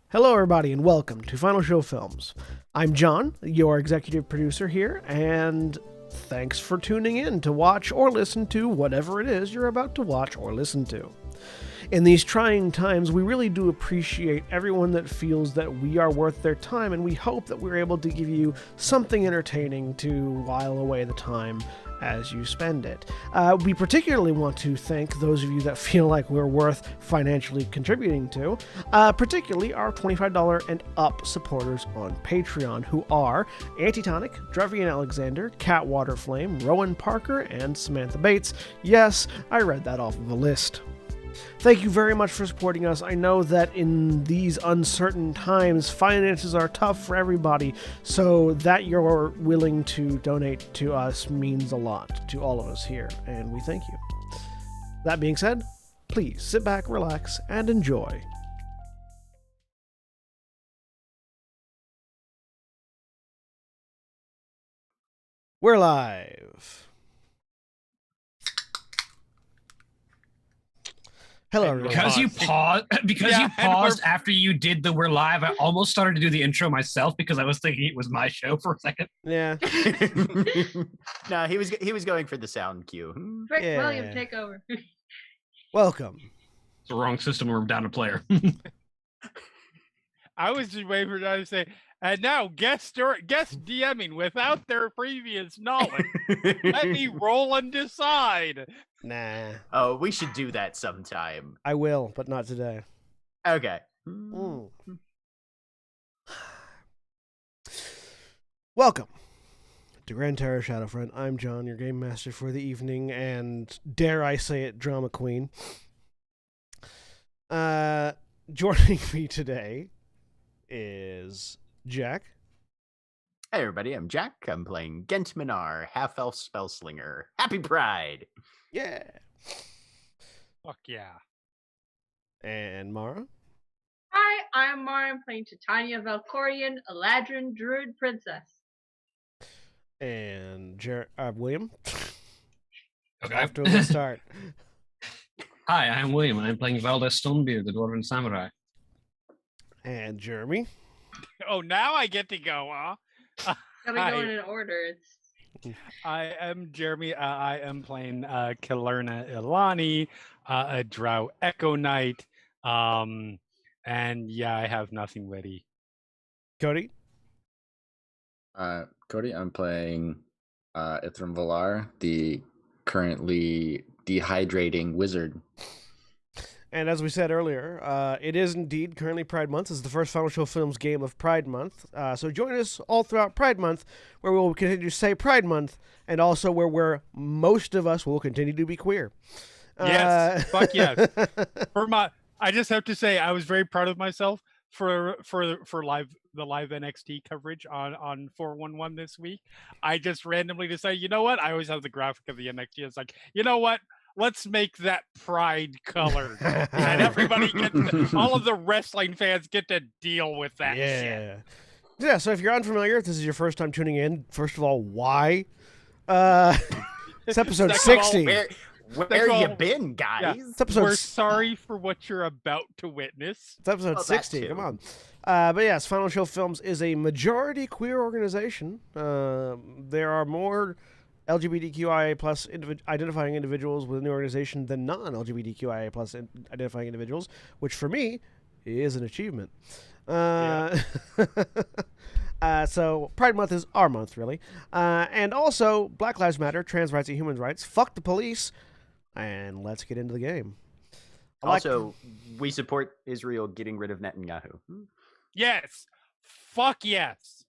Hello, everybody, and welcome to Final Show Films. I'm John, your executive producer here, and thanks for tuning in to watch or listen to whatever it is you're about to watch or listen to. In these trying times, we really do appreciate everyone that feels that we are worth their time, and we hope that we're able to give you something entertaining to while away the time as you spend it. We particularly want to thank those of you that feel like we're worth financially contributing to, particularly our $25 and up supporters on Patreon, who are Antitonic, Drevian Alexander, Cat Waterflame, Rowan Parker, and Samantha Bates. Yes, I read that off of a list. Thank you very much for supporting us. I know that in these uncertain times, finances are tough for everybody, so that you're willing to donate to us means a lot to all of us here, and we thank you. That being said, please sit back, relax, and enjoy. We're live. Hello, everyone. Because you paused after you did the "We're live." I almost started to do the intro myself because I was thinking it was my show for a second. Yeah. No, he was going for the sound cue. Rick Yeah. William, take over. Welcome. It's the wrong system. We're down a player. I was just waiting for them to say, and now guest DMing without their previous knowledge. Let me roll and decide. Nah. Oh, we should do that sometime. I will, but not today. Okay. Welcome to Gran, Terra, Shadowfront. I'm John, your game master for the evening, and dare I say it, drama queen. Joining me today is Jack. Hey everybody, I'm Jack. I'm playing Gent Minar, half-elf spellslinger. Happy Pride! Yeah. Fuck yeah. And Mara. Hi, I'm Mara. I'm playing Titania Valkorian, Eladrin Druid Princess. And William. Okay. Off to a good start. Hi, I'm William. I'm playing Valdez Stonebeard, the Dwarven Samurai. And Jeremy. Oh, now I get to go, huh? Gotta go in an order. I am Jeremy. I am playing Kilerna Ilani, a Drow Echo Knight. And yeah, I have nothing ready. Cody. Cody, I'm playing Ithram Valar, the currently dehydrating wizard. And as we said earlier, it is indeed currently Pride Month. This is the first Final Show Films game of Pride Month. So join us all throughout Pride Month, where we will continue to say Pride Month, and also where most of us will continue to be queer. Yes, fuck yes. I just have to say, I was very proud of myself for the live NXT coverage on 411 this week. I just randomly decided, you know what? I always have the graphic of the NXT. It's like, you know what? Let's make that pride color, and everybody gets all of the wrestling fans get to deal with that shit. Yeah, so if you're unfamiliar, if this is your first time tuning in, first of all, why? It's episode 60. Where you been, guys? Yeah. It's episode We're sorry for what you're about to witness. It's episode 60. Come on. But yes, Final Show Films is a majority queer organization. There are more LGBTQIA plus identifying individuals within the organization than non-LGBTQIA plus identifying individuals, which for me is an achievement. So Pride Month is our month, really. And also, Black Lives Matter, trans rights and human rights, fuck the police, and let's get into the game. Also, we support Israel getting rid of Netanyahu. Yes. Fuck yes.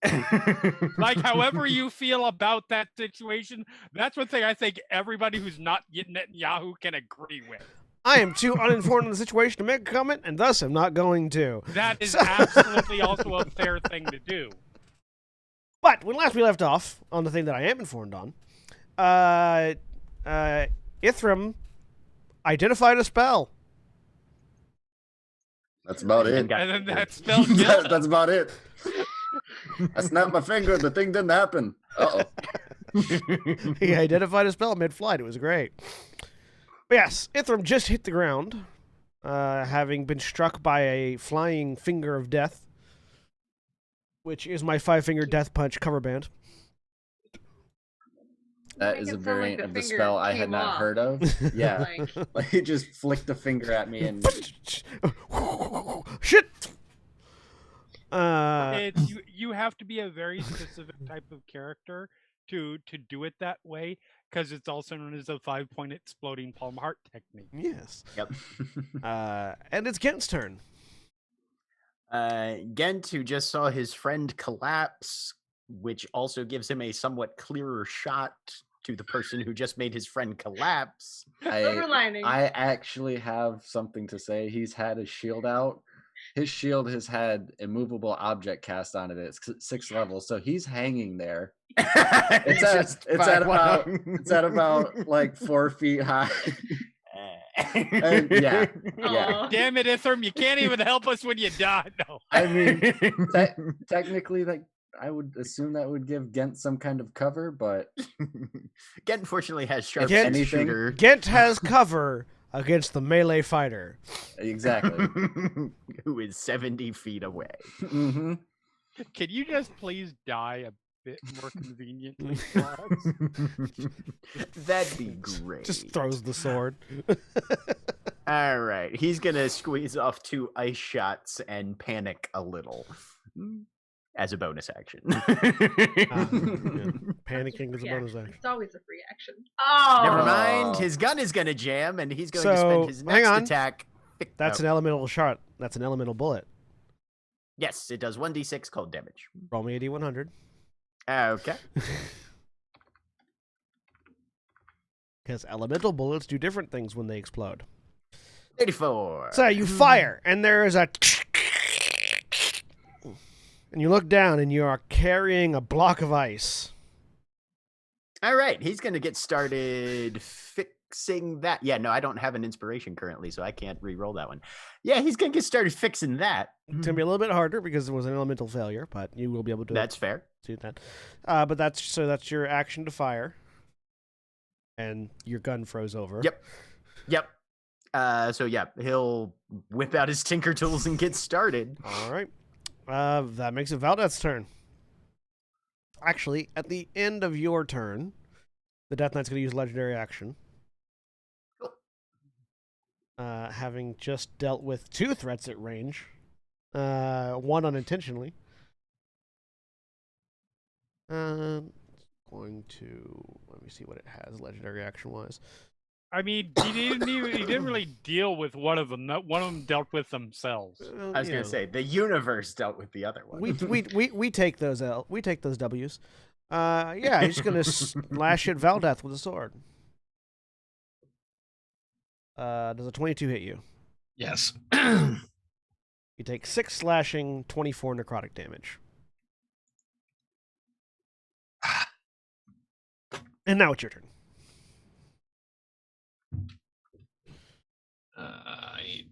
Like, however you feel about that situation, that's one thing I think everybody who's not getting Netanyahu can agree with. I am too uninformed on the situation to make a comment, and thus I'm not going to. That is absolutely also a fair thing to do. But when last we left off on the thing that I am informed on, Ithram identified a spell. That's about it. And then that spell That's about it. I snapped my finger. The thing didn't happen. Uh-oh. He identified a spell mid-flight. It was great. But yes, Ithram just hit the ground having been struck by a flying finger of death, which is my 5-finger death punch cover band. That is a variant of the spell I had not heard of. Yeah, like he just flicked a finger at me and shit. You have to be a very specific type of character to do it that way, because it's also known as the 5-point exploding palm heart technique. Yes. Yep. And it's Gent's turn. Gent, who just saw his friend collapse, which also gives him a somewhat clearer shot to the person who just made his friend collapse. Silver lining. I actually have something to say. He's had his shield out. His shield has had immovable object cast on it at 6th level, so he's hanging there. It's at about like 4 feet high. And yeah. Damn it, Ithram! You can't even help us when you die. No. I mean, technically, like I would assume that would give Gent some kind of cover, but Gent unfortunately has sharp shooter. Gent has cover against the melee fighter. Exactly. Who is 70 feet away. Mm-hmm. Can you just please die a bit more conveniently? That'd be great. Just throws the sword. All right. He's going to squeeze off 2 ice shots and panic a little as a bonus action. Panicking is a bonus action. It's always a free action. Oh! Never mind. His gun is going to jam, and he's going to spend his next attack. That's an elemental shot. That's an elemental bullet. Yes, it does 1d6 cold damage. Roll me a d100. Okay. Because elemental bullets do different things when they explode. 84. So you fire, and there is a... And you look down, and you are carrying a block of ice. All right, he's going to get started fixing that. Yeah, no, I don't have an inspiration currently, so I can't re-roll that one. Yeah, he's going to get started fixing that. It's going to be a little bit harder because it was an elemental failure, but you will be able to... That's fair. Do that. But that's your action to fire. And your gun froze over. Yep. So yeah, he'll whip out his tinker tools and get started. All right. That makes it Valdeth's turn. Actually, at the end of your turn, the Death Knight's going to use legendary action. Having just dealt with 2 threats at range. One unintentionally. Going to... Let me see what it has legendary action-wise. I mean, he didn't really deal with one of them. One of them dealt with themselves. I was going to say the universe dealt with the other one. We take those we take those W's. Yeah, he's going to slash at Valdeth with a sword. Does a 22 hit you? Yes. You take 6 slashing, 24 necrotic damage. And now it's your turn. Okay,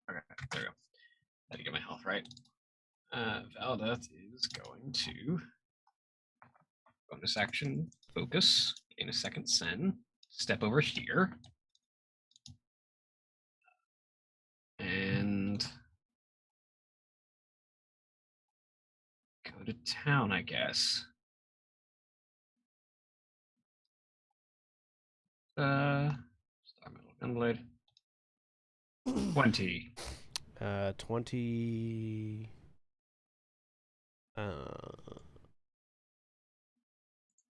there we go. Had to get my health right. Valdeth is going to bonus action, focus, gain a second sen, step over here, and go to town, I guess. Star Metal Gunblade. 20. 20.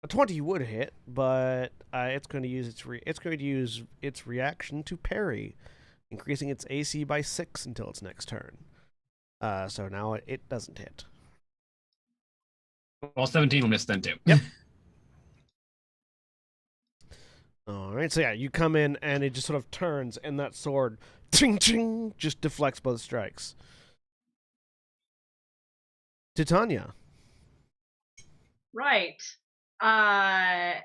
A 20 would hit, but it's going to use its reaction to parry, increasing its AC by 6 until its next turn. So now it doesn't hit. Well, 17 will miss then too. Yep. All right, so yeah, you come in and it just sort of turns, and that sword, ching ching, just deflects both strikes. Titania. Right. I've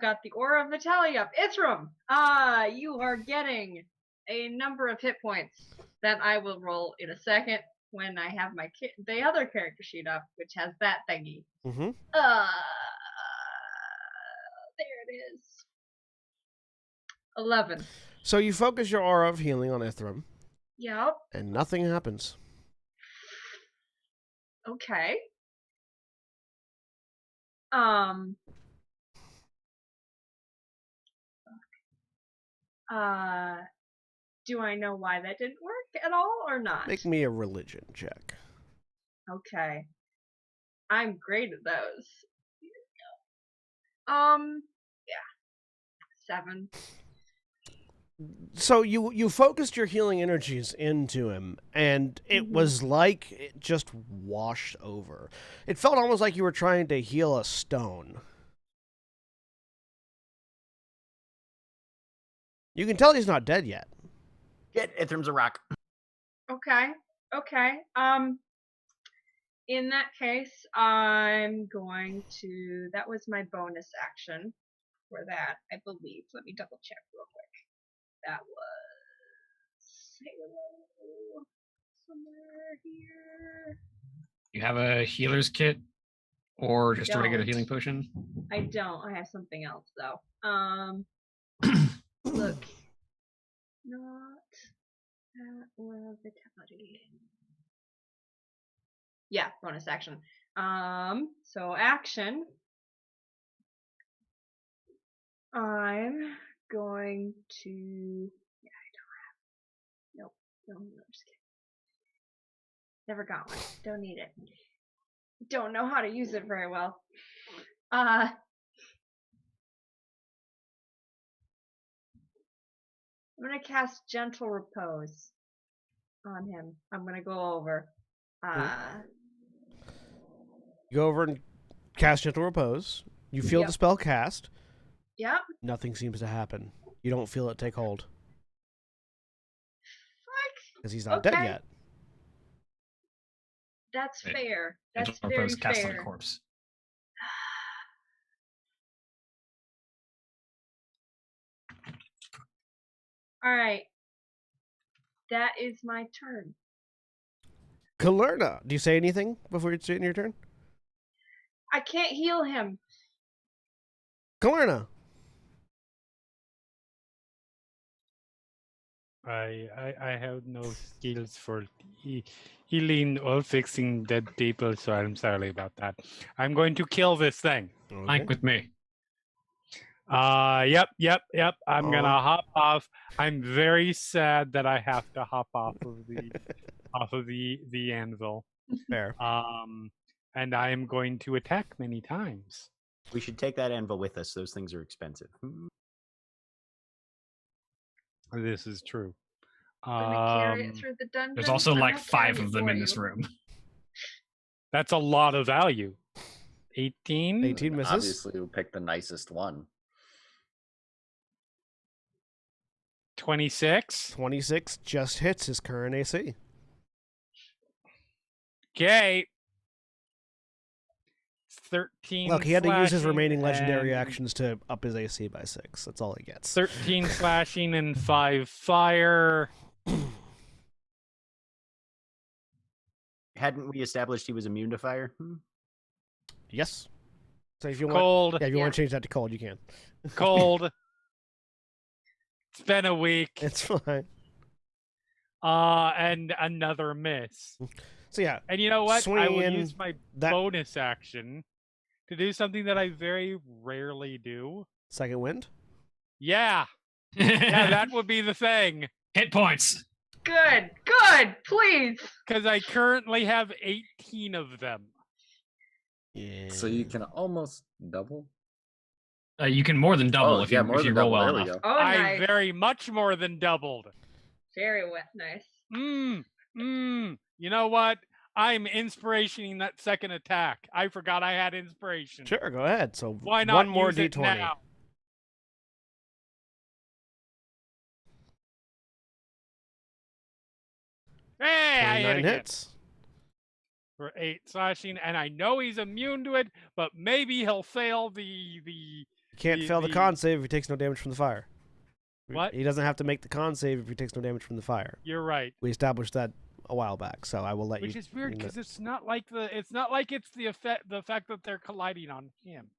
got the Aura of Natalia up. Ithram, you are getting a number of hit points that I will roll in a second when I have my the other character sheet up, which has that thingy. Mm-hmm. They is 11. So you focus your aura of healing on Ithram, Yep. and nothing happens. Okay. Do I know why that didn't work at all or not? Make me a religion check. Okay. I'm great at those. Yeah. 7. So you focused your healing energies into him, and it was like it just washed over. It felt almost like you were trying to heal a stone. You can tell he's not dead yet. Get Ithram's a rock. Okay. In that case, I'm going to. That was my bonus action for that, I believe. Let me double check real quick. That was Halo somewhere here. You have a healer's kit or just a regular Don't. healing potion? I don't. I have something else though. Look, not that or vitality. Yeah, bonus action. So action. I'm going to. Yeah, I don't have. Nope. No, just kidding. Never got one. Don't need it. Don't know how to use it very well. I'm gonna cast Gentle Repose on him. I'm gonna go over. You go over and cast Gentle Repose. You feel the spell cast. Yep. Nothing seems to happen. You don't feel it take hold. Fuck. Because he's not dead yet. That's Right. fair. That's Gentle very Repose cast on a fair. corpse. All right. That is my turn. Kalerna, do you say anything before it's your turn? I can't heal him. Kalerna. I have no skills for healing or fixing dead people, so I'm sorry about that. I'm going to kill this thing. Okay. Plank with me. Yep. I'm gonna hop off. I'm very sad that I have to hop off of the anvil. Fair. And I am going to attack many times. We should take that anvil with us. Those things are expensive. This is true. I'm gonna carry it through the dungeon. There's also I'm like not 5 carrying of it them for in this you. room. That's a lot of value. 18? 18 misses. Obviously, we'll pick the nicest one. 26. 26 just hits his current AC. Okay. 13. Look, he had to use his slashing remaining legendary and actions to up his AC by 6. That's all he gets. 13 slashing and 5 fire. Hadn't we established he was immune to fire? Yes. So if you Cold. want, if you want to change that to cold, you can. Cold. It's been a week. It's fine. And another miss. So yeah, And you know what? I swinging will in use my that bonus action to do something that I very rarely do. second wind. Yeah. Yeah, that would be the thing. Hit points. Good. Please. Because I currently have 18 of them. Yeah. So you can almost double. You can more than double if you, more if you than roll double. well There we enough. go. Oh, I nice. very much more than doubled. Very nice. You know what? I'm inspirationing that second attack. I forgot I had inspiration. Sure, go ahead. So Why not one more use it D20. now? Hey, I hit 29 again. hits. For 8 slashing, and I know he's immune to it, but maybe he'll fail the You can't fail the con save if he takes no damage from the fire. What? He doesn't have to make the con save if he takes no damage from the fire. You're right. We established that a while back, so I will let Which you. is weird you know. because it's not like it's the fact that they're colliding on him.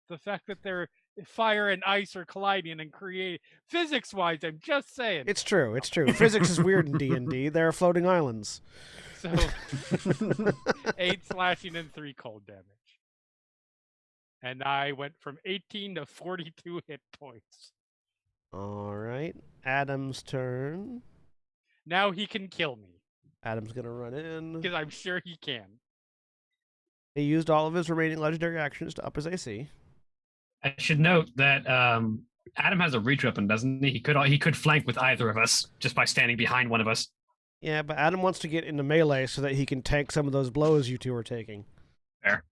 The fact that they're fire and ice are colliding and create physics-wise. I'm just saying. It's true. It's true. Physics is weird in D&D. There are floating islands. So 8 slashing and 3 cold damage. And I went from 18 to 42 hit points. All right. Adam's turn. Now he can kill me. Adam's going to run in. Because I'm sure he can. He used all of his remaining legendary actions to up his AC. I should note that Adam has a reach weapon, doesn't he? He could flank with either of us just by standing behind one of us. Yeah, but Adam wants to get into melee so that he can tank some of those blows you two are taking. Fair.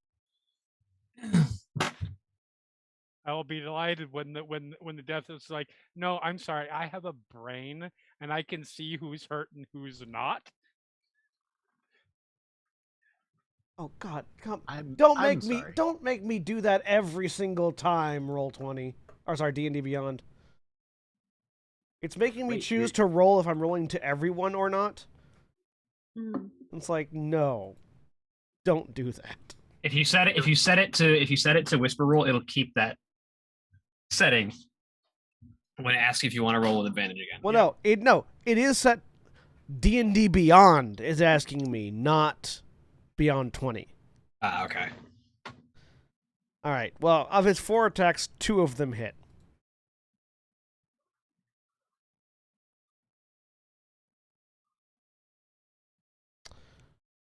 I will be delighted when the death is like, no, I'm sorry, I have a brain and I can see who's hurt and who's not. Oh God, I'm sorry. Don't make me do that every single time. Roll20, or sorry, D&D Beyond. It's making me choose to roll if I'm rolling to everyone or not. It's like, no, don't do that. If you set it to whisper roll, it'll keep that setting when it asks if you want to roll with advantage again. Well, it is set. D&D Beyond is asking me, not Beyond 20. Okay. All right. Well, of his 4 attacks, 2 of them hit.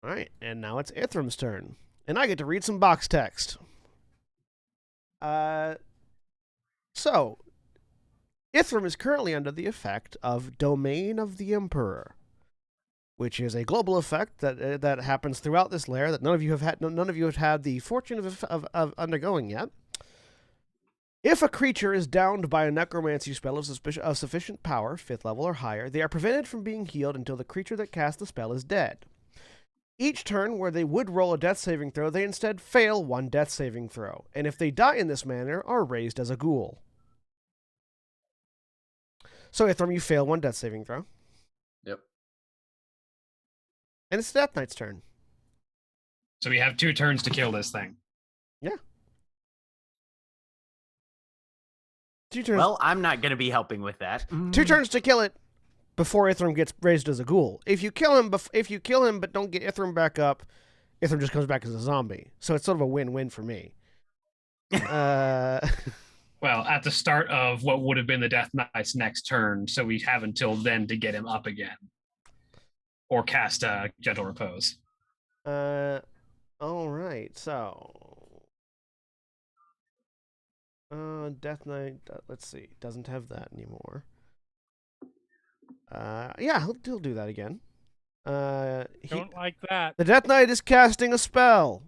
All right, and now it's Ithram's turn, and I get to read some box text. So, Ithram is currently under the effect of Domain of the Emperor, which is a global effect that happens throughout this lair that none of you have had the fortune of undergoing yet. If a creature is downed by a necromancy spell of sufficient power, 5th level or higher, they are prevented from being healed until the creature that cast the spell is dead. Each turn where they would roll a death saving throw, they instead fail 1 death saving throw, and if they die in this manner, are raised as a ghoul. So, Ithram, you fail 1 death saving throw. Yep. And it's Death Knight's turn. So we have 2 turns to kill this thing. Yeah. 2 turns. Well, I'm not going to be helping with that. 2 turns to kill it before Ithram gets raised as a ghoul. If you kill him, but don't get Ithram back up, Ithram just comes back as a zombie. So it's sort of a win-win for me. Well, at the start of what would have been the Death Knight's next turn, so we have until then to get him up again. Or cast Gentle Repose. All right, so... Death Knight, let's see, doesn't have that anymore. Yeah, he'll do that again. Don't like that. The Death Knight is casting a spell.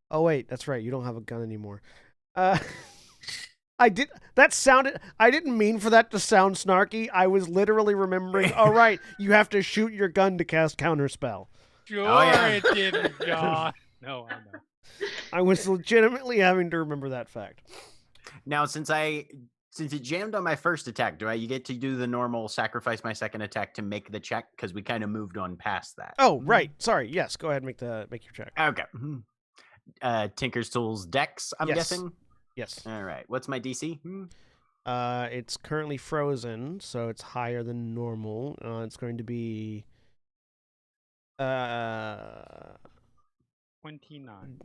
Oh wait, that's right. You don't have a gun anymore. I didn't mean for that to sound snarky. I was literally remembering. All right, you have to shoot your gun to cast counterspell. Sure, yeah. it didn't, John. No, I know. I was legitimately having to remember that fact. Now, since it jammed on my first attack, you get to do the normal sacrifice my second attack to make the check? Because we kind of moved on past that. Oh, right. Sorry. Yes, go ahead and make your check. Okay. Tinker's Tools Dex, I'm guessing? Yes. All right. What's my DC? It's currently frozen, so it's higher than normal. It's going to be 29.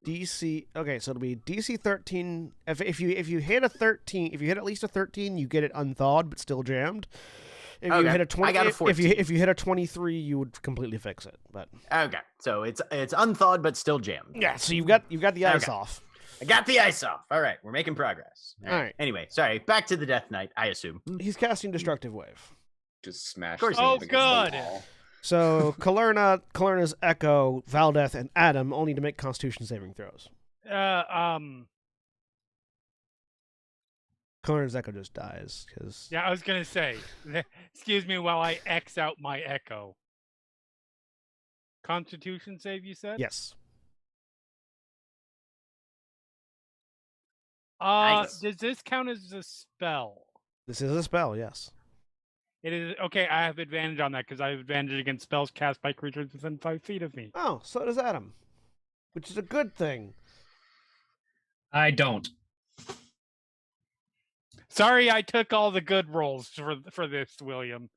DC. Okay, so it'll be DC 13. If you hit a 13, if you hit at least a 13, you get it unthawed but still jammed. If you hit a 20, I got a 14. If you hit a 23, you would completely fix it. But okay, so it's unthawed but still jammed. yeah, so you've got the ice off. I got the ice off. All right, we're making progress. All right. Anyway, sorry. Back to the Death Knight, I assume. He's casting Destructive Wave. Just smash. course him he Oh, is. against the good. wall. So Kalerna's Echo, Valdeth, and Adam all need to make Constitution saving throws. Kalerna's Echo just dies because Yeah, I was gonna say. Excuse me while I X out my echo. Constitution save, you said? yes. Nice. Does this count as a spell? This is a spell. Yes. It is okay. I have advantage on that because I have advantage against spells cast by creatures within 5 feet of me. Oh, so does Adam, which is a good thing. I don't. Sorry, I took all the good rolls for this, William.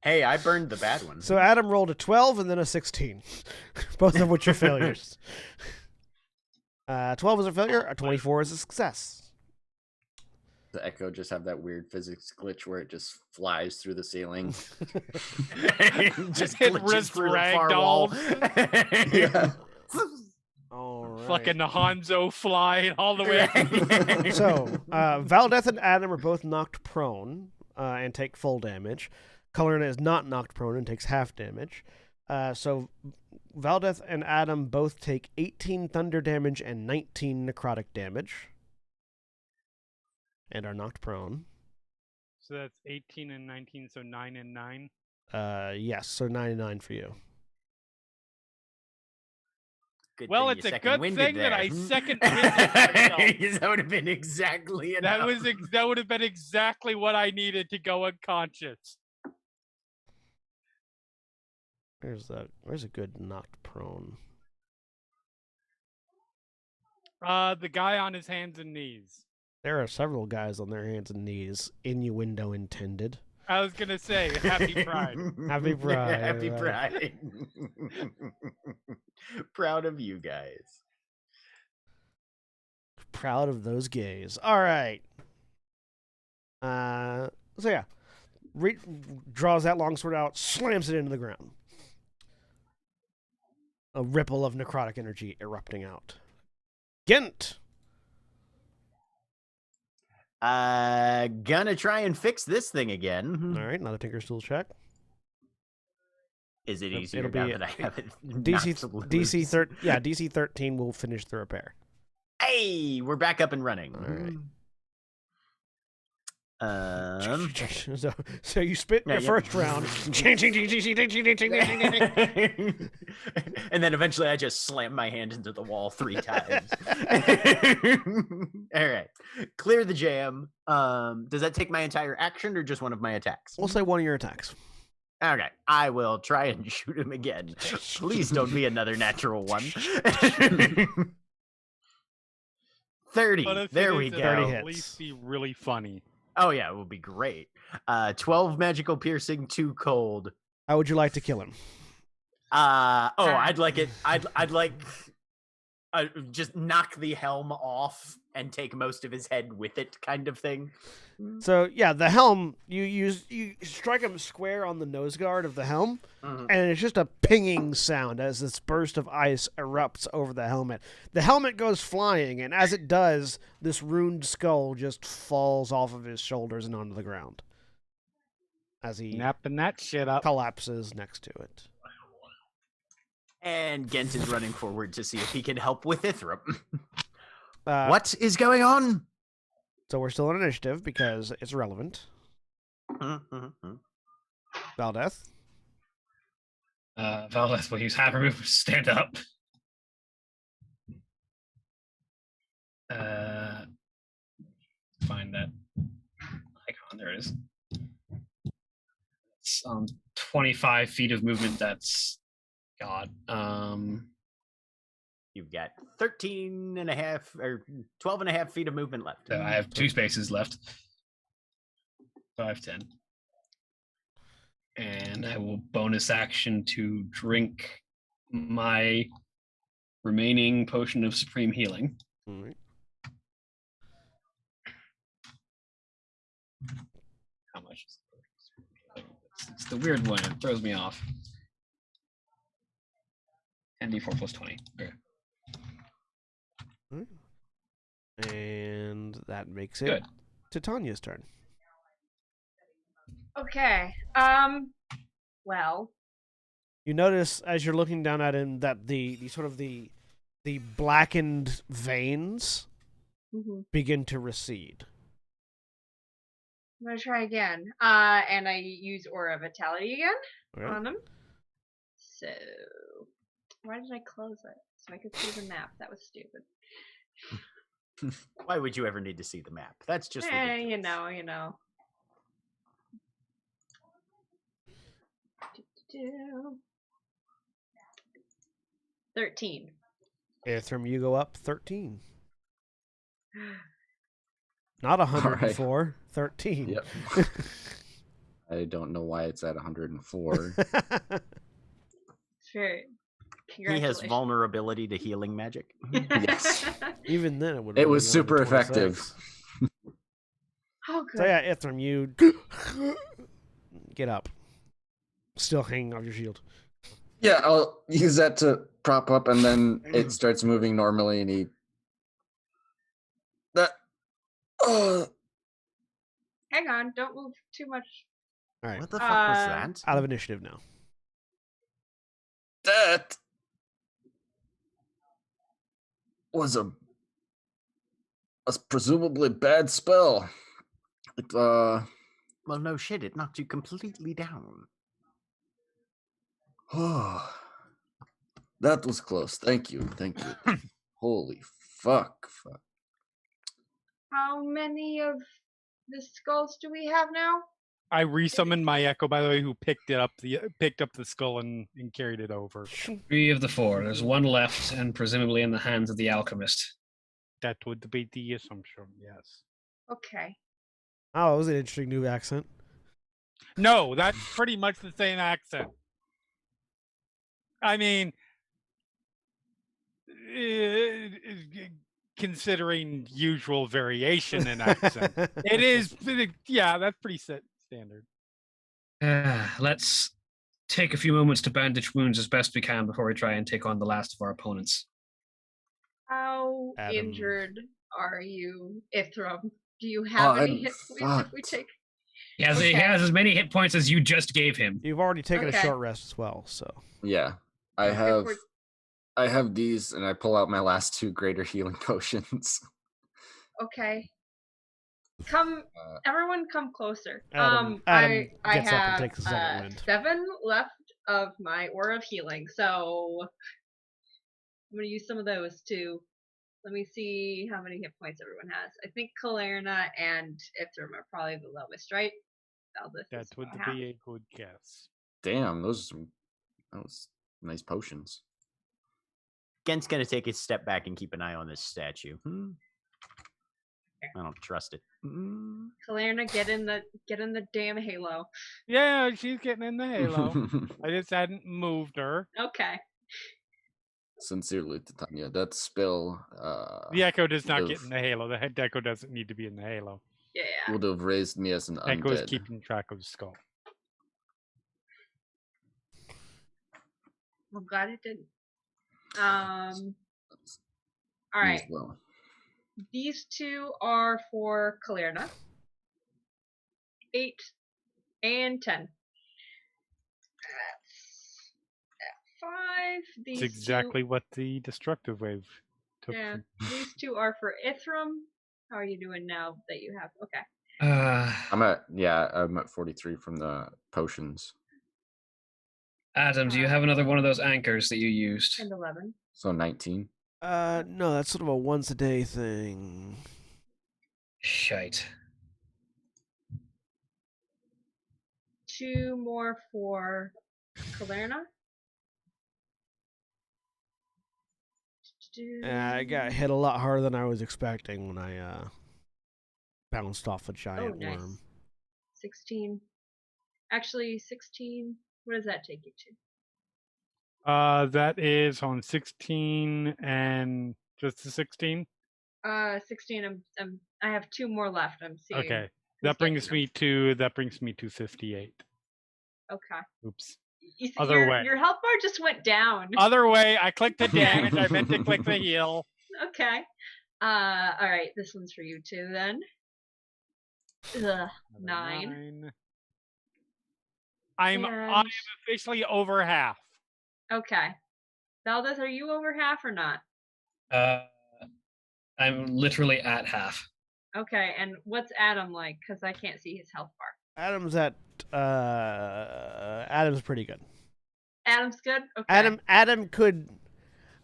Hey, I burned the bad one. So Adam rolled a 12 and then a 16, both of which are failures. 12 is a failure. A 24 is a success. The Echo just have that weird physics glitch where it just flies through the ceiling. Just It glitches through the far wall. Yeah. All right. Fucking Hanzo flying all the way. So, Valdeth and Adam are both knocked prone and take full damage. Colorna is not knocked prone and takes half damage. So, Valdeth and Adam both take 18 thunder damage and 19 necrotic damage. And are knocked prone. So that's 18 and 19, so 9 and 9. Yes, so 99 for you. Good Well, thing it's you a good second-winded thing that there. I second-winded myself. That would have been exactly enough. That would have been exactly what I needed to go unconscious. Where's a good knocked prone? The guy on his hands and knees. There are several guys on their hands and knees. Innuendo intended. I was gonna say, happy pride. Happy Pride. Happy right. Pride. Proud of you guys. Proud of those gays. All right. So yeah, draws that longsword out, slams it into the ground. A ripple of necrotic energy erupting out. Gent. Gonna try and fix this thing again. All right, another Tinker's Tool check. Is it It'll easier be now that I have it? DC 13 will finish the repair. Hey, we're back up and running. All right. So you spit Yeah, your yeah. first round. And then eventually I just slam my hand into the wall 3 times. All right. Clear the jam. Does that take my entire action or just one of my attacks? We'll say one of your attacks. Okay. I will try and shoot him again. Please don't be another natural one. 30. But if There it we is, go. it'll 30 at hits. least be really funny. Oh yeah, it will be great. 12 magical piercing, 2 cold. How would you like to kill him? I'd like it. I'd like just knock the helm off and take most of his head with it, kind of thing. So yeah, the helm, you strike him square on the nose guard of the helm, Mhm. and it's just a pinging sound as this burst of ice erupts over the helmet. The helmet goes flying, and as it does, this ruined skull just falls off of his shoulders and onto the ground as he Napping that shit up. collapses next to it. And Gent is running forward to see if he can help with Ithram. Uh, What is going on? So we're still on initiative because it's relevant. Valdeth. Valdeth will use hammer move to stand up. Find that icon. There it is. It's 25 feet of movement. That's God. You've got 13 and a half or 12 and a half feet of movement left. So I have 2 spaces left. 5, 10. And I will bonus action to drink my remaining potion of supreme healing. All right. How much is the it's the weird one. It throws me off. 10d4 plus 20. Okay. And that makes it Good. to Tanya's turn. Okay. Well, You notice as you're looking down at him that the sort of the blackened veins begin to recede. I'm gonna try again. And I use Aura Vitality again Okay. on him. So, why did I close it? So I could see the map. That was stupid. Why would you ever need to see the map? That's just You ridiculous. know. 13. Ithram, you go up 13. Not 104. 13. Yep. I don't know why it's at 104. Sure. He has Congratulations. vulnerability to healing magic. Yes. Even then, it would. It was super effective. Oh, good. So yeah, Ithram, you get up, still hanging off your shield. Yeah, I'll use that to prop up, and then it starts moving normally, and he. That. Hang on, don't move too much. All right, What the fuck was that? out of initiative now. That was a presumably bad spell. It, Well, no shit. It knocked you completely down. that was close. Thank you. Holy fuck. How many of the skulls do we have now? I resummoned my echo, by the way, who picked up the skull and carried it over. 3 of the 4. There's 1 left, and presumably in the hands of the alchemist. That would be the assumption, yes. Okay. Oh, it was an interesting new accent. No, that's pretty much the same accent. I mean, considering usual variation in accent, it is. Yeah, that's pretty standard. Let's take a few moments to bandage wounds as best we can before we try and take on the last of our opponents. How Adam. injured are you, Ithram? Do you have any hit points if we take? He has as many hit points as you just gave him. You've already taken a Okay. short rest as well, so. Yeah, I have these, and I pull out my last 2 greater healing potions. Okay. Come, everyone, come closer. Adam I gets up and have takes a second wind. 7 left of my aura of healing, so I'm gonna use some of those too. Let me see how many hit points everyone has. I think Kalerna and Ithram are probably the lowest, right? Valdis That is would about half. be a good guess. Damn, those nice potions. Gen's gonna take a step back and keep an eye on this statue. I don't trust it. Kalerna, get in the damn halo. Yeah, she's getting in the halo. I just hadn't moved her. Okay. Sincerely, Titania, that spell The echo does not would've- get in the halo. The head echo doesn't need to be in the halo. Yeah. would have raised me as an Echo is undead. keeping track of the skull. I'm glad it didn't. All Me right. as well. These 2 are for Kalerna. 8 and 10. That's at 5. These It's exactly what the destructive wave took. Yeah. from- These 2 are for Ithram. How are you doing now that you have? Okay. I'm at 43 from the potions. Adam, do you have another one of those anchors that you used? And 11. So 19. No, that's sort of a once a day thing. Shite. 2 more for Kalerna. I got hit a lot harder than I was expecting when I bounced off a giant nice. worm. 16. Actually, 16. What does that take you to? That is on 16 and just the 16. 16. I have 2 more left. I'm seeing. Okay, who's that brings getting me to 58. them. Okay. Oops. You see, Other way. Your health bar just went down. Other way. I clicked the damage. I meant to click the heal. Okay. All right. This one's for you too, then. Ugh, 9. I'm And- officially over half. Okay. Valdez, are you over half or not? I'm literally at half. Okay. And what's Adam like? Because I can't see his health bar. Adam's at Adam's pretty good. Adam's good. Okay.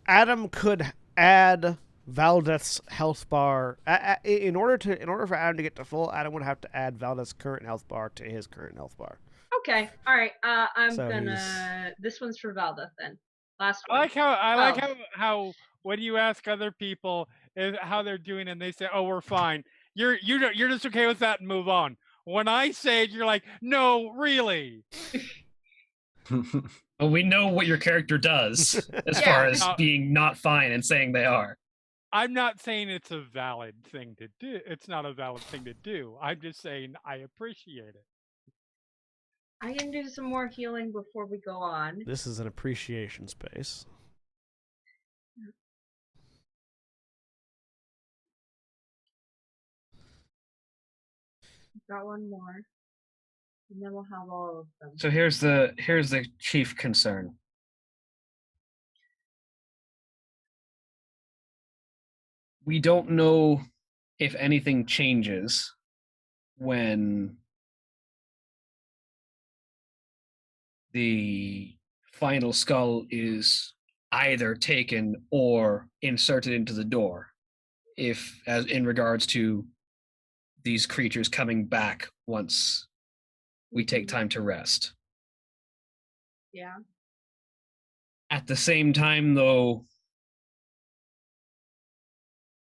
Adam could add Valdez's health bar in order for Adam to get to full. Adam would have to add Valdez's current health bar to his current health bar. Okay. All right. I'm So gonna. This one's for Valdez then. Last I one. like how when you ask other people how they're doing and they say, "Oh, we're fine," You're just okay with that and move on. When I say it, you're like, no, really. Well, we know what your character does as far as being not fine and saying they are. I'm not saying it's a valid thing to do. It's not a valid thing to do. I'm just saying I appreciate it. I can do some more healing before we go on. This is an appreciation space. Got one more. And then we'll have all of them. So here's the chief concern. We don't know if anything changes when the final skull is either taken or inserted into the door, if as in regards to these creatures coming back once we take time to rest. Yeah. At the same time, though,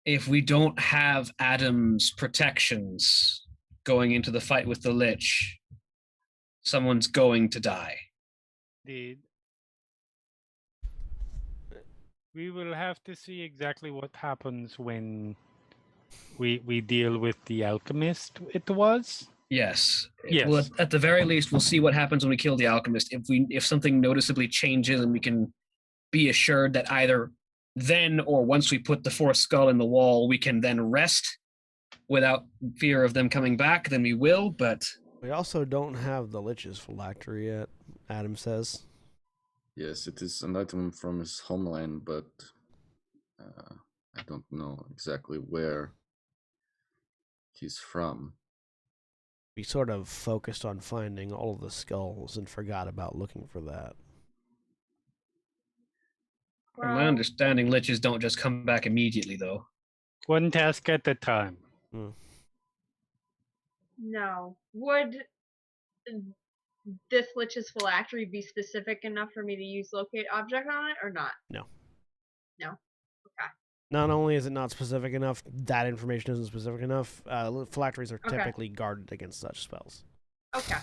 if we don't have Adam's protections going into the fight with the Lich, someone's going to die. Indeed. We will have to see exactly what happens when we deal with the alchemist. It was. Yes. Yes. Well, at the very least, we'll see what happens when we kill the alchemist. If something noticeably changes, and we can be assured that either then or once we put the fourth skull in the wall, we can then rest without fear of them coming back, then we will. But we also don't have the Lich's phylactery yet, Adam says. Yes, it is an item from his homeland, but I don't know exactly where he's from. We sort of focused on finding all of the skulls and forgot about looking for that. From my understanding, Liches don't just come back immediately, though. One task at a time. No. Would this Lich's phylactery be specific enough for me to use locate object on it or not? No. No? Okay. Not only is it not specific enough, that information isn't specific enough. Phylacteries are typically guarded against such spells. Okay.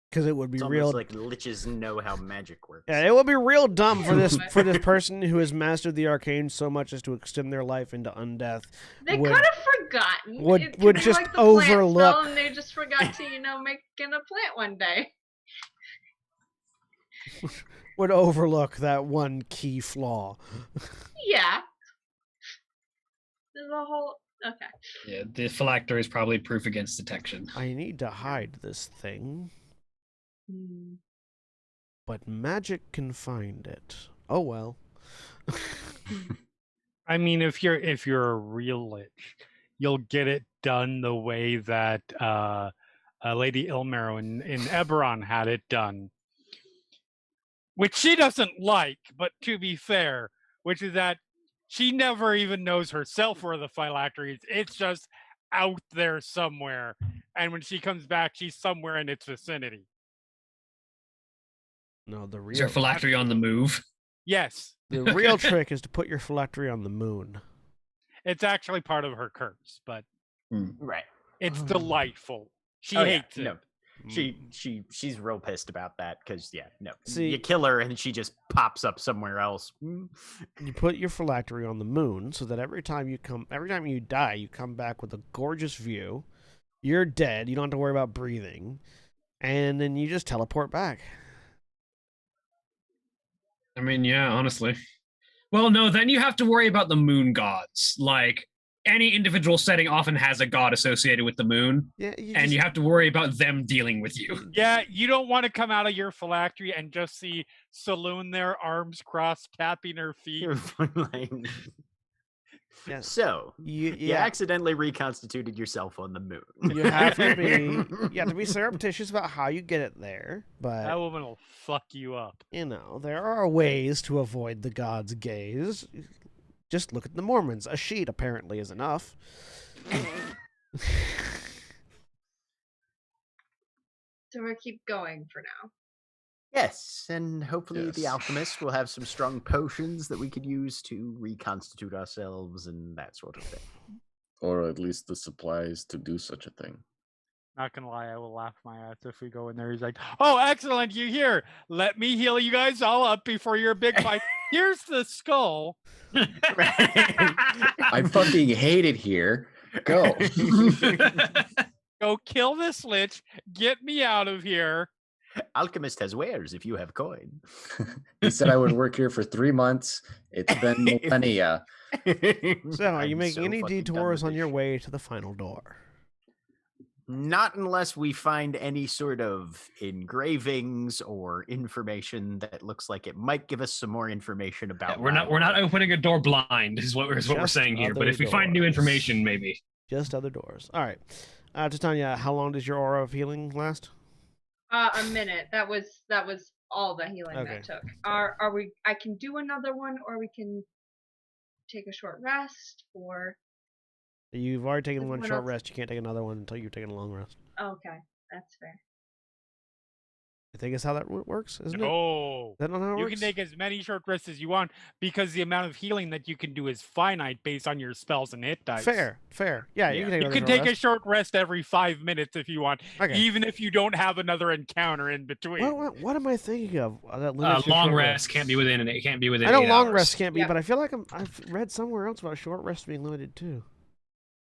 Because it would be It's real. almost like liches know how magic works. Yeah, it would be real dumb for this person who has mastered the arcane so much as to extend their life into undeath. They could have forgotten. Would just like the overlook. plant spell and they just forgot to, make a plant one day. Would overlook that one key flaw. Yeah. There's a whole. Okay. Yeah, the phylactery is probably proof against detection. I need to hide this thing. But magic can find it. Oh well. I mean, if you're a real Lich, you'll get it done the way that Lady Ilmarrow in Eberron had it done, which she doesn't like. But to be fair, which is that she never even knows herself where the phylactery is. It's just out there somewhere, and when she comes back, she's somewhere in its vicinity. No, the real. Is your phylactery on the move? Yes. The real trick is to put your phylactery on the moon. It's actually part of her curse, but Right. it's delightful. She hates it. No. She's real pissed about that because See, you kill her and she just pops up somewhere else. You put your phylactery on the moon so that every time you die, you come back with a gorgeous view. You're dead. You don't have to worry about breathing, and then you just teleport back. I mean, yeah, honestly. Well, no, then you have to worry about the moon gods. Like, any individual setting often has a god associated with the moon, and you have to worry about them dealing with you. Yeah, you don't want to come out of your phylactery and just see Saloon there, arms crossed, tapping her feet. Yes. So you accidentally reconstituted yourself on the moon. You have to be surreptitious about how you get it there, but that woman will fuck you up. There are ways to avoid the god's gaze. Just look at the Mormons. A sheet apparently is enough. So we'll keep going for now. Yes, and hopefully the Yes. alchemist will have some strong potions that we could use to reconstitute ourselves and that sort of thing. Or at least the supplies to do such a thing. Not gonna lie, I will laugh my ass if we go in there. He's like, "Oh, excellent, you're here. Let me heal you guys all up before your big fight. Here's the skull." I fucking hate it here. Go. Go kill this lich. Get me out of here. Alchemist has wares if you have coin. He said I would work here for 3 months. It's been millennia. So, are you I'm making so any fucking done detours with on this your shit. way to the final door? Not unless we find any sort of engravings or information that looks like it might give us some more information about. We're not opening a door blind, is what we're Just saying here. But other if we find new doors. information, maybe. Just other doors. All right. Titania, how long does your aura of healing last? A minute. That was all the healing Okay. that took. Are we? I can do another one, or we can take a short rest, or You've already taken Does one anyone short else- rest. You can't take another one until you've taken a long rest. okay, that's fair. I think that's how that works, isn't it? No. Is that not how it You works? can take as many short rests as you want because the amount of healing that you can do is finite based on your spells and hit dice. Fair. Yeah, you Yeah. can take You another can short take a rest. short rest every 5 minutes if you want, Okay. even if you don't have another encounter in between. What am I thinking of? That limits your Long short rest can't be within, and it can't be within. I know 8 long hours. rest can't be, Yep. but I feel like I've read somewhere else about short rest being limited too.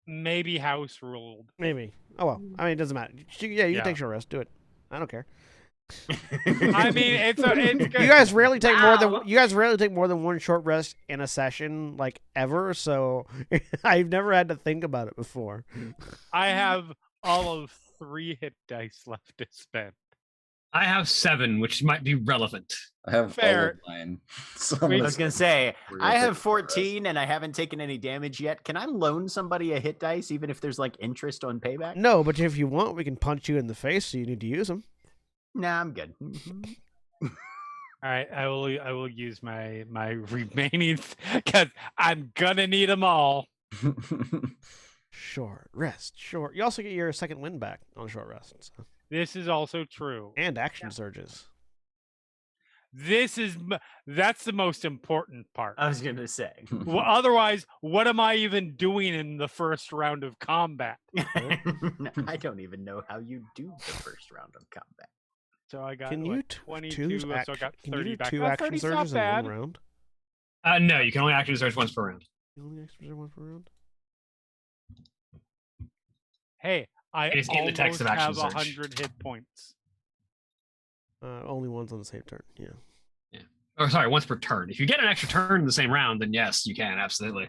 Maybe house ruled. Maybe. Oh well. I mean, it doesn't matter. Yeah, you Yeah. can take short rest. Do it. I don't care. I mean, it's good. You guys rarely take more Wow. than one short rest in a session, like ever. So I've never had to think about it before. I have all of 3 hit dice left to spend. I have 7, which might be relevant. I have all Fair. of mine. So Wait, I was gonna say We're I gonna have take a short rest. 14 and I haven't taken any damage yet. Can I loan somebody a hit dice even if there's like interest on payback? No, but if you want, we can punch you in the face. So you need to use them. Nah, I'm good. All right, I will use my remaining because I'm gonna need them all. Short rest. Short. You also get your second wind back on short rest, so. This is also true. And action surges. That's the most important part. I was gonna say. Well, otherwise, what am I even doing in the first round of combat? I don't even know how you do the first round of combat. So I got Can what, you 22, so I got can 30 you do back. two Oh, action 30's not surges in bad. one round? No, you can only action search once per round. You only action surge one per round? Hey, I Just get in the text almost of action have surge. 100 hit points. Only one's on the same turn. Yeah. Or sorry, once per turn. If you get an extra turn in the same round, then yes, you can absolutely.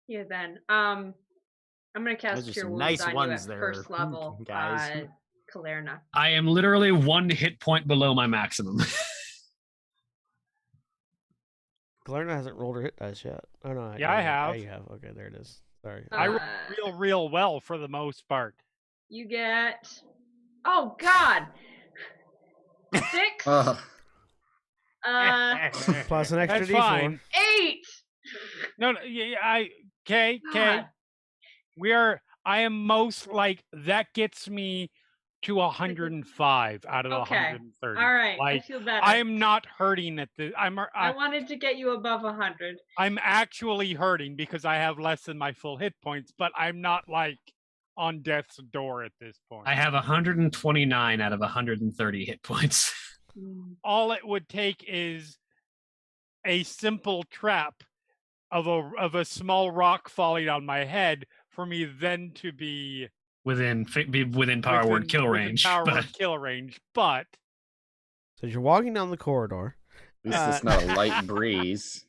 Yeah, then. I'm gonna cast Those are Cure some Wounds nice on you ones at there, first level, guys. Kalerna. I am literally 1 hit point below my maximum. Galerna hasn't rolled her hit dice yet. Oh no. Yeah, I Yeah, have. you have. Okay, there it is. Sorry. I roll Uh, real well for the most part. You get. Oh God. 6. Ugh. Plus an extra That's D4. fine. 8. No, okay. God. I am most like that gets me to 105 out of the Okay. 130. All right. I Like feel better. I am not hurting at the. I wanted to get you above 100. I'm actually hurting because I have less than my full hit points, but I'm not like on death's door at this point. I have 129 out of 130 hit points. All it would take is a simple trap of a small rock falling on my head for me then to be within power word kill within range. power but word kill range, but So you're walking down the corridor. At least it's not a light breeze.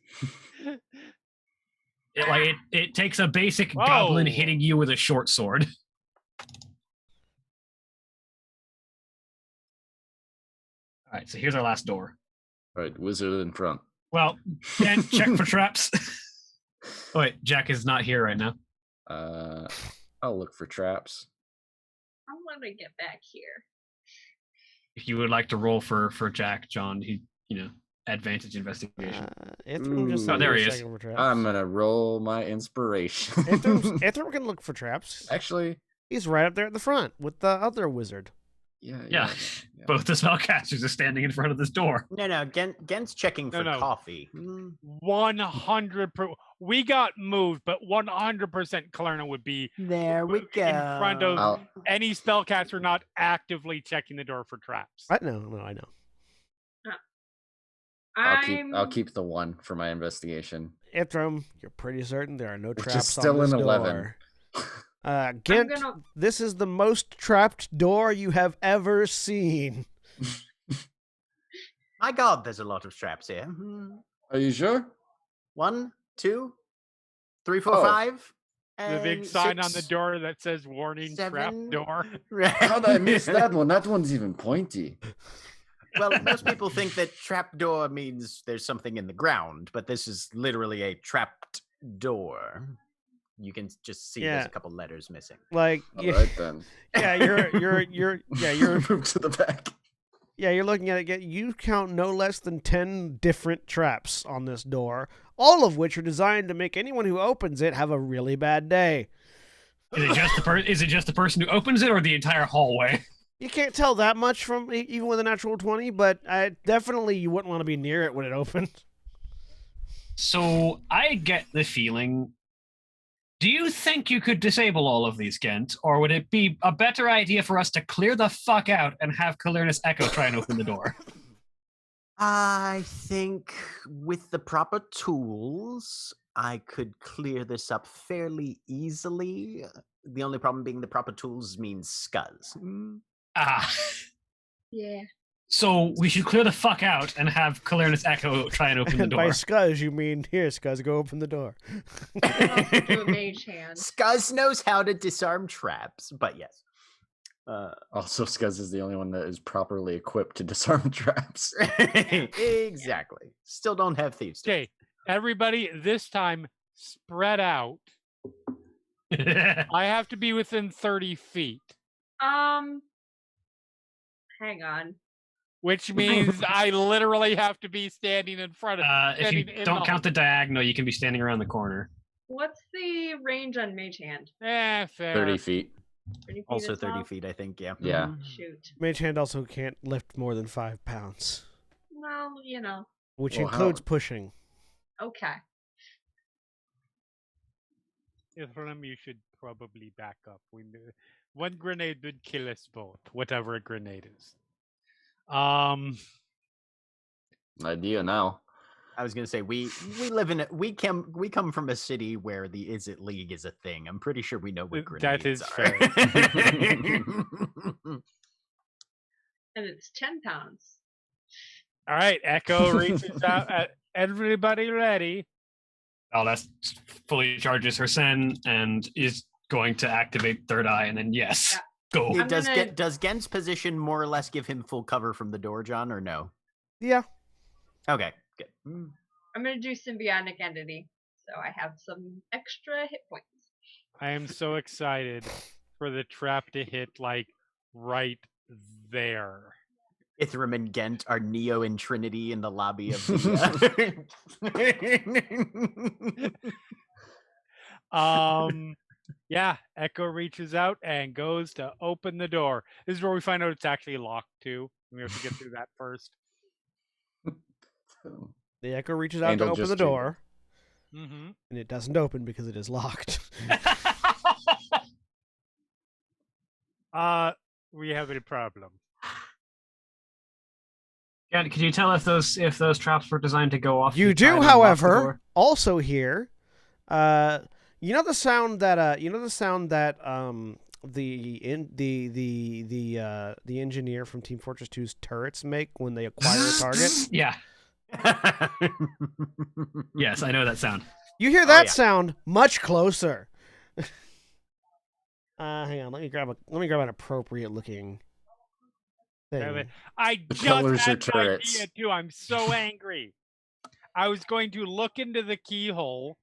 it takes a basic goblin Whoa. hitting you with a short sword. All right, so here's our last door. All right, wizard in front. Well, Dan, check for traps. Oh, wait, Jack is not here right now. I'll look for traps. I want to get back here. If you would like to roll for Jack, John, advantage investigation. Ithram just Oh, there a he is. second for traps. I'm gonna roll my inspiration. Ithram can look for traps. Actually, He's right up there at the front with the other wizard. Yeah. Both the spellcasters are standing in front of this door. No. Gen's checking for No. coffee. 100. We got moved, but 100% Kalerna would be There we go. in front of I'll, any spellcaster not actively checking the door for traps. I know. I'll keep the 1 for my investigation. Ithram, you're pretty certain there are no Which is traps still on this an 11. door. Gent, this is the most trapped door you have ever seen. My God, there's a lot of traps here. Are you sure? 1, 2, 3, 4, Oh. 5. The big and sign on the 6, door that says "Warning, trap 7. door." How did I miss that one? That one's even pointy. Well, most people think that trapdoor means there's something in the ground, but this is literally a trapped door. You can just see there's a couple letters missing. Like, All right then. you're Move to the back. you're looking at it. You count no less than 10 different traps on this door, all of which are designed to make anyone who opens it have a really bad day. Is it just the person who opens it, or the entire hallway? You can't tell that much from even with a natural 20, but definitely you wouldn't want to be near it when it opens. So I get the feeling. Do you think you could disable all of these, Gent, or would it be a better idea for us to clear the fuck out and have Calernus Echo try and open the door? I think with the proper tools, I could clear this up fairly easily. The only problem being the proper tools means scuzz. Ah. Yeah. So we should clear the fuck out and have Calernus Echo try and open the And by door. scuzz, you mean, here, scuzz, go open the door. I'll also do a mage hand. Scuzz knows how to disarm traps, but yes. Also, Scuzz is the only one that is properly equipped to disarm traps. Exactly. Still don't have thieves. Okay, everybody, this time spread out. I have to be within 30 feet, Hang on. which means I literally have to be standing in front of. If you standing in don't count the diagonal, you can be standing around the corner. What's the range on mage hand? fair. 30 feet. 30 feet Also as 30 well? feet, I think, yeah. Yeah. Shoot. Mage hand also can't lift more than 5 pounds, Well, you know. which Well, includes pushing. Okay. Ithram, you should probably back up. One grenade would kill us both, whatever a grenade is. Idea now. I was gonna say we live in we come from a city where the Is It League is a thing. I'm pretty sure we know what That grenades is are. fair. And it's 10 pounds. All right, Echo reaches out. Everybody ready? Valdez fully charges her Sen and is going to activate Third Eye, and then yes, go. Hey, I'm does gonna- does Gen's position more or less give him full cover from the door, John, or no? Yeah. Okay, good. I'm going to do symbiotic entity. So I have some extra hit points. I am so excited for the trap to hit like right there. Ithram and Gent are Neo and Trinity in the lobby of the. Yeah, Echo reaches out and goes to open the door. This is where we find out it's actually locked too. We have to get through that first. The Echo reaches out Angel to open just the door, Mm-hmm. and it doesn't open because it is locked. We have a problem. Yeah, can you tell if those traps were designed to go off? You to try do, and unlock the however, door? also hear, you know the sound that the engineer from Team Fortress 2's turrets make when they acquire a target. Yeah. Yes, I know that sound. You hear that yeah. sound much closer. Hang on, let me grab an appropriate looking thing. I The just colors are had an turrets. idea too. I'm so angry. I was going to look into the keyhole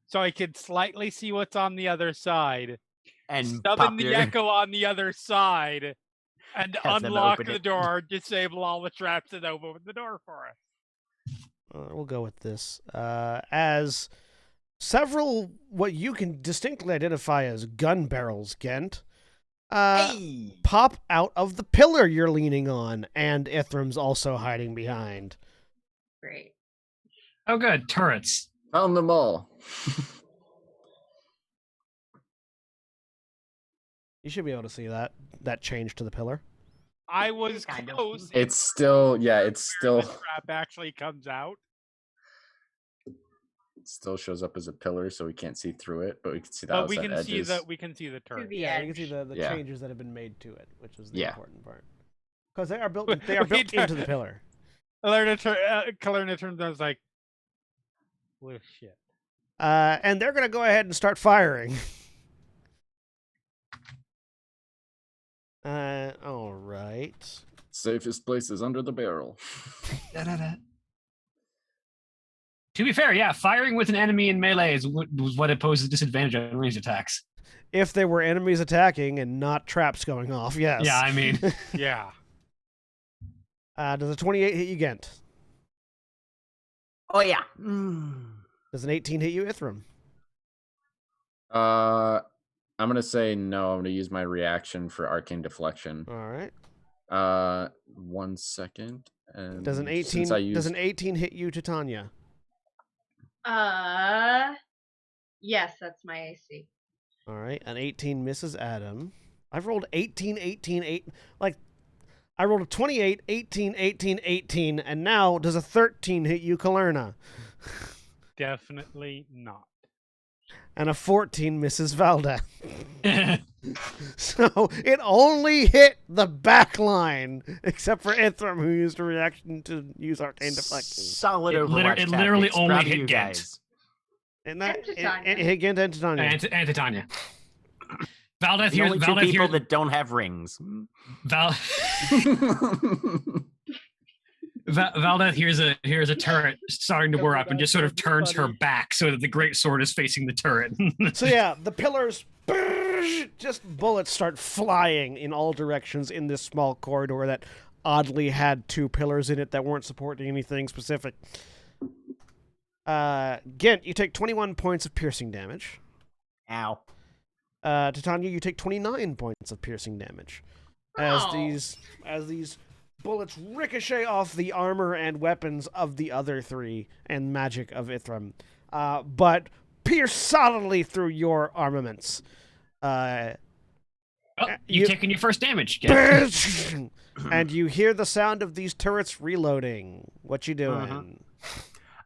so I could slightly see what's on the other side, and summon pop the your- Echo on the other side, and Have them unlock open the it. door, disable all the traps, and open the door for us. We'll go with this. As several what you can distinctly identify as gun barrels, Gent, Hey! pop out of the pillar you're leaning on, and Ithram's also hiding behind. Great. Oh, good. Turrets. Found them all. You should be able to see that change to the pillar. I was Kind of. close. It's still, yeah, it's still, The trap actually comes out. it still shows up as a pillar, so we can't see through it, but we can see the But we outside can see edges. the turret. the Yeah, you can see edge. the Yeah. changes that have been made to it, which is the Yeah. important part. Because they are built Wait, into the pillar. Kalerna turns out like, well, shit. And they're going to go ahead and start firing. All right. Safest place is under the barrel. Da-da-da. To be fair, yeah, firing with an enemy in melee is was what it poses a disadvantage on ranged attacks. If there were enemies attacking and not traps going off, yes. Yeah, I mean, Yeah. Does a 28 hit you, Gent? Oh, yeah. Does an 18 hit you, Ithram? I'm gonna say no. I'm gonna use my reaction for arcane deflection. All right. 1 second. And Does an 18 since I used... does an 18 hit you, Titania? Yes, that's my AC. All right. An 18 misses Adam. I've rolled 18, 18, 8. Like, I rolled a 28, 18, 18, 18, and now does a 13 hit you, Kalerna? Definitely not. And a 14 misses Valda. So it only hit the back line, except for Ithram, who used a reaction to use arcane deflection. Solid It Overwatch it literally tactics. only Proud of hit you Gent. guys. And that And Titania. it hit Gent and Titania. and Titania. Valdeth The here's only two Valdeth people here. that don't have rings. Valdeth here's a turret starting to whir up and just sort of turns her back so that the great sword is facing the turret. So yeah, the pillars, just bullets start flying in all directions in this small corridor that oddly had two pillars in it that weren't supporting anything specific. Gent, you take 21 points of piercing damage. Ow. Titania, you take 29 points of piercing damage. As Oh. these bullets ricochet off the armor and weapons of the other three and magic of Ithram, but pierce solidly through your armaments. Oh, You- you've taken your first damage. Gent. And you hear the sound of these turrets reloading. What you doing?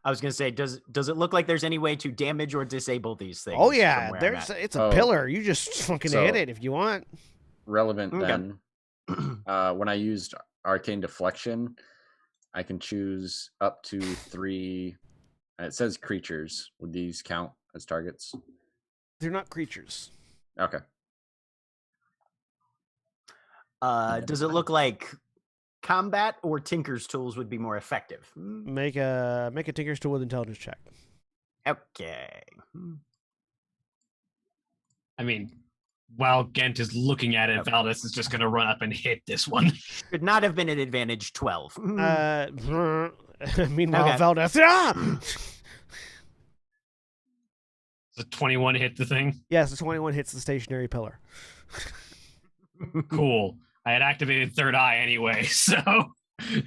I was gonna say, does it look like there's any way to damage or disable these things? Oh from yeah, where I'm there's at? it's a Oh. pillar. You just fucking So- hit it if you want. Relevant Okay. then. When I used arcane deflection, I can choose up to 3. It says creatures. Would these count as targets? They're not creatures. Okay. Does it look like combat or Tinker's tools would be more effective? Make a Tinker's Tool with intelligence check. Okay. I mean, while Gent is looking at it, Valdeth is just going to run up and hit this one. Should not have been an advantage 12. Meanwhile, Okay. Valdez. Ah! The 21 hit the thing. Yes, the 21 hits the stationary pillar. Cool. I had activated third eye anyway, so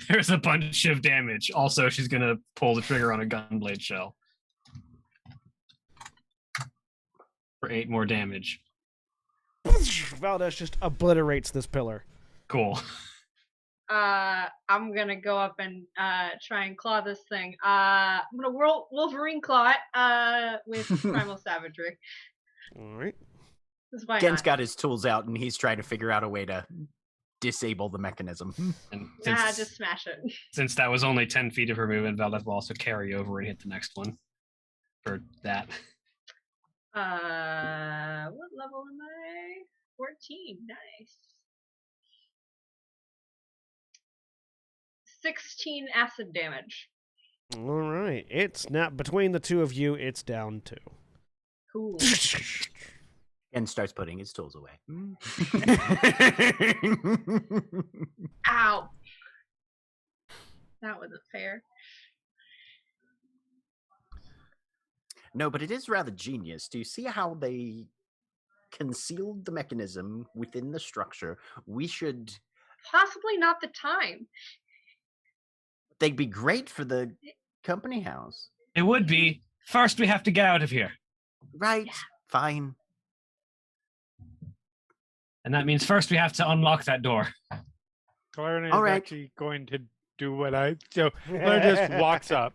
there's a bunch of damage. Also, she's going to pull the trigger on a gunblade shell for 8 more damage. Valdez just obliterates this pillar. Cool. I'm gonna go up and try and claw this thing. I'm gonna Wolverine claw it with Primal Savagery. All right. This is why Gen's not. got his tools out and he's trying to figure out a way to disable the mechanism. And Just smash it. since that was only 10 feet of her movement, Valdeth will also carry over and hit the next one for that. What level am I? 14. Nice. 16 acid damage. All right. It's not between the two of you. It's down 2. Cool. Gen starts putting his tools away. Ow. That wasn't fair. No, but it is rather genius. Do you see how they concealed the mechanism within the structure, we should. Possibly not the time. They'd be great for the company house. It would be. First, we have to get out of here. Right. Yeah. Fine. And that means first we have to unlock that door. Clarence is All right. actually going to do what I. So Clarence just walks up.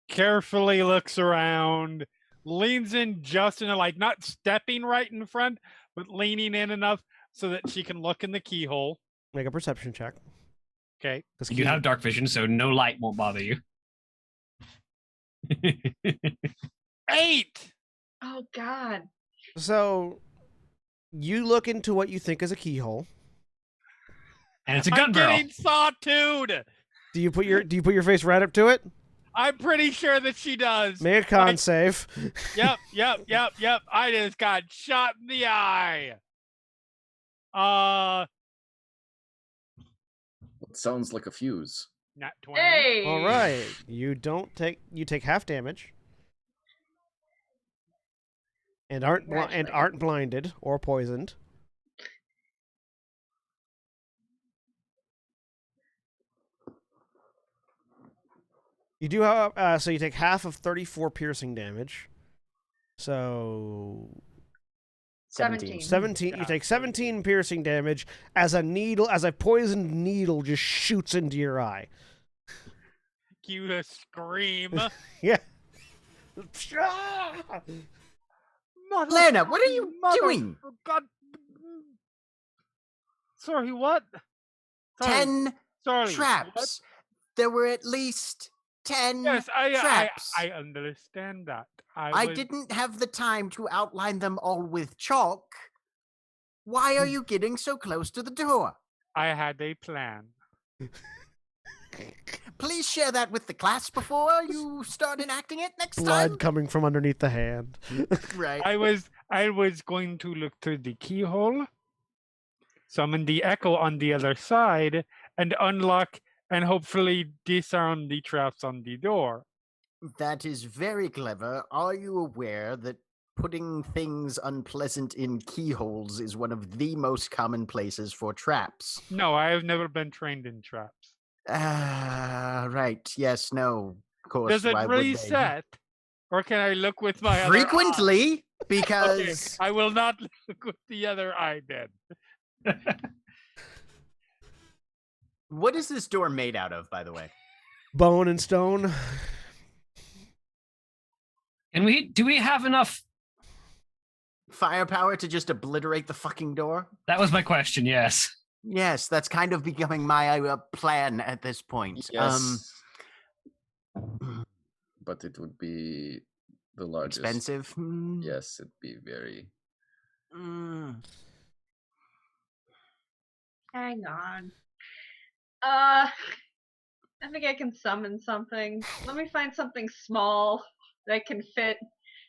Carefully looks around, leans in just enough, like not stepping right in front, but leaning in enough so that she can look in the keyhole. Make a perception check. Okay. You have dark vision, so no light won't bother you. 8! Oh God. So you look into what you think is a keyhole. And it's a gun I'm barrel. getting sawtooed. Do you put your face right up to it? I'm pretty sure that she does. Make a con save. Yep. I just got shot in the eye. It sounds like a fuse. Not 20. Hey. All right. You take half damage. And aren't blinded or poisoned. You do have so you take half of 34 piercing damage. So 17. 17. You take 17 piercing damage as a poisoned needle just shoots into your eye. Cue a scream. Yeah. Lana, what are you doing? God. Sorry, what? 10 Sorry. traps. What? There were at least 10 Yes, traps. I understand that. I didn't have the time to outline them all with chalk. Why are you getting so close to the door? I had a plan. Please share that with the class before you start enacting it next Blood time. coming from underneath the hand. Right. I was going to look through the keyhole, summon the echo on the other side, and unlock and hopefully disarm the traps on the door. That is very clever. Are you aware that putting things unpleasant in keyholes is one of the most common places for traps? No, I have never been trained in traps. Right. Yes, no. Of course. Does it why would they? reset? Or can I look with my other eye? Frequently, Okay, because I will not look with the other eye then. what is this door made out of, by the way? Bone and stone. And do we have enough? Firepower to just obliterate the fucking door? That was my question, yes. Yes, that's kind of becoming my plan at this point. Yes. But it would be the largest. Expensive? Yes, it'd be very. Hang on. I think I can summon something. Let me find something small that can fit.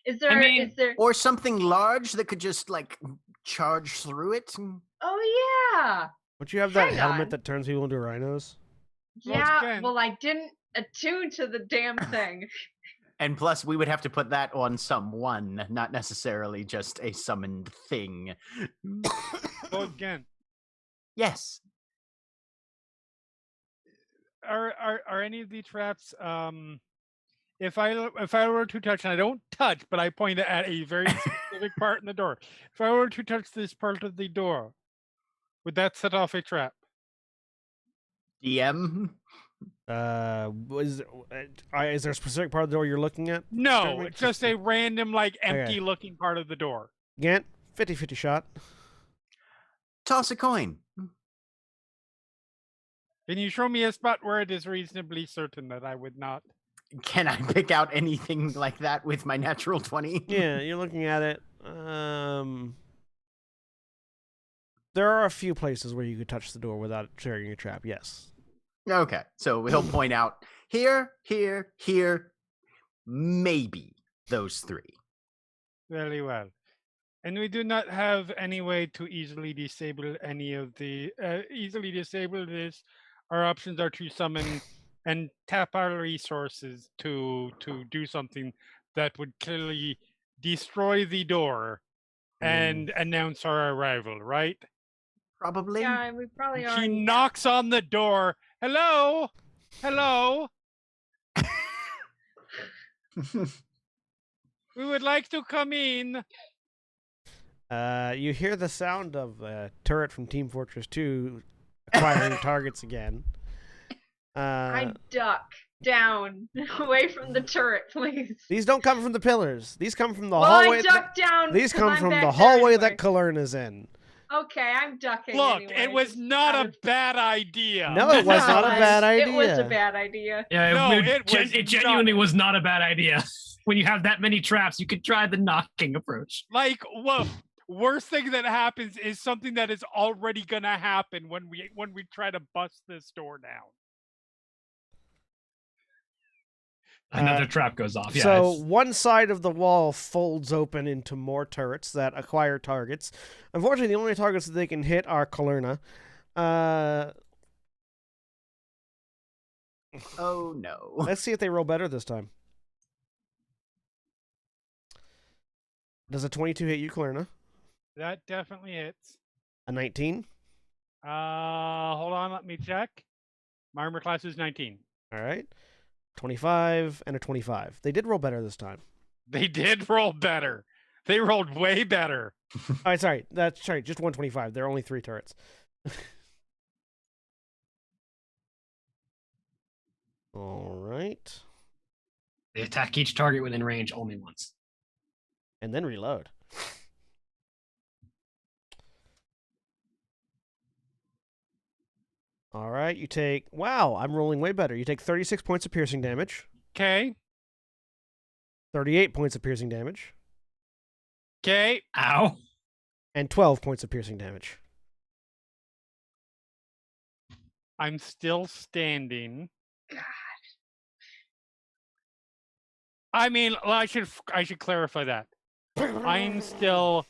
Is there? Or something large that could just like charge through it? Oh yeah. Don't you have that Hang helmet on. that turns people into rhinos? Yeah. again- Well, I didn't attune to the damn thing. And plus, we would have to put that on someone, not necessarily just a summoned thing. Go again. Yes. Are any of the traps if I were to touch, and I don't touch, but I point at a very specific part in the door. If I were to touch this part of the door, would that set off a trap? DM? Is there a specific part of the door you're looking at? No, Jeremy? it's just a random, like, empty looking part of the door. Gant, 50-50 shot. Toss a coin. Can you show me a spot where it is reasonably certain that I would not? Can I pick out anything like that with my natural 20? Yeah, you're looking at it. There are a few places where you could touch the door without triggering a trap, yes. Okay, so he'll point out here, here, here, maybe those three. Very well. And we do not have any way to easily disable any of the easily disable this. Our options are to summon and tap our resources to do something that would clearly destroy the door and announce our arrival, right? Probably. Yeah, we probably She already. knocks on the door. Hello? Hello? We would like to come in. You hear the sound of a turret from Team Fortress 2 acquiring targets again. I duck down away from the turret, please. These don't come from the pillars. These come from the Well, hallway. I duck down. These 'cause come I'm from back the there hallway anyway. that Kalerna's in. Okay, I'm ducking. Look, anyway, it was just not out a of- bad idea. No, it was not a bad idea. It was a bad idea. Yeah, No, it it genuinely not- was not a bad idea. When you have that many traps, you could try the knocking approach. Like, well, worst thing that happens is something that is already gonna happen when we try to bust this door down. Another trap goes off. Yeah, So it's- one side of the wall folds open into more turrets that acquire targets. Unfortunately, the only targets that they can hit are Kalerna. Oh no. Let's see if they roll better this time. Does a 22 hit you, Kalerna? That definitely hits. A 19? Hold on, let me check. My armor class is 19. All right. 25 and a 25. They did roll better this time. They did roll better. They rolled way better. All right, sorry. That's sorry, just 125. There are only 3 turrets. All right. they attack each target within range only once. And then reload. All right, you take... Wow, I'm rolling way better. You take 36 points of piercing damage. Okay. 38 points of piercing damage. Okay. Ow. And 12 points of piercing damage. I'm still standing. God. I mean, I should clarify that. I'm still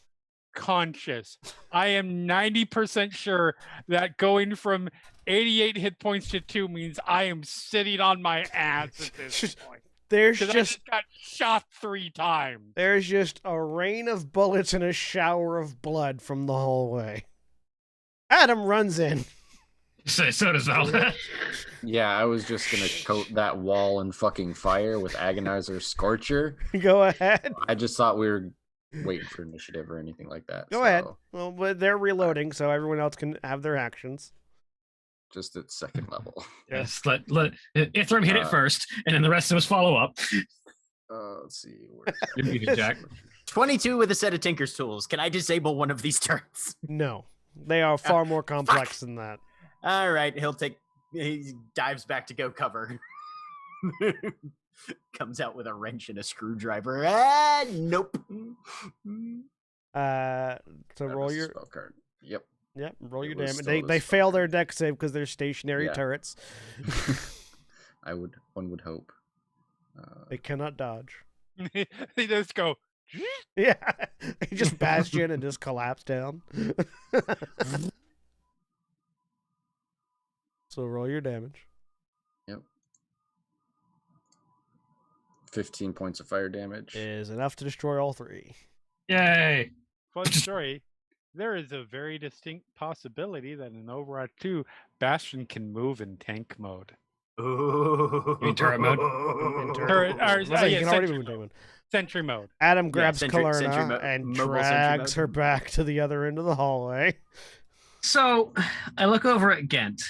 conscious. I am 90% sure that going from 88 hit points to 2 means I am sitting on my ass at this point. There's 'Cause I just got shot 3 times. There's just a rain of bullets and a shower of blood from the hallway. Adam runs in. So does Val. Yeah, I was just gonna coat that wall in fucking fire with Agonizer Scorcher. Go ahead. I just thought we were waiting for initiative or anything like that. Go ahead. so Well, but they're reloading, so everyone else can have their actions. Just at second level. Yes, let Ithram hit it Uh, first, and then the rest of us follow up. Let's see. Where's You're muted, Jack. 22 with a set of Tinker's tools. Can I disable one of these turrets? No. They are far more complex than that. All right, he dives back to go cover. Comes out with a wrench and a screwdriver. Nope. So roll your spell card. Yep. roll It your was damage. still They the fail spell their deck save because they're stationary Yeah. turrets. One would hope. They cannot dodge. They just go. Yeah. They just bastion and just collapse down. So roll your damage. 15 points of fire damage. Is enough to destroy all 3. Yay! Fun story. There is a very distinct possibility that in Overwatch 2, Bastion can move in tank mode. Ooh. You mean turret mode? Turret- or, I was like, you yeah, can already sentry move in mode. Sentry mode. Adam grabs sentry Kalerna mode, and mobile sentry drags mode. her back to the other end of the hallway. So I look over at Ghent.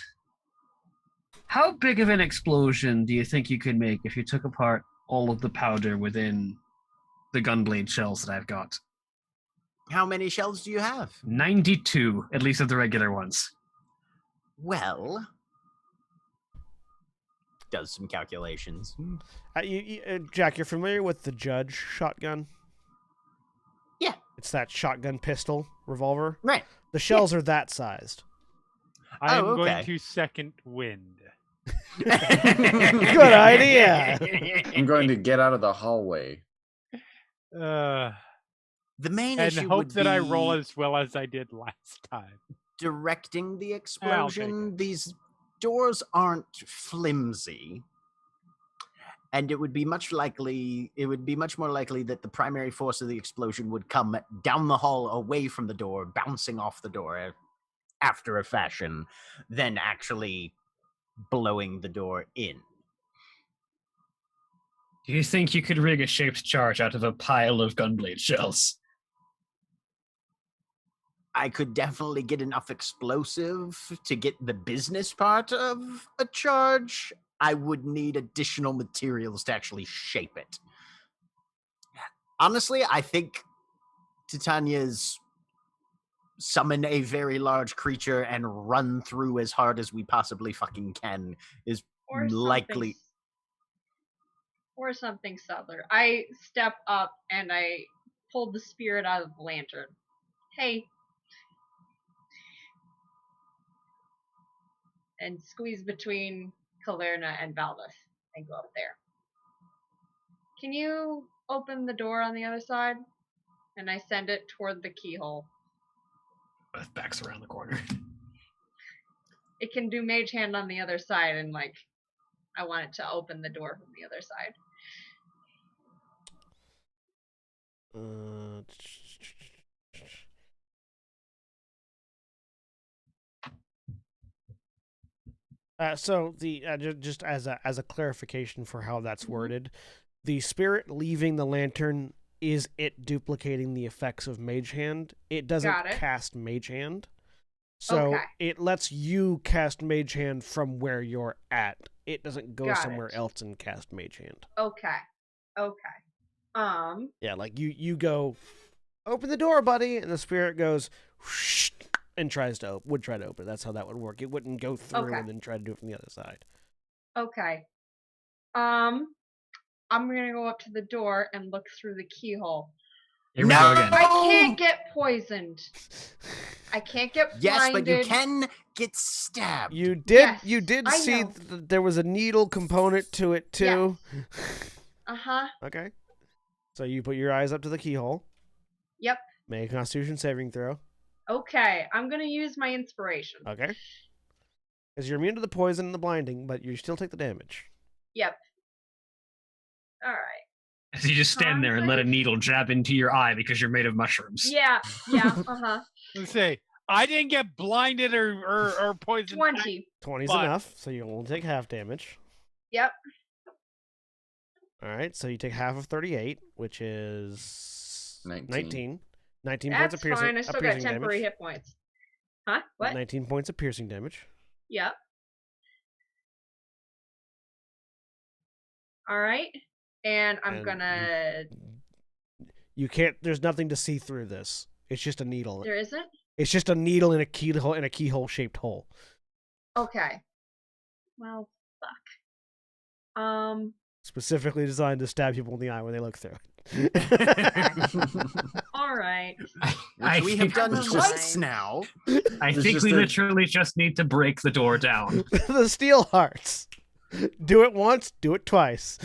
How big of an explosion do you think you could make if you took apart all of the powder within the gunblade shells that I've got? How many shells do you have? 92, at least of the regular ones. Well, does some calculations. Jack, you're familiar with the Judge shotgun? Yeah. It's that shotgun pistol revolver. Right. The shells are that sized. I am okay. going to second wind. Good idea. I'm going to get out of the hallway. The main And issue hope would that I roll be as well as I did last time. directing the take explosion. These doors aren't flimsy. and it would be much more likely that the primary force of the explosion would come down the hall away from the door, bouncing off the door after a fashion, than actually blowing the door in. Do you think you could rig a shaped charge out of a pile of gunblade shells? I could definitely get enough explosive to get the business part of a charge. I would need additional materials to actually shape it. Honestly, I think Titania's summon a very large creature and run through as hard as we possibly fucking can is Or likely. Or something subtler. I step up and I pull the spirit out of the lantern. Hey. And squeeze between Kalerna and Valdeth and go up there. Can you open the door on the other side? And I send it toward the keyhole. Both backs around the corner. It can do mage hand on the other side, and like I want it to open the door from the other side. So the just as a clarification for how that's worded, the spirit leaving the lantern is it duplicating the effects of Mage Hand. It doesn't cast Mage Hand. So it lets you cast Mage Hand from where you're at. It doesn't go somewhere else and cast Mage Hand. Okay. Yeah, like you go, open the door, buddy, and the spirit goes whoosh, and would try to open it. That's how that would work. It wouldn't go through and then try to do it from the other side. Okay. I'm gonna go up to the door and look through the keyhole. Here we go again. I can't get poisoned. I can't get blinded. Yes, but you can get stabbed. You did. Yes, you did I see know. There was a needle component to it too. Yes. Okay. So you put your eyes up to the keyhole. Yep. Make a Constitution saving throw. Okay, I'm gonna use my inspiration. Okay. Because you're immune to the poison and the blinding, but you still take the damage. Yep. All right. So you just stand there and let a needle jab into your eye because you're made of mushrooms. Yeah. Let's say I didn't get blinded or poisoned. 20. 20's enough, so you only take half damage. Yep. All right, so you take half of 38, which is 19. 19 That's points of piercing. fine. I still got temporary hit points. Huh? What? 19 points of piercing damage. Yep. All right. And I'm gonna. You can't. There's nothing to see through this. It's just a needle. There isn't. It's just a needle in a keyhole shaped hole. Okay. Well, fuck. Specifically designed to stab people in the eye when they look through it. All right. We have done twice now. I think we literally just need to break the door down. The steel hearts. Do it once, do it twice.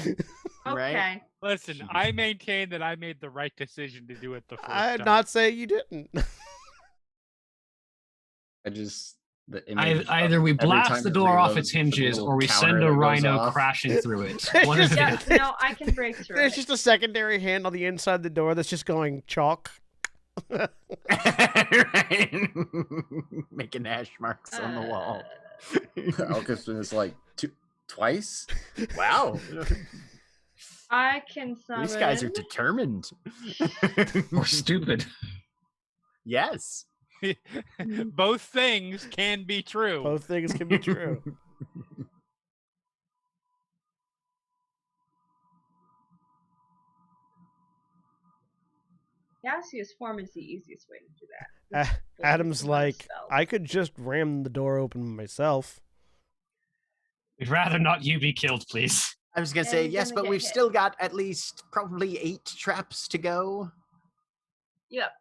Okay. Right? Listen, I maintain that I made the right decision to do it the first time. I'm not saying you didn't. Either we blast the door off its hinges or we send a rhino crashing through it. No, I can break through There's it. just a secondary hand on the inside of the door that's just going chalk. Right. Making hash marks on the wall. Alcuston is like twice? Wow. I can summon. These guys are determined. Or stupid. Yes. Both things can be true. Both things can be true. Gaseous form is the easiest way to do that. Adam's like, spell. I could just ram the door open myself. We'd rather not you be killed, please. I was going to Yeah, say you're yes, gonna but get we've hit. still got at least probably 8 traps to go. Yep.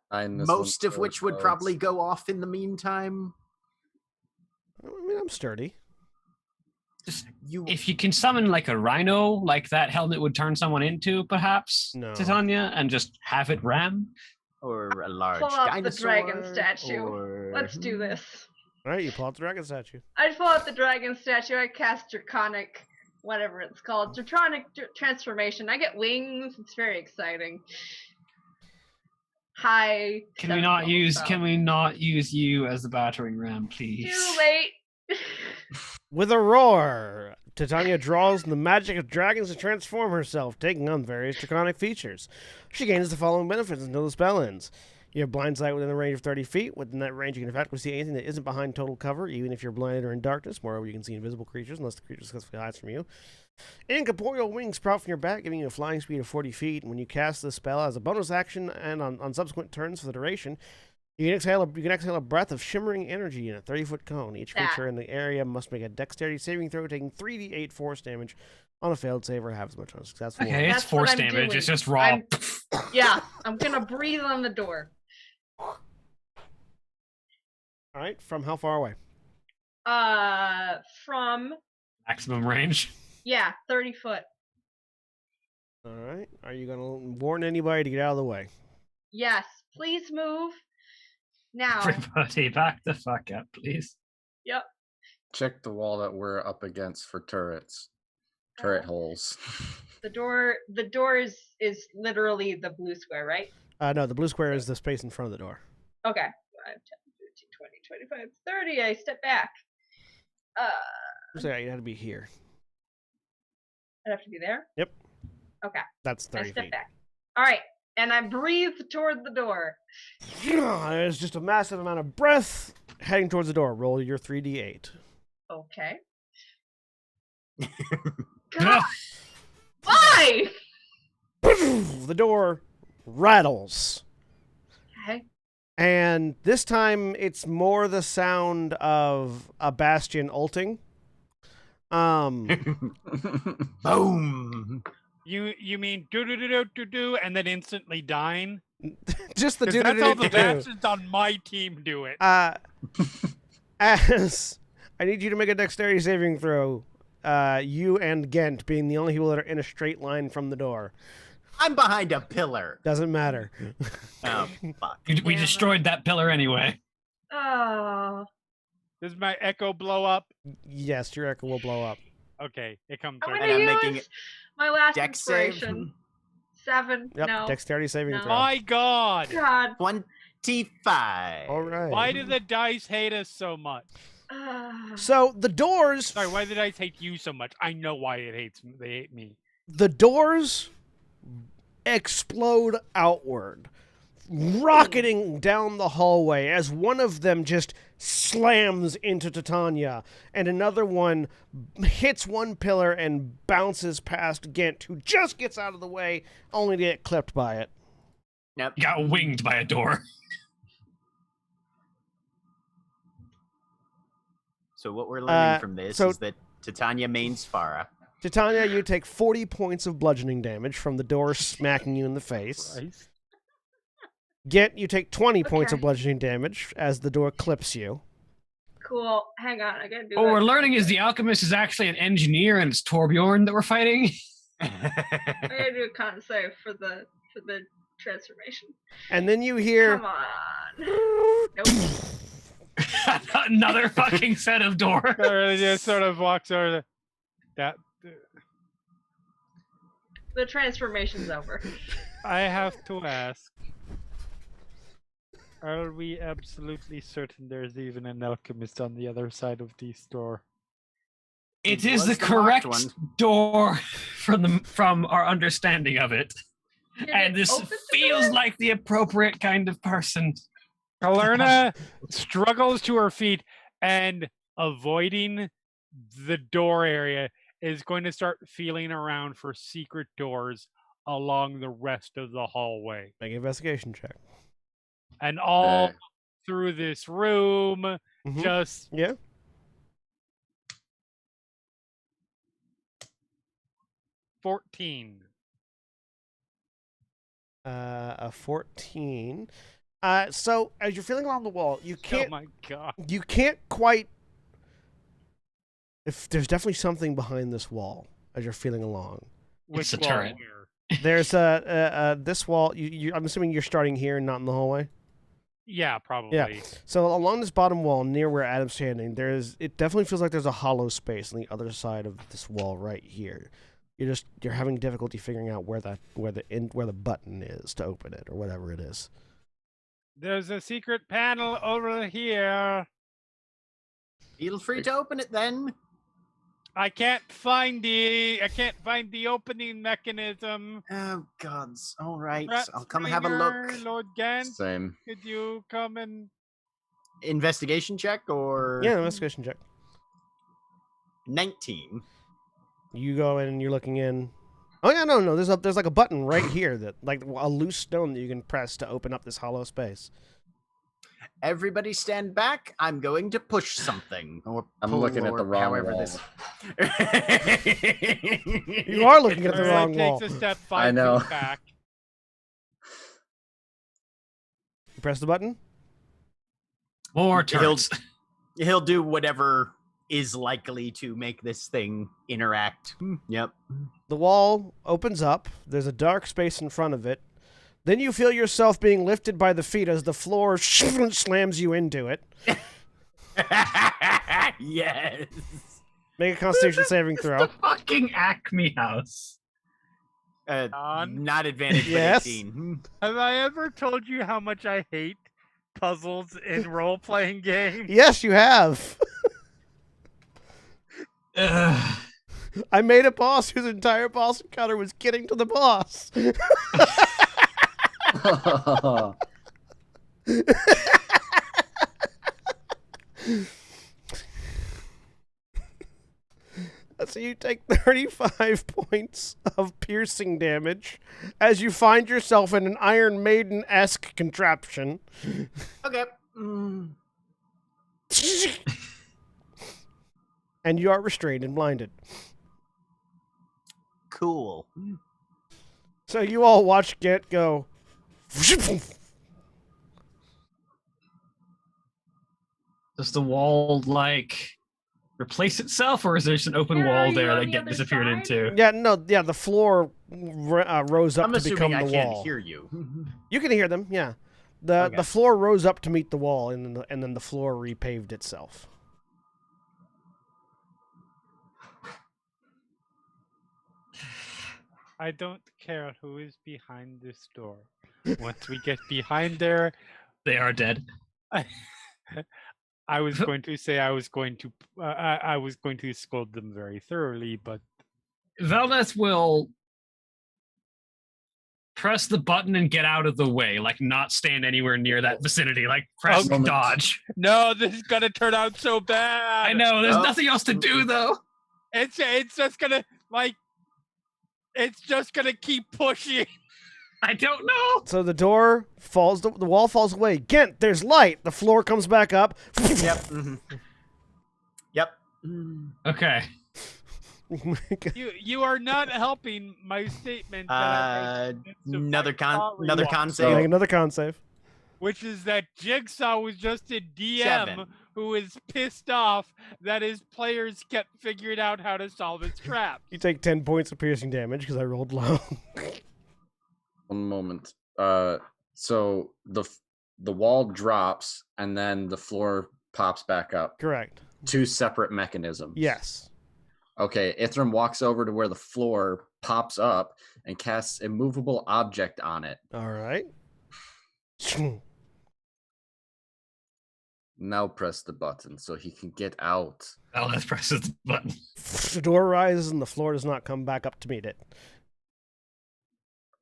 Most of which would probably go off in the meantime. I mean, I'm sturdy. If you can summon like a rhino, like that helmet would turn someone into, perhaps, No. Titania, and just have it ram. Or a large Pull out the dinosaur. dragon statue. Or... Let's do this. All right, you pull out the dragon statue. I pull out the dragon statue. I cast Draconic whatever it's called, Draconic transformation. I get wings. It's very exciting. Hi. Can we not use you as the battering ram, please? Too late. With a roar, Titania draws the magic of dragons to transform herself, taking on various draconic features. She gains the following benefits until the spell ends. You have blind sight within a range of 30 feet. Within that range, you can effectively see anything that isn't behind total cover, even if you're blinded or in darkness. Moreover, you can see invisible creatures unless the creature successfully hides from you. Incorporeal wings sprout from your back, giving you a flying speed of 40 feet. When you cast this spell as a bonus action and on subsequent turns for the duration, you can exhale a breath of shimmering energy in a 30-foot cone. Each creature in the area must make a dexterity saving throw, taking 3d8 force damage on a failed save or half as much on a successful one. Okay, it's force damage. It's just raw. I'm gonna breathe on the door. All right, from how far away? From Maximum range. 30 foot. All right, are you gonna warn anybody to get out of the way? Yes, please move now. Everybody, back the fuck up, please. Yep. Check the wall that we're up against for turrets. Turret holes. The door is literally the blue square, right? No, the blue square is the space in front of the door. Okay. 5, 10, 15, 20, 25, 30. I step back. So you had to be here. I'd have to be there? Yep. Okay. That's 30 I step feet. back. All right. And I breathe toward the door. There's just a massive amount of breath heading towards the door. Roll your 3d8. Okay. God! Why? The door rattles. Okay. And this time it's more the sound of a bastion ulting. Boom. You mean do and then instantly dying? Just the 'Cause do. that's how the bastards on my team do it. As I need you to make a dexterity saving throw. You and Gent being the only people that are in a straight line from the door. I'm behind a pillar. Doesn't matter. Oh, fuck. We destroyed that pillar anyway. Oh. Does my echo blow up? Yes, your echo will blow up. Okay, it comes I'm right. gonna And I'm use making my last dex save. inspiration. 7. Yep, No. dexterity saving No. throw. My God! God. 25. All right. Why do the dice hate us so much? So the doors. Sorry, why do the dice hate you so much? I know why they hate me. The doors explode outward, rocketing down the hallway as one of them just slams into Titania, and another one hits one pillar and bounces past Gent, who just gets out of the way, only to get clipped by it. Yep. You got winged by a door. So what we're learning from this so- is that Titania mains Farah. Titania, you take 40 points of bludgeoning damage from the door smacking you in the face. Christ. Gent, you take 20 points of Okay. bludgeoning damage as the door clips you. Cool. Hang on. I gotta do What that. we're learning is the alchemist is actually an engineer, and it's Torbjorn that we're fighting. I gotta do a con save for the transformation. And then you hear... Come on. Nope. Another fucking set of doors. Or just sort of walks over. That The transformation's over. I have to ask. Are we absolutely certain there's even an alchemist on the other side of this door? It It is was the the locked correct one. door from our understanding of it. Did And it this open the feels door? like the appropriate kind of person. Kalerna struggles to her feet and avoiding the door area is going to start feeling around for secret doors along the rest of the hallway. Make an investigation check. And all Okay. through this room, Mhm. just Yeah? 14. A 14. So as you're feeling along the wall, you Oh can't my god. quite. If there's definitely something behind this wall as you're feeling along. It's Which a turret. wall? There's this wall. I'm assuming you're starting here and not in the hallway. Yeah, probably. Yeah. So along this bottom wall, near where Adam's standing, it definitely feels like there's a hollow space on the other side of this wall right here. You're having difficulty figuring out where the button is to open it or whatever it is. There's a secret panel over here. Feel free to open it then. I can't find the opening mechanism. Oh gods! All right, Rat I'll come have a look. Springer, Lord Gant, Same. could you come and... Investigation check or Yeah, investigation check. 19. You go in and you're looking in. Oh yeah, no. There's like a button right here that like a loose stone that you can press to open up this hollow space. Everybody stand back. I'm going to push something. Or I'm pull, looking at the or wrong however wall. this. You are looking at the Terra wrong wall. takes a step I 5 know. feet back. You press the button. More turns. He'll do whatever is likely to make this thing interact. Yep. The wall opens up. There's a dark space in front of it. Then you feel yourself being lifted by the feet as the floor slams you into it. Yes. Make a Constitution saving throw. The fucking Acme House. On. Not advantage, but Yes. 18. Have I ever told you how much I hate puzzles in role-playing games? Yes, you have. Ugh. I made a boss whose entire boss encounter was getting to the boss. So you take 35 points of piercing damage as you find yourself in an Iron Maiden-esque contraption. Okay. And you are restrained and blinded. Cool. So you all watch Get go. Does the wall like replace itself, or is there just an open Yeah, are wall you there on that the get other disappeared side? into? Yeah, the floor rose up I'm to become assuming the I wall. can't hear you. You can hear them, yeah. The Okay. floor rose up to meet the wall, and then the floor repaved itself. I don't care who is behind this door. Once we get behind there, They are dead. I was going to say I was going to scold them very thoroughly, but Valdeth will press the button and get out of the way, like not stand anywhere near that vicinity, like press Okay. dodge. no, this is gonna turn out so bad. I know, there's Oh. nothing else to do though. It's just gonna keep pushing. I don't know. So the door falls, the wall falls away. Gent, there's light. The floor comes back up. Yep. Yep. Okay. You are not helping my statement. That I made in the midst of Another my con story, another con Make save. another con save. which is that Jigsaw was just a DM 7. who is pissed off that his players kept figuring out how to solve his trap. You take 10 points of piercing damage because I rolled low. One moment. So the wall drops and then the floor pops back up. Correct. 2 separate mechanisms. Yes. Okay, Ithram walks over to where the floor pops up and casts a movable object on it. All right. Now press the button so he can get out. Valdeth presses the button. The door rises and the floor does not come back up to meet it.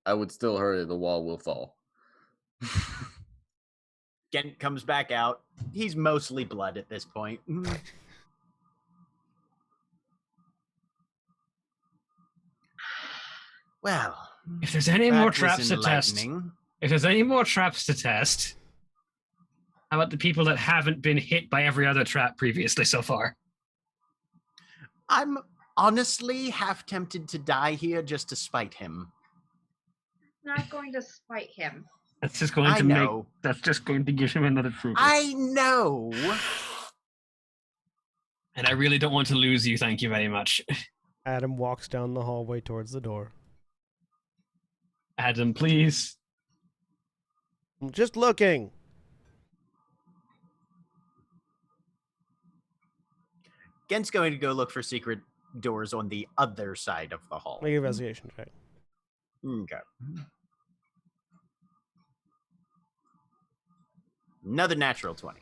I would still hurry, the wall will fall. Gent comes back out. He's mostly blood at this point. Well, If there's any that more was traps to test, enlightening. if there's any more traps to test, how about the people that haven't been hit by every other trap previously so far? I'm honestly half tempted to die here just to spite him. Not going to spite him. That's just going I to know. that's just going to give him another trooper. I know. And I really don't want to lose you, thank you very much. Adam walks down the hallway towards the door. Adam, please. I'm just looking. Gent's going to go look for secret doors on the other side of the hall. Make an investigation check. Okay. Another natural 20.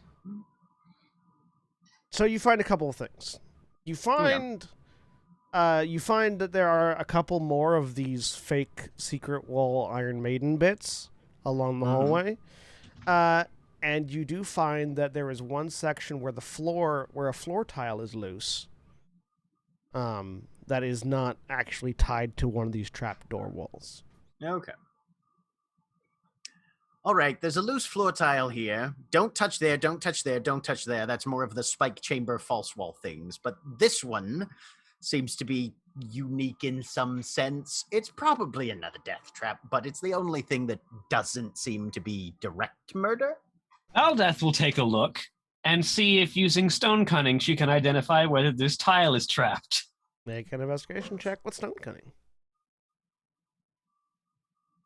So you find a couple of things. You find that there are a couple more of these fake secret wall Iron Maiden bits along the hallway. And you do find that there is one section where a floor tile is loose. That is not actually tied to one of these trapdoor walls. Okay. All right, there's a loose floor tile here. Don't touch there, don't touch there, don't touch there. That's more of the spike chamber false wall things. But this one seems to be unique in some sense. It's probably another death trap, but it's the only thing that doesn't seem to be direct murder. Aldeth will take a look and see if using stone cunning she can identify whether this tile is trapped. Make an investigation check with stone cunning.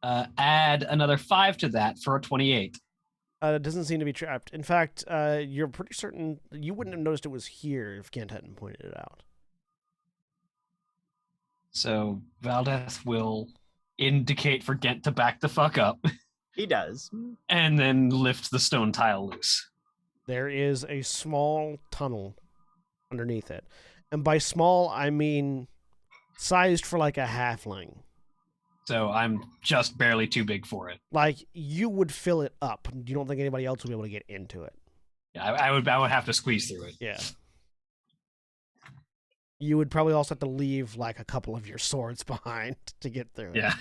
Add another 5 to that for a 28. It doesn't seem to be trapped. In fact, you're pretty certain you wouldn't have noticed it was here if Kent hadn't pointed it out. So Valdeth will indicate for Gent to back the fuck up. He does. And then lift the stone tile loose. There is a small tunnel underneath it. And by small, I mean sized for like a halfling. So I'm just barely too big for it. Like, you would fill it up. You don't think anybody else would be able to get into it. Yeah, I would have to squeeze through it. Yeah. You would probably also have to leave like a couple of your swords behind to get through it. Yeah.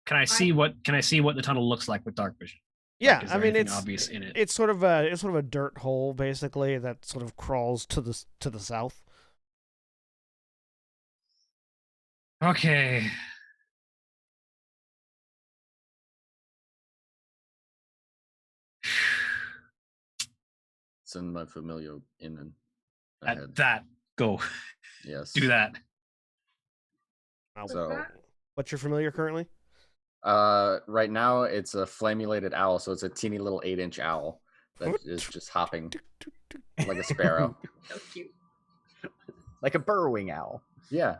Can I see what the tunnel looks like with dark vision? Yeah, Like, is I there mean anything obvious in it. It's sort of a dirt hole basically that sort of crawls to the south. Okay. Send my familiar in and ahead. At that, go. Yes. Do that. So, What's your familiar currently? right now it's a flammulated owl, so it's a teeny little 8-inch owl that is just hopping like a sparrow. So cute. Like a burrowing owl. Yeah.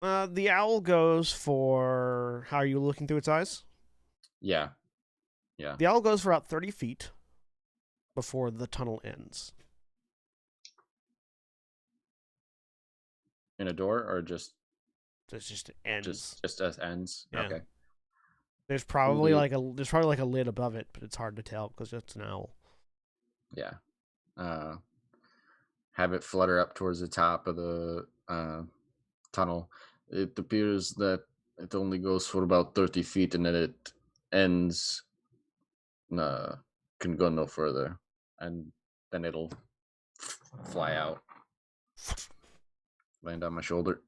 The owl goes for... How are you looking through its eyes? Yeah. Yeah. The owl goes for about 30 feet before the tunnel ends. In a door or just It just ends. just as ends? Yeah. Okay. There's probably like a lid above it, but it's hard to tell because it's an owl. Yeah. Have it flutter up towards the top of the tunnel. It appears that it only goes for about 30 feet and then it ends. Can go no further. And then it'll fly out. Land on my shoulder.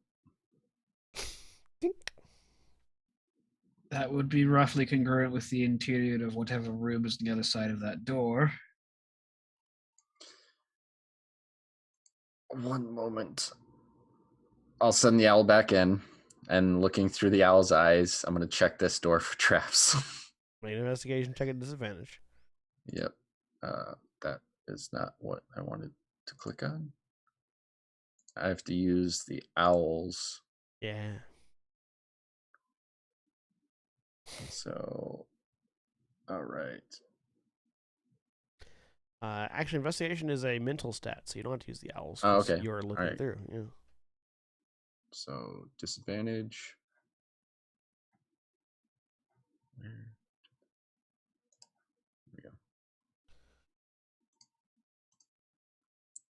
That would be roughly congruent with the interior of whatever room is on the other side of that door. One moment. I'll send the owl back in, and looking through the owl's eyes, I'm going to check this door for traps. Make an investigation check at disadvantage. Yep. That is not what I wanted to click on. I have to use the owls. Yeah. So, all right. Actually, investigation is a mental stat, so you don't have to use the owls. Oh, 'cause okay. You're looking Alright. through. Yeah. So, disadvantage. There we go.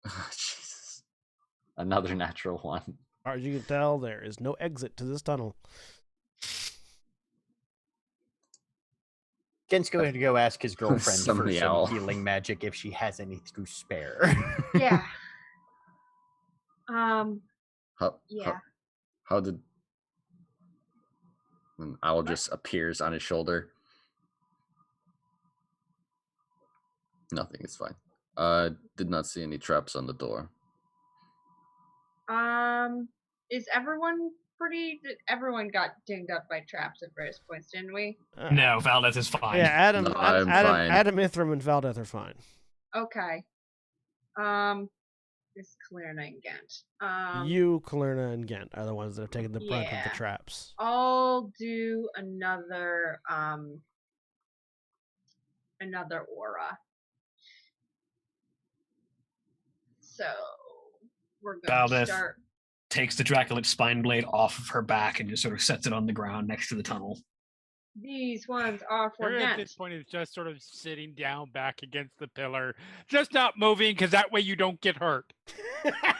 Oh, Jesus. Another natural one. As far as you can tell, there is no exit to this tunnel. Gent's going to go ask his girlfriend for Summon the owl. some healing magic if she has any to spare. Yeah. How, how did an owl just appears on his shoulder? Nothing, it's fine. Did not see any traps on the door. Is everyone Everyone got dinged up by traps at various points, didn't we? No, Valdez is fine. Yeah, Adam, No, I'm fine. Adam Ithram and Valdeth are fine. Okay. This Kalerna and Ghent. You, Kalerna, and Ghent are the ones that have taken the brunt of the yeah. traps. I'll do another aura. So we're going to Valdez start. takes the Dracolich spine blade off of her back and just sort of sets it on the ground next to the tunnel. These ones are for Terra at Ghent. this point is just sort of sitting down back against the pillar, just not moving because that way you don't get hurt.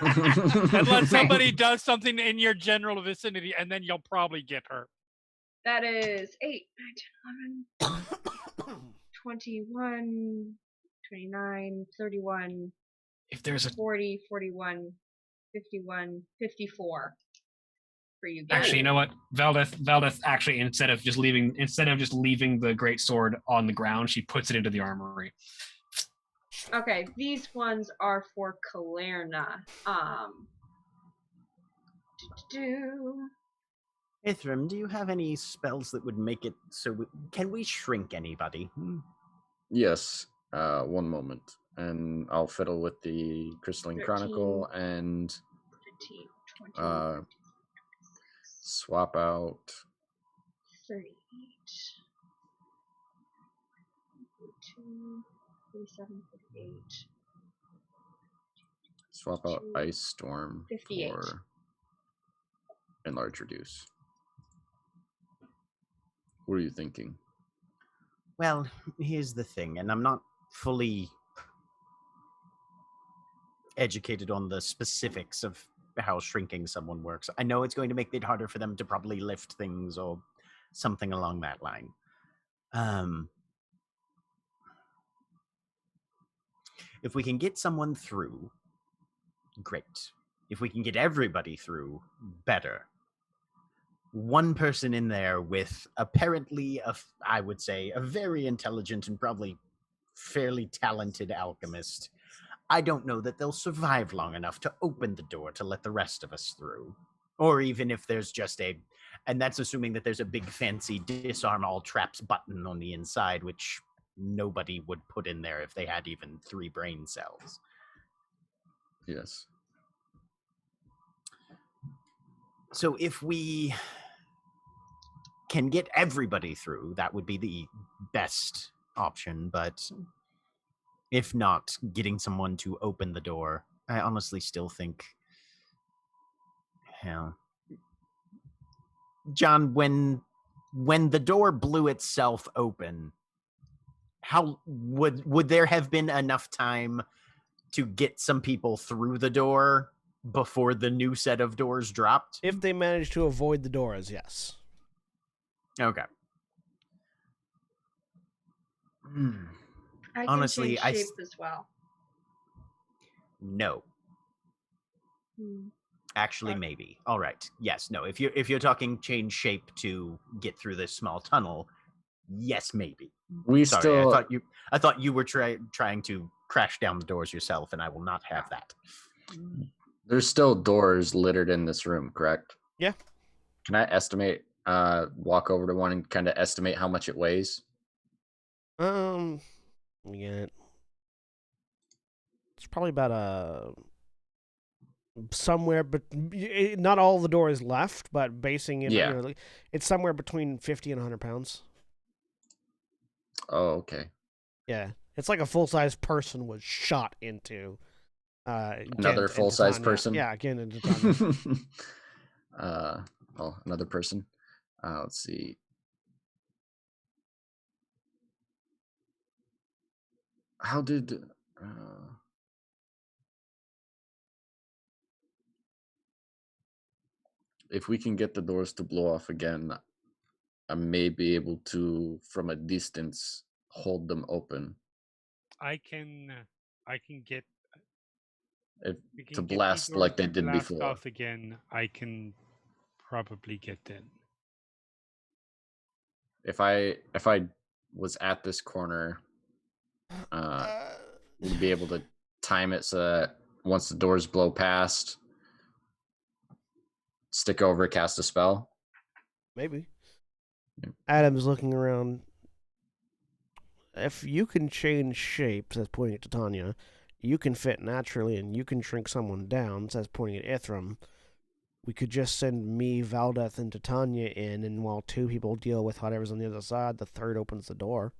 Unless somebody does something in your general vicinity, and then you'll probably get hurt. That is 8, 9, 10, 11, 21, 29, 31, If there's a 40, 41, 51, 54 for you guys. Actually, you know what? Valdeth actually instead of just leaving the great sword on the ground, she puts it into the armory. Okay, these ones are for Kalerna. Ithram, do you have any spells that would make it so can we shrink anybody? Yes. 1 moment. And I'll fiddle with the Crystalline 13, Chronicle and 15, 20, swap out 38, 42, 47, 48. swap out Ice Storm 58. for Enlarge Reduce. What are you thinking? Well, here's the thing, and I'm not fully educated on the specifics of how shrinking someone works. I know it's going to make it harder for them to probably lift things or something along that line. If we can get someone through, great. If we can get everybody through, better. One person in there with apparently, I would say, a very intelligent and probably fairly talented alchemist. I don't know that they'll survive long enough to open the door to let the rest of us through. Or even if there's just and that's assuming that there's a big fancy disarm all traps button on the inside, which nobody would put in there if they had even 3 brain cells. Yes. So if we can get everybody through, that would be the best option. But if not, getting someone to open the door, I honestly still think, hell, John, when the door blew itself open, how would there have been enough time to get some people through the door before the new set of doors dropped? If they manage to avoid the doors, yes. Okay. I can Honestly, change shape as well. No. Hmm. Actually, maybe. All right. Yes. No. If you're talking change shape to get through this small tunnel, yes, maybe. I thought you were trying to crash down the doors yourself, and I will not have that. There's still doors littered in this room, correct? Yeah. Can I estimate? Walk over to one and kind of estimate how much it weighs. Yeah. It's probably about somewhere, but not all the doors left, but basing it, Yeah. It's somewhere between 50 and 100 pounds. Oh, okay. Yeah, it's like a full-size person was shot into. Another full-size person. Yeah, again into Tanya. Well, another person. Let's see. How did? If we can get the doors to blow off again, I may be able to, from a distance, hold them open. I can get To blast like they did blast before. off again. I can probably get in. If I was at this corner, we'd be able to time it so that once the doors blow past, stick over, cast a spell. Maybe. Yep. Adam's looking around. If you can change shapes, says pointing at Titania, you can fit naturally and you can shrink someone down, says pointing at Ithram. We could just send me, Valdeth, and Titania in, and while two people deal with whatever's on the other side, the third opens the door.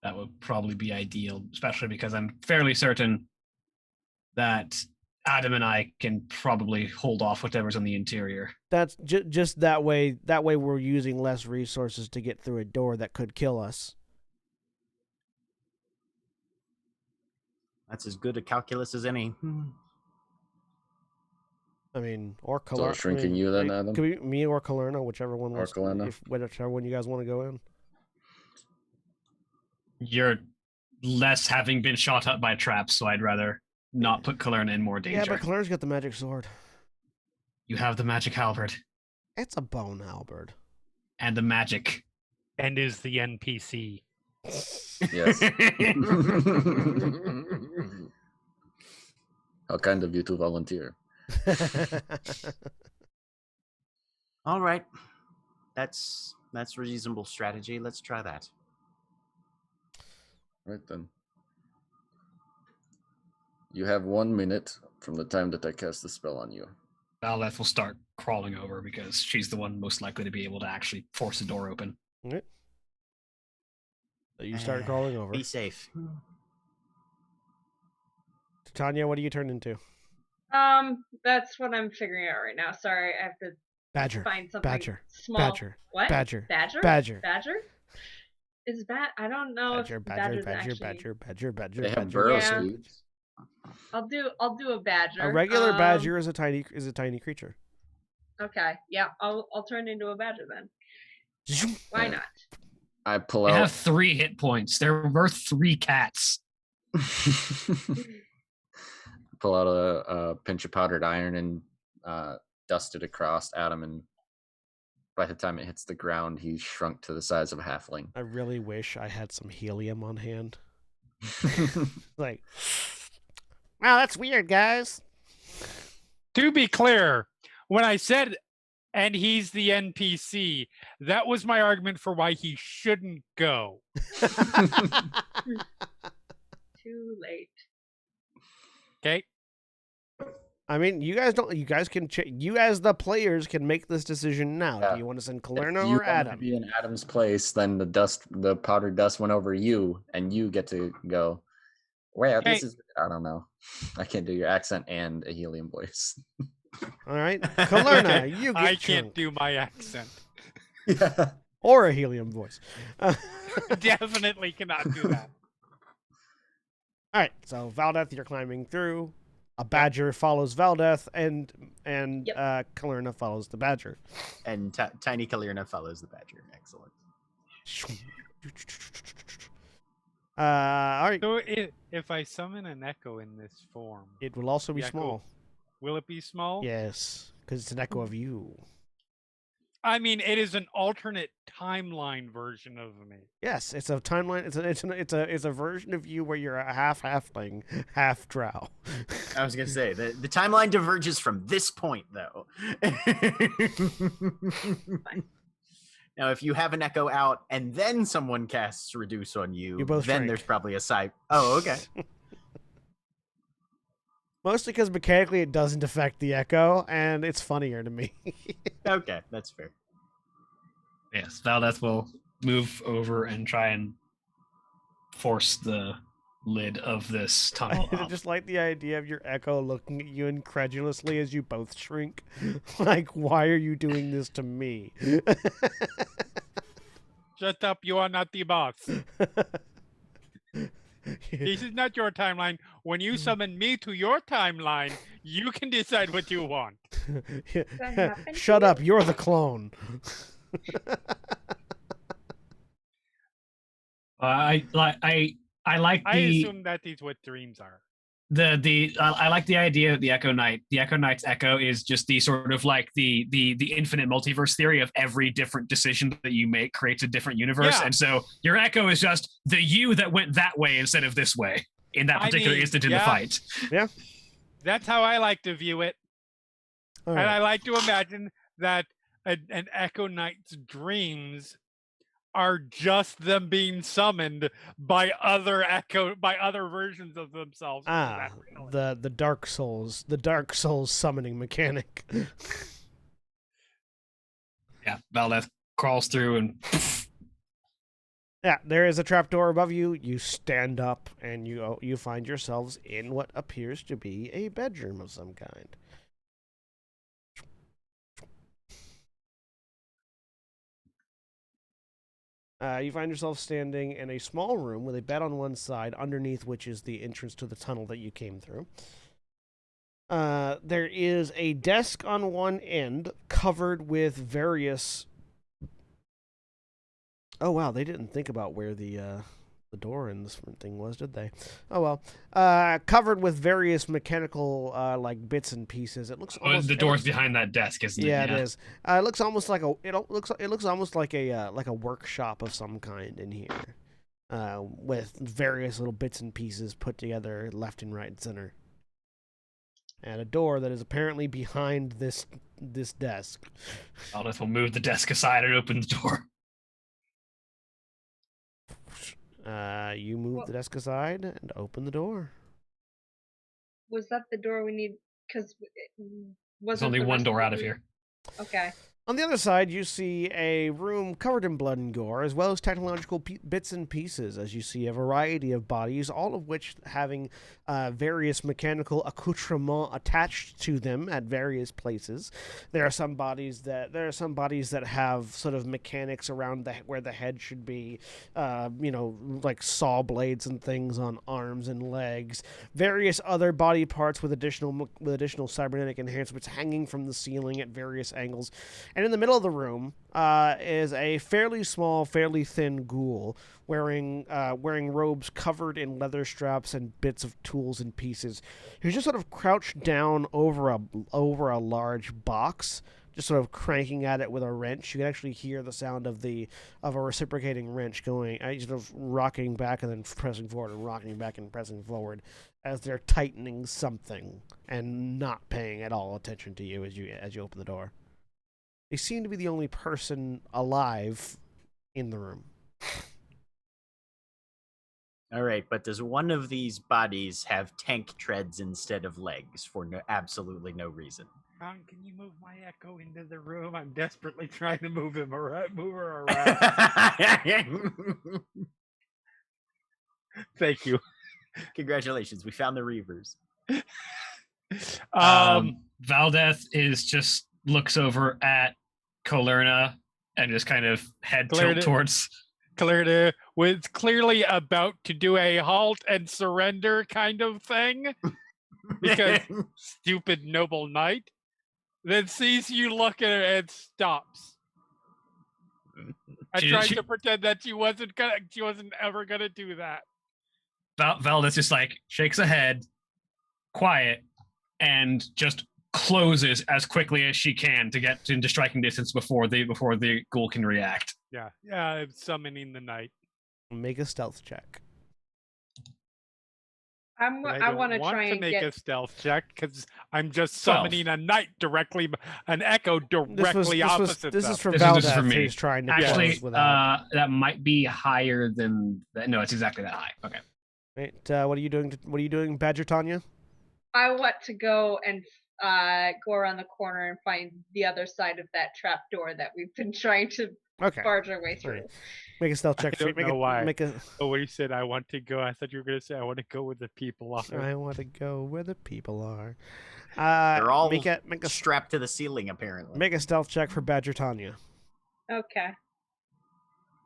That would probably be ideal, especially because I'm fairly certain that Adam and I can probably hold off whatever's on the interior. That's just that way. That way, we're using less resources to get through a door that could kill us. That's as good a calculus as any. I mean, or So Kalerna. shrinking you then, Adam? Could be me or Kalerna, whichever one Or Kalerna. whichever one you guys want to go in. You're less having been shot up by traps, so I'd rather not put Kalerna in more danger. Yeah, but Kalerna's got the magic sword. You have the magic halberd It's a bone halberd. and the magic. And is the NPC. Yes. How kind of you to volunteer. All right, that's reasonable strategy. Let's try that. Right then. You have 1 minute from the time that I cast the spell on you. Valdeth will start crawling over because she's the one most likely to be able to actually force the door open. Right. So you start crawling over. Be safe. Tanya, what do you turn into? That's what I'm figuring out right now. Sorry, I have to Badger. find something Badger. small. Badger. What? Badger. Badger? Badger. Badger? Is I don't know Badger. if Badger. badger's Badger. actually... Badger. Badger. They have Badger. burrow Yeah. speeds. I'll do a badger. A regular badger is a tiny creature. Okay, yeah, I'll turn into a badger then. Why Yeah. not? I pull They have out 3 hit points. They're worth 3 cats. pull out a pinch of powdered iron and dust it across Adam, and by the time it hits the ground, he's shrunk to the size of a halfling. I really wish I had some helium on hand. Like, wow, that's weird, guys. To be clear, when I said, and he's the NPC, that was my argument for why he shouldn't go. Too late. Okay? I mean, you guys can, you as the players can make this decision now. Yeah. Do you want to send If Kalerna you or wanted to Adam? be in Adam's place, then the powdered dust went over you, and you get to go. Well, this Hey. is, I don't know. I can't do your accent and a helium voice. All right, Kalerna, you get I can't shrunk. do my accent. Yeah. Or a helium voice. Definitely cannot do that. All right, so Valdeth, you're climbing through. A badger follows Valdeth, and Kalerna follows the badger. And Tiny Kalerna follows the badger. Excellent. All right, So if I summon an echo in this form, it will also be Yeah, cool. small. will it be small? Yes, because it's an echo of you. I mean, it is an alternate timeline version of me. Yes, it's a timeline. It's a version of you where you're a half halfling, half drow. I was gonna say the timeline diverges from this point though. Now, if you have an echo out and then someone casts reduce on you, You both then shrink. there's probably a side. Oh, okay. Mostly because mechanically it doesn't affect the echo, and it's funnier to me. Okay, that's fair. Yes, Valdeth will move over and try and force the lid of this tunnel I up. just like the idea of your echo looking at you incredulously as you both shrink. Like, why are you doing this to me? Shut up, you are not the boss. This is not your timeline. When you summon me to your timeline, you can decide what you want. that happen to Shut you? up, you're the clone. I like I the assume that is what dreams are. I like the idea of the Echo Knight. The Echo Knight's echo is just the sort of like the infinite multiverse theory of every different decision that you make creates a different universe. Yeah. And so your echo is just the you that went that way instead of this way in that I particular mean, instant in the yeah. fight. That's how I like to view it. All And right. I like to imagine that an Echo Knight's dreams are just them being summoned by other versions of themselves. into that reality. The Dark Souls summoning mechanic. Yeah, Valdeth crawls through and Yeah, there is a trapdoor above you. You stand up, and you find yourselves in what appears to be a bedroom of some kind. You find yourself standing in a small room with a bed on one side, underneath which is the entrance to the tunnel that you came through. There is a desk on one end covered with various... Oh, wow, they didn't think about where the door in this thing was, did they? Oh, well. Covered with various mechanical, like, bits and pieces. It looks almost... the door's behind that desk, isn't it? Yeah, it is. It looks almost like it looks almost like a workshop of some kind in here, with various little bits and pieces put together left and right and center, and a door that is apparently behind this desk. Valdeth will move the desk aside and open the door. You move the desk aside and open the door. Was that the door we need? Because There's only one door out of here. Okay. On the other side, you see a room covered in blood and gore, as well as technological bits and pieces, as you see a variety of bodies, all of which having various mechanical accoutrements attached to them at various places. There are some bodies that have sort of mechanics around where the head should be, like saw blades and things on arms and legs. Various other body parts with additional cybernetic enhancements hanging from the ceiling at various angles. And in the middle of the room is a fairly small, fairly thin ghoul wearing robes covered in leather straps and bits of tools and pieces. He's just sort of crouched down over a large box, just sort of cranking at it with a wrench. You can actually hear the sound of a reciprocating wrench going, sort of rocking back and then pressing forward and rocking back and pressing forward as they're tightening something and not paying at all attention to you as you open the door. They seem to be the only person alive in the room. All right, but does one of these bodies have tank treads instead of legs for absolutely no reason? Can you move my Echo into the room? I'm desperately trying to move her around. Thank you. Congratulations, we found the Reavers. Valdeth looks over at Colerna and just kind of head tilt towards Colerna was clearly about to do a halt and surrender kind of thing because stupid noble knight then sees you look at her and stops. I tried to pretend that she wasn't ever gonna do that. Valdeth just like shakes a head, quiet, and just closes as quickly as she can to get into striking distance before the ghoul can react. Yeah, I'm summoning the knight. Make a stealth check. I want to try and make get a stealth check because I'm just summoning a knight an Echo directly opposite. This is for This is for Valdeth, me. who's trying to Actually, close without. that might be higher than that. No, it's exactly that high. Okay. Right, what are you doing? What are you doing, Badger Tanya? I want to go and go around the corner and find the other side of that trap door that we've been trying to barge our way through. Right. Make a stealth check. I don't know why. Oh, when you said I want to go, I thought you were going to say I want to go where the people are. I want to go where the people are. They're all make a strapped to the ceiling, apparently. Make a stealth check for Badger Tanya. Okay.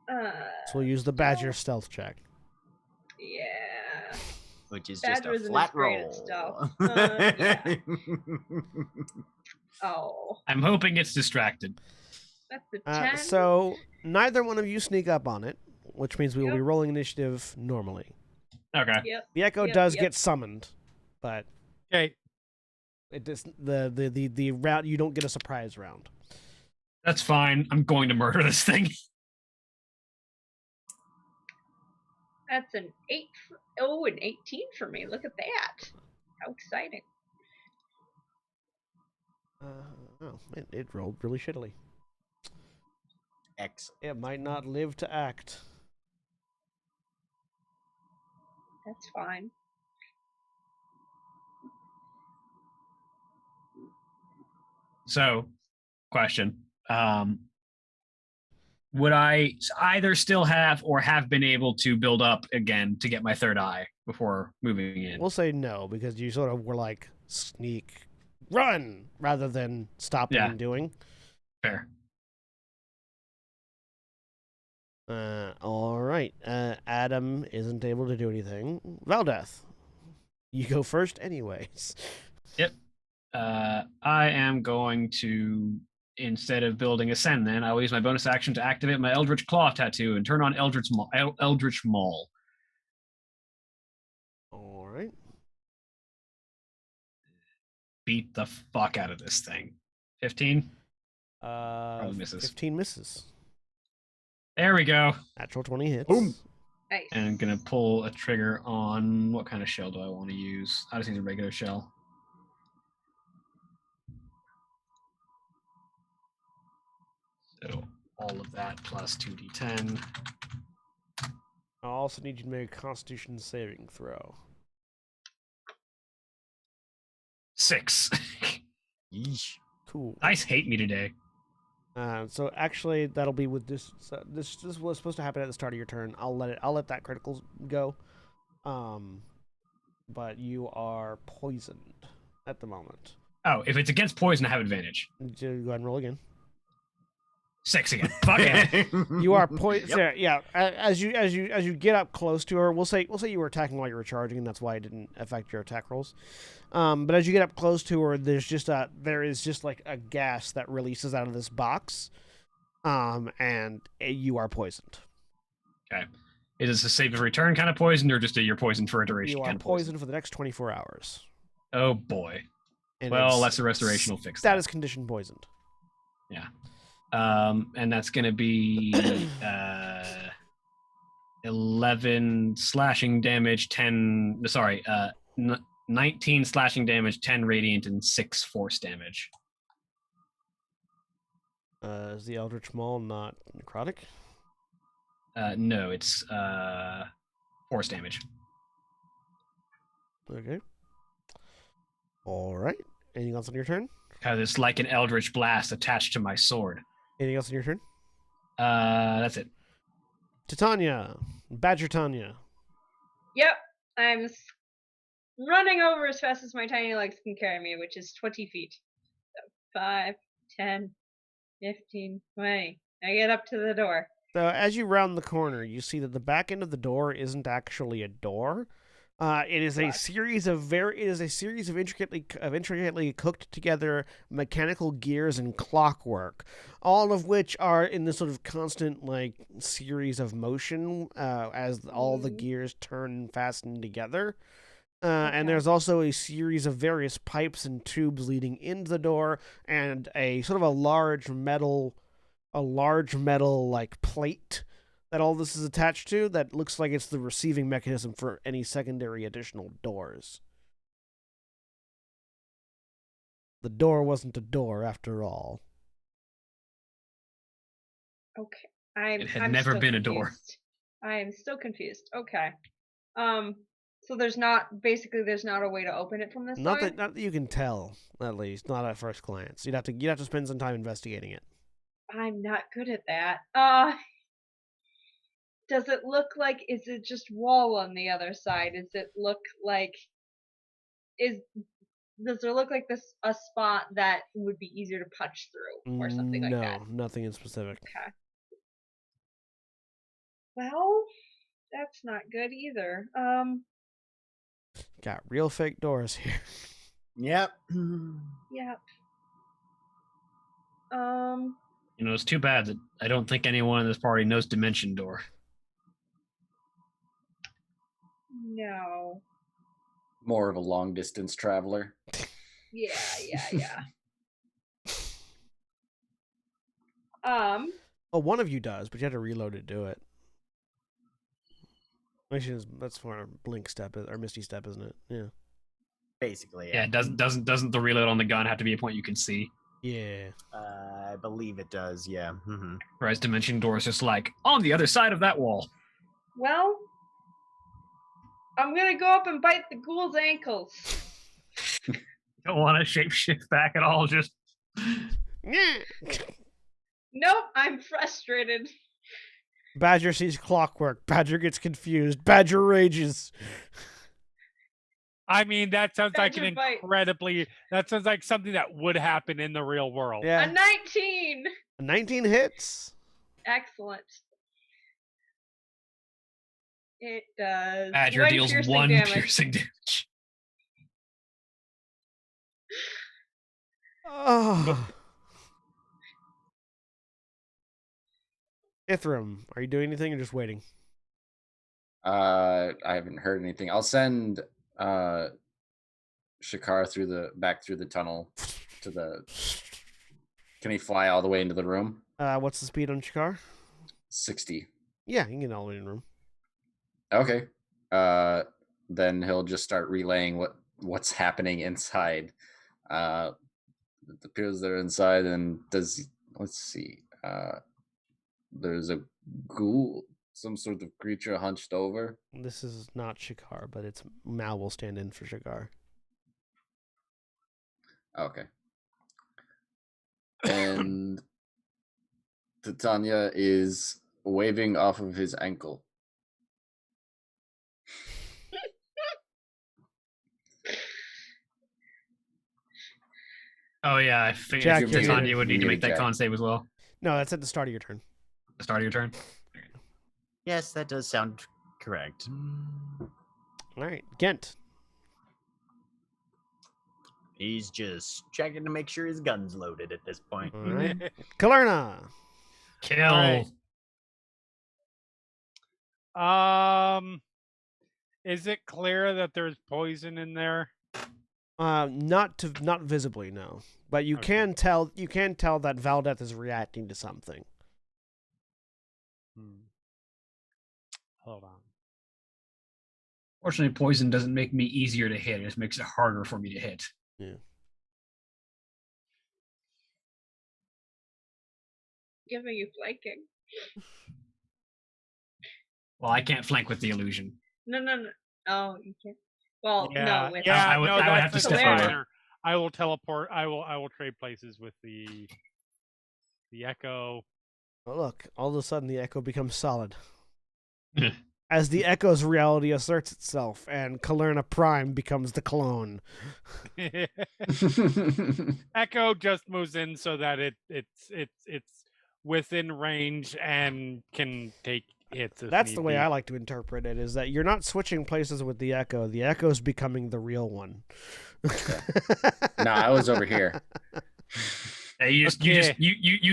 So we'll use the Badger stealth check. Yeah. Which is Badger just a flat roll. Yeah. Oh. I'm hoping it's distracted. That's a 10. So neither one of you sneak up on it, which means we will be rolling initiative normally. Okay. Yep. The Echo does get summoned, but okay, it does the round. You don't get a surprise round. That's fine. I'm going to murder this thing. That's an 8. An 18 for me. Look at that. How exciting. Oh, it rolled really shittily. Excellent. It might not live to act. That's fine. So, question. Would I either still have or have been able to build up again to get my third eye before moving in? We'll say no, because you sort of were like, sneak, run, rather than stopping Yeah. and doing. Fair. All right. Adam isn't able to do anything. Valdeth, you go first anyways. Yep. I am going to, instead of building Ascend, then I will use my bonus action to activate my Eldritch Claw tattoo and turn on Eldritch Maul. All right. Beat the fuck out of this thing. 15? Probably misses. 15 misses. There we go. Natural 20 hits. Boom. Nice. And I'm going to pull a trigger on what kind of shell do I want to use? I just need a regular shell. So all of that plus 2d10. I also need you to make a Constitution saving throw. 6. Yeesh. Cool. Dice hate me today. So actually, that'll be with this. So this was supposed to happen at the start of your turn. I'll let that critical go. But you are poisoned at the moment. Oh, if it's against poison, I have advantage. Go ahead and roll again. 6 again. Fuck it. You are poisoned. Yep. Yeah. As you get up close to her, we'll say you were attacking while you were charging, and that's why it didn't affect your attack rolls. But as you get up close to her, there is just like a gas that releases out of this box, and you are poisoned. Okay. Is this a save of return kind of poison, or just you're poisoned for a duration You are kind of poisoned for the next 24 hours. Oh boy. And Well, it's that's the restoration will fix that. status condition poisoned. Yeah. And that's going to be 11 slashing damage, 19 slashing damage, 10 radiant, and 6 force damage. Is the Eldritch Maul not necrotic? No, it's force damage. Okay. All right. Anything else on your turn? Because it's like an eldritch blast attached to my sword. Anything else on your turn? That's it. Titania. Badger Tanya. Yep. I'm running over as fast as my tiny legs can carry me, which is 20 feet. So 5, 10, 15, 20. I get up to the door. So as you round the corner, you see that the back end of the door isn't actually a door. It is a What? series of intricately cooked together mechanical gears and clockwork, all of which are in this sort of constant like series of motion as all the gears turn and fasten together. And Okay. there's also a series of various pipes and tubes leading into the door, and a sort of a large metal like plate that all this is attached to that looks like it's the receiving mechanism for any secondary additional doors. The door wasn't a door after all. Okay. It had I'm never still been a door. confused. I am still confused. Okay. So there's not a way to open it from this Not side? that you can tell, at least, not at first glance. You'd have to spend some time investigating it. I'm not good at that. Does it look like, is it just wall on the other side? Does there look like this a spot that would be easier to punch through or something like that? No, nothing in specific. Okay. Well, that's not good either. Got real fake doors here. Yep. Yep. You know, it's too bad that I don't think anyone in this party knows Dimension Door. No. More of a long distance traveler. Yeah. Well, one of you does, but you have to reload to do it. Actually, that's for our blink step or misty step, isn't it? Yeah. Basically, Yeah, doesn't the reload on the gun have to be a point you can see? Yeah. I believe it does. Yeah. Mm-hmm. Whereas Dimension Door is just like on the other side of that wall. Well, I'm gonna go up and bite the ghoul's ankles. Don't want to shapeshift back at all. Just Nope, I'm frustrated. Badger sees clockwork. Badger gets confused. Badger rages. I mean, that sounds like Badger an bite. incredibly. That sounds like something that would happen in the real world. Yeah. A 19. 19 hits. Excellent. It does. Badger deals piercing 1 damage. piercing damage. Oh. Ithram, are you doing anything or just waiting? I haven't heard anything. I'll send Shakar back through the tunnel to the. Can he fly all the way into the room? What's the speed on Shakar? 60. Yeah, he can get all the way in the room. Okay. Then he'll just start relaying what's happening inside. It appears they're inside, and let's see. There's a ghoul, some sort of creature hunched over. This is not Shakar, but it's Mal will stand in for Shakar. Okay. And Titania is waving off of his ankle. Oh yeah, I figured Jack, you're Titania muted. would need to make that Jack. con save as well. No, that's at the start of your turn. The start of your turn. Yes, that does sound correct. All right, Gent. He's just checking to make sure his gun's loaded at this point. All right. Kalerna. Kill. Right. Is it clear that there's poison in there? Not visibly, no. But you can tell that Valdeth is reacting to something. Hold on. Fortunately, poison doesn't make me easier to hit. It just makes it harder for me to hit. Yeah. Giving you flanking. Well, I can't flank with the illusion. No. Oh, you can't. Well, Yeah, no. With I would have to that's step the over. later. I will teleport. I will trade places with the echo. Oh, look, all of a sudden the echo becomes solid. As the echo's reality asserts itself, and Kalerna Prime becomes the clone. Echo just moves in so that it's within range and can take hits. That's the way I like to interpret it, is that you're not switching places with the echo. The echo's becoming the real one. No, I was over here. You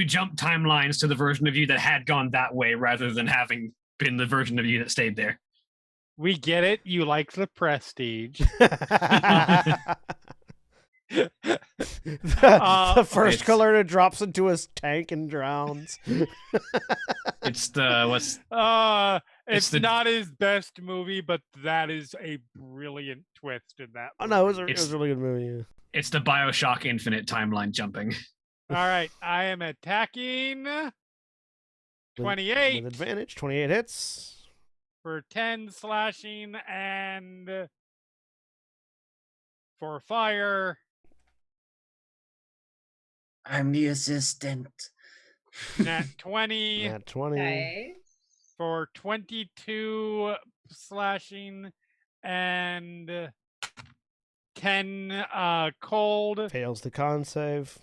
jump timelines to the version of you that had gone that way rather than having been the version of you that stayed there. We get it. You like the prestige. the first Kalerna drops into his tank and drowns. It's the what's it's not his best movie, but that is a brilliant twist in that movie. Oh no, it was a really good movie. Yeah. It's the BioShock Infinite timeline jumping. All right, I am attacking 28 with advantage. 28 hits for 10 slashing and for fire. I'm the assistant. Nat 20. Nat 20. Nice. For 22 slashing and 10 cold. Fails the con save.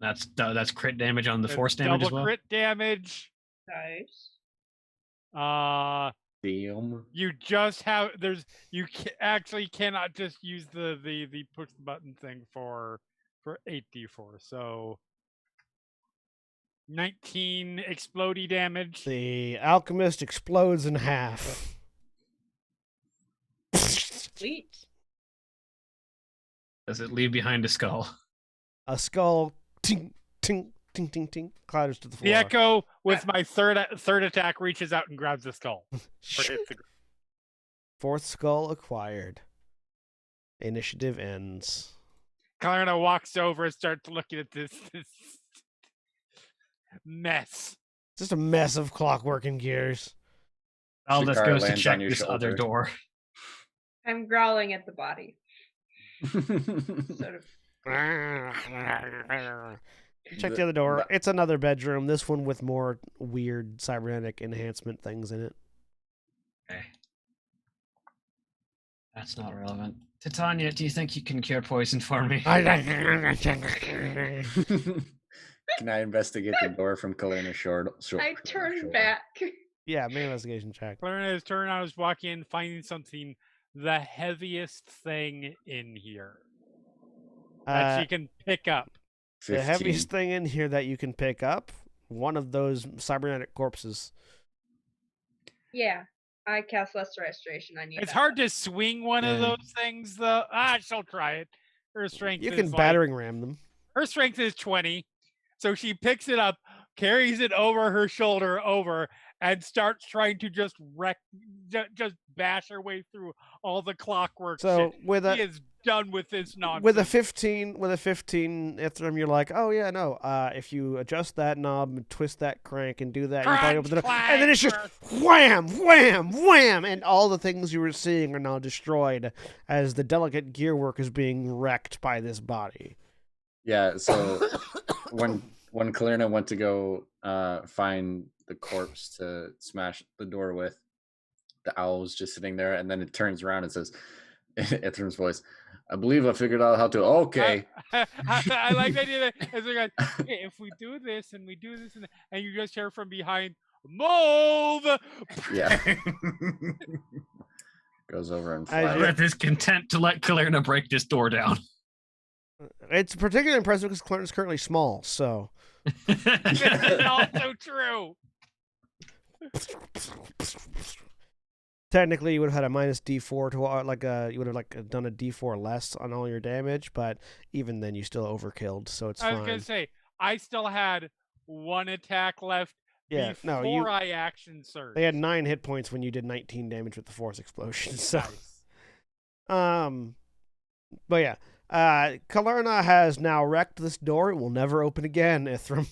That's crit damage on the force damage as well. Double crit damage. Nice. Damn. You just have actually cannot just use the push the button thing for 8d4. So 19 explodey damage. The alchemist explodes in half. Sweet. Does it leave behind a skull? A skull, ting, ting, ting, ting, ting, clatters to the floor. The echo with my third attack reaches out and grabs the skull. Fourth skull acquired. Initiative ends. Clarina walks over and starts looking at this mess. Just a mess of clockwork and gears. Valdeth Shakara goes to lands check on your this other shoulder. door. I'm growling at the body. Sort of. Check the other door. It's another bedroom. This one with more weird cybernetic enhancement things in it. Okay. That's not relevant. Titania, do you think you can cure poison for me? Can I investigate the door from Kalerna's shoulder? I turn back. Yeah, make an investigation check. Clarina is turning around, is walking in, finding something, the heaviest thing in here that she can pick up. 15. The heaviest thing in here that you can pick up, one of those cybernetic corpses. Yeah, I cast Lesser Restoration on you. It's hard to swing one of those things, though. She'll try it. Her strength You is can battering ram them. her strength is 20, so she picks it up, carries it over her shoulder, and starts trying to just bash her way through all the clockwork. So shit. with She is done with this nonsense. With a 15 Ithram, you're like, oh yeah, no. If you adjust that knob and twist that crank and do that, you probably open the door, and then it's just wham, wham, wham, and all the things you were seeing are now destroyed as the delicate gearwork is being wrecked by this body. Yeah. So when Kalerna went to go find the corpse to smash the door with, the owl was just sitting there, and then it turns around and says, Ithram's voice, I believe I figured out how to. Okay. I like the idea that as we go, okay, if we do this and we do this and you just hear from behind, move. Yeah. Goes over and As flies. Valdeth is content to let Kalerna break this door down. It's particularly impressive because Clarence is currently small, so. This is also true. Technically, you would have had a minus D4 to you would have done a D4 less on all your damage, but even then, you still overkilled, so it's I fine. was gonna say I still had one attack left before I action surged. They had 9 hit points when you did 19 damage with the force explosion. So, Nice. but yeah, Kalerna has now wrecked this door. It will never open again, Ithram.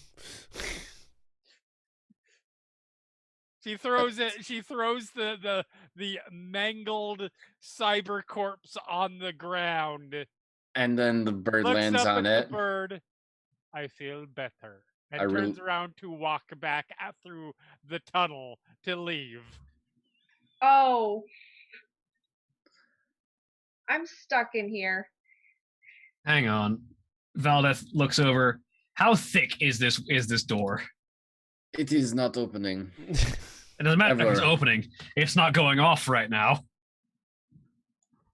She throws it. She throws the mangled cyber corpse on the ground. And then the bird Looks lands up on at it. the bird. I feel better. And I really- turns around to walk back through the tunnel to leave. Oh. I'm stuck in here. Hang on. Valdeth looks over. How thick is this door? It is not opening. It doesn't matter if it's Ever. opening. It's not going off right now.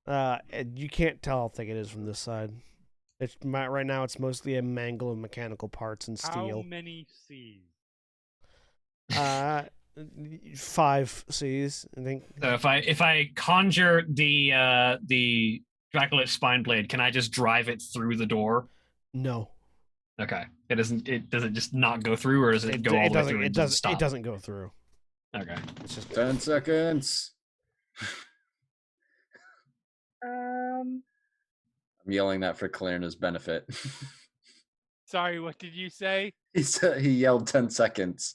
You can't tell how thick it is from this side. Right now, it's mostly a mangle of mechanical parts and How steel. many C's? 5 Cs, I think. So if I conjure the Dracolich spine blade, can I just drive it through the door? No. Okay. Does it just not go through, or does it go all the way through? It and doesn't. stop? It doesn't go through. Okay. It's just 10 seconds. I'm yelling that for Kalerna's benefit. Sorry, what did you say? He yelled 10 seconds.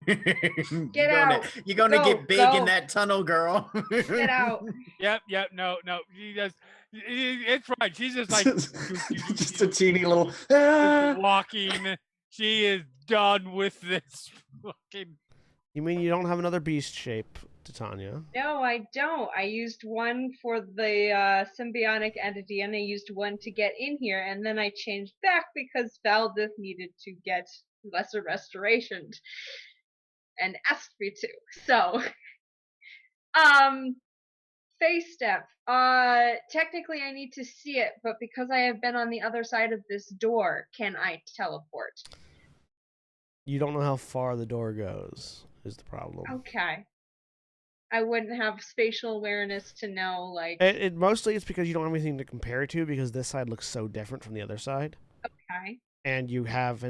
Get out. You're gonna Go, get big go. in that tunnel, girl. Get out. Yep, no. She just, it's fine. She's just like Just a teeny little. just walking. She is done with this fucking. You mean you don't have another beast shape, Titania? No, I don't. I used one for the symbiotic entity, and I used one to get in here, and then I changed back because Valdeth needed to get lesser restoration and asked me to. So, face step. Technically I need to see it, but because I have been on the other side of this door, can I teleport? You don't know how far the door goes, is the problem. Okay. I wouldn't have spatial awareness to know, like... It mostly it's because you don't have anything to compare it to, because this side looks so different from the other side. Okay. And you have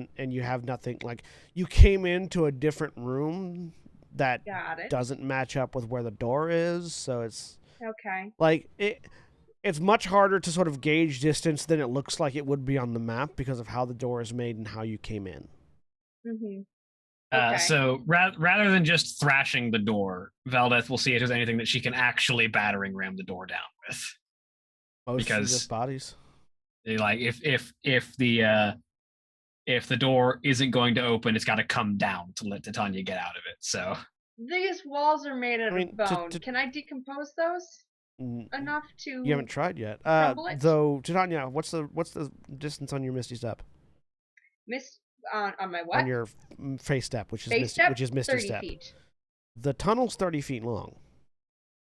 nothing, like, you came into a different room that Got it. doesn't match up with where the door is, so it's Okay. like It's much harder to sort of gauge distance than it looks like it would be on the map because of how the door is made and how you came in. Mm-hmm. Okay. So rather than just thrashing the door, Valdeth will see if there's anything that she can actually battering ram the door down with. Most Because just bodies. Like if the door isn't going to open, it's got to come down to let Titania get out of it. So These walls are made out I mean, of bone. Can I decompose those enough to? You haven't tried yet. crumble it? Though, Titania, what's the distance on your Misty Step? On my what? On your face step, which is Face Misty, step? which is Misty 30 Step. feet. The tunnel's 30 feet long.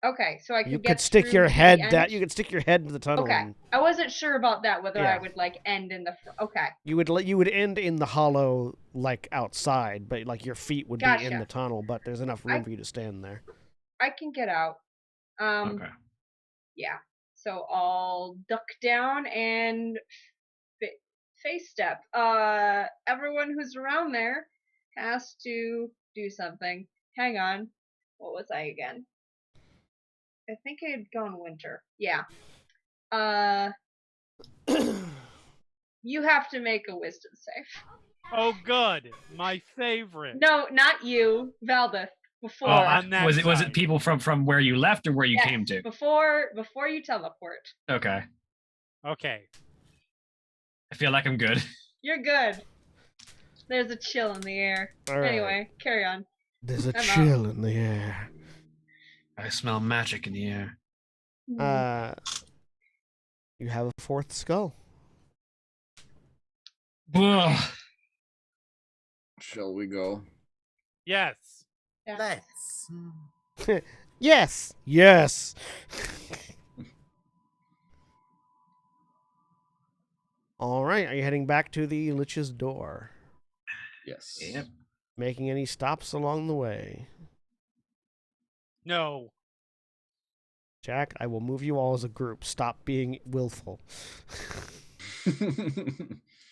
Okay, so I could You get could stick through your to the head end? you could stick your head into the tunnel. Okay, And I wasn't sure about that. Whether Yeah. I would like end in the. Okay. you would end in the hollow like outside, but like your feet would be in Gotcha. the tunnel. But there's enough room for you to stand there. I can get out. okay. Yeah. So I'll duck down and face step. Everyone who's around there has to do something. Hang on. What was I again? I think I had gone winter. Yeah. You have to make a wisdom save. Oh, good. My favorite. No, not you, Valdeth. Before. on that was it side. people from where you left or where you Yes, came to? Before you teleport. Okay. Okay. I feel like I'm good. You're good. There's a chill in the air. All right. Anyway, carry on. There's a I'm chill in the air. I smell magic in the air. You have a fourth skull. Ugh. Shall we go? Yes. Yes. Let's. Yes. Yes. All right. Are you heading back to the Lich's door? Yes. Yep. Making any stops along the way? No. Jack, I will move you all as a group. Stop being willful.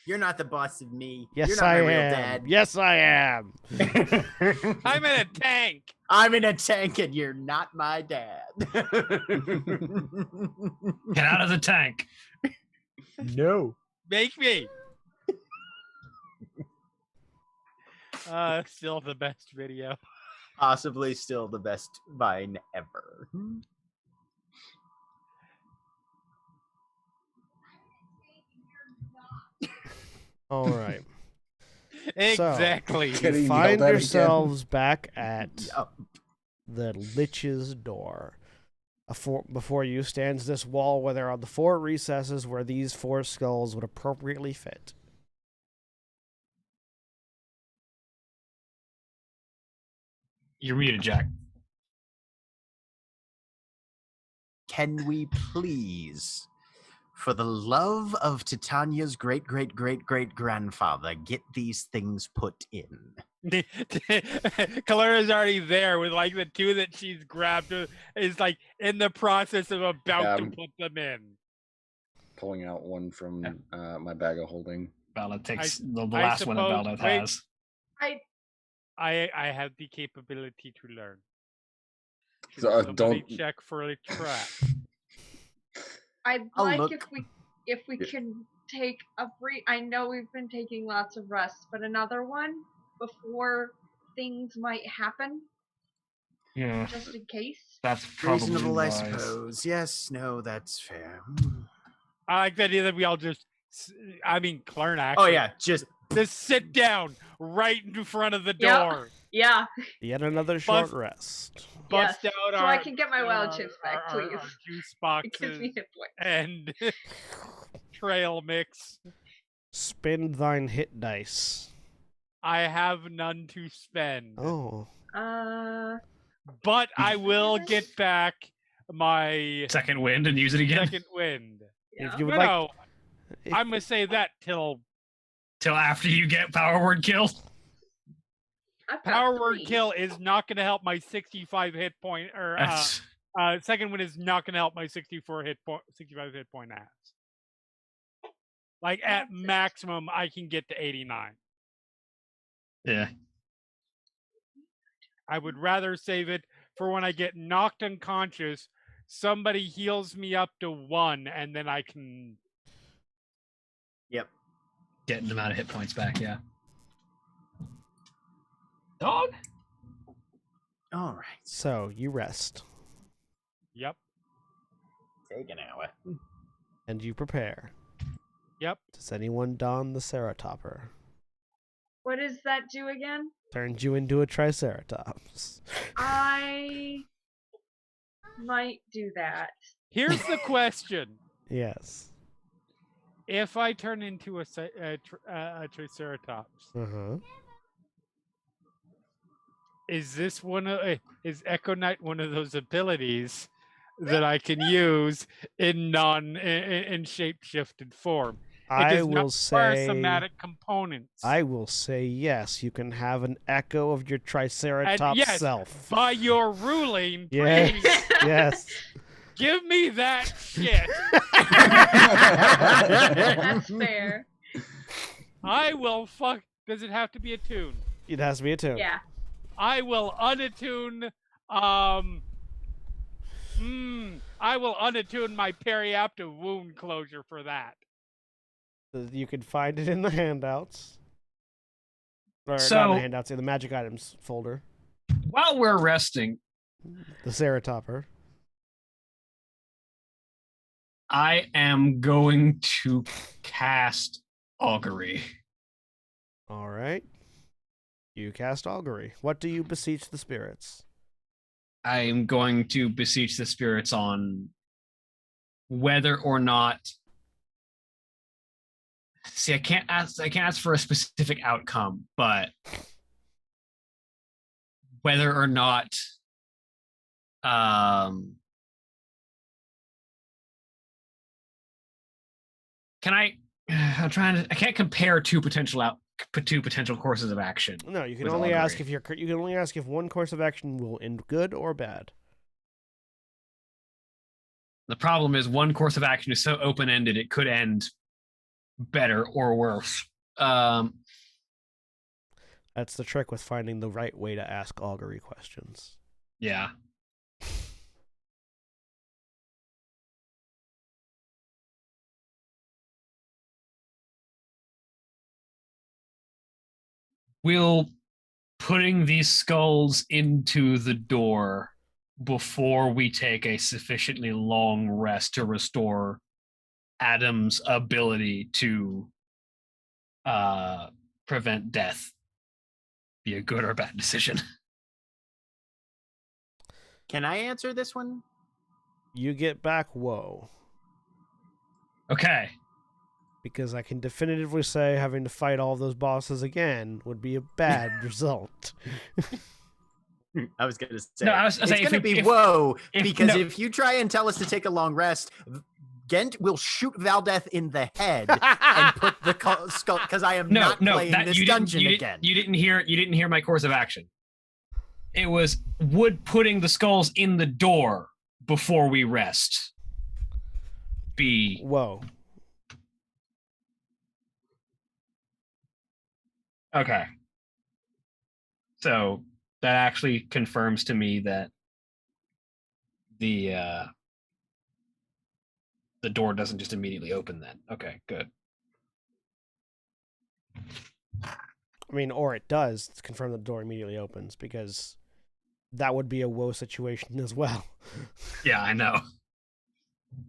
You're not the boss of me. Yes, You're not I my real am. dad. Yes, I am. I'm in a tank. I'm in a tank and you're not my dad. Get out of the tank. No. Make me. Still the best video. Possibly still the best vine ever. All right. Exactly. Getting You find yelled at yourselves back at Yup. the Lich's door. Before you stands this wall where there are the four recesses where these four skulls would appropriately fit. You're muted, Jack. Can we please, for the love of Titania's great-great-great-great-grandfather, get these things put in? Kalera's already there with like the two that she's grabbed is like in the process of about to put them in. Pulling out one from my bag of holding. Valdeth takes the I last one that suppose- Valdeth wait. has. I have the capability to learn. So, Somebody don't- check for a trap. I'd I'll like look. if we can take a brief. I know we've been taking lots of rest, but another one before things might happen, Yeah, just in case. that's probably Reasonable, I wise. suppose. Yes, no, that's fair. I like the idea that we all just, I mean, Clarn Oh actually. yeah, just sit down right in front of the Yep. door. Yeah. Yet another short rest. Bust Yes, out so our. I can get my wild chips back, our please. juice It gives boxes me hit points. and trail mix. Spend thine hit dice. I have none to spend. Oh. But I will get back my Second wind and use it again second wind. Yeah. If you would No, like, no, if- I'm gonna say that till till after you get power word kill. I've got power word 3. kill is not gonna help my 65 hit point or That's- second wind is not gonna help my 65 hit point ass. Like at That's it. maximum I can get to 89. yeah. I would rather save it for when I get knocked unconscious somebody heals me up to 1, and then I can. Yep. Getting them out of hit points back, yeah. Dog? All right. So you rest Yep. Take an hour. and you prepare. Yep. Does anyone don the Ceratopper? What does that do again? Turns you into a Triceratops. I might do that. Here's the question: Yes. if I turn into a Triceratops, is this is Echo Knight one of those abilities that I can use in shape shifted form? I does will not require say somatic components. I will say yes. You can have an echo of your Triceratops yes, self. By your ruling, Yes. please Yes. give me that shit. That's fair. I will fuck. Does it have to be a tune? It has to be a tune. Yeah. I will unattune. I will unattune my periaptive wound closure for that. You can find it in the handouts. Or So- not in the handouts, in the magic items folder. While we're resting, The Ceratopper. I am going to cast Augury. All right. You cast Augury. What do you beseech the spirits? I am going to beseech the spirits on whether or not. See, I can't ask for a specific outcome, but whether or not can I I can't compare two potential courses of action. No, you can with only ask Augury. if you can only ask if one course of action will end good or bad. The problem is one course of action is so open-ended it could end better or worse. That's the trick with finding the right way to ask Augury questions. Yeah. Will putting these skulls into the door before we take a sufficiently long rest to restore Adam's ability to prevent death be a good or bad decision? Can I answer this one? You get back woe. Okay. Because I can definitively say having to fight all those bosses again would be a bad result. I was gonna say, No, I was it's saying gonna be because if you try and tell us to take a long rest, Gent will shoot Valdeth in the head and put the skull. Because I am not playing this dungeon again. You didn't hear my course of action. It was would putting the skulls in the door before we rest be Whoa. Okay. So that actually confirms to me that the door doesn't just immediately open then. Okay, good. I mean, or it does confirm that the door immediately opens, because that would be a woe situation as well. Yeah, I know.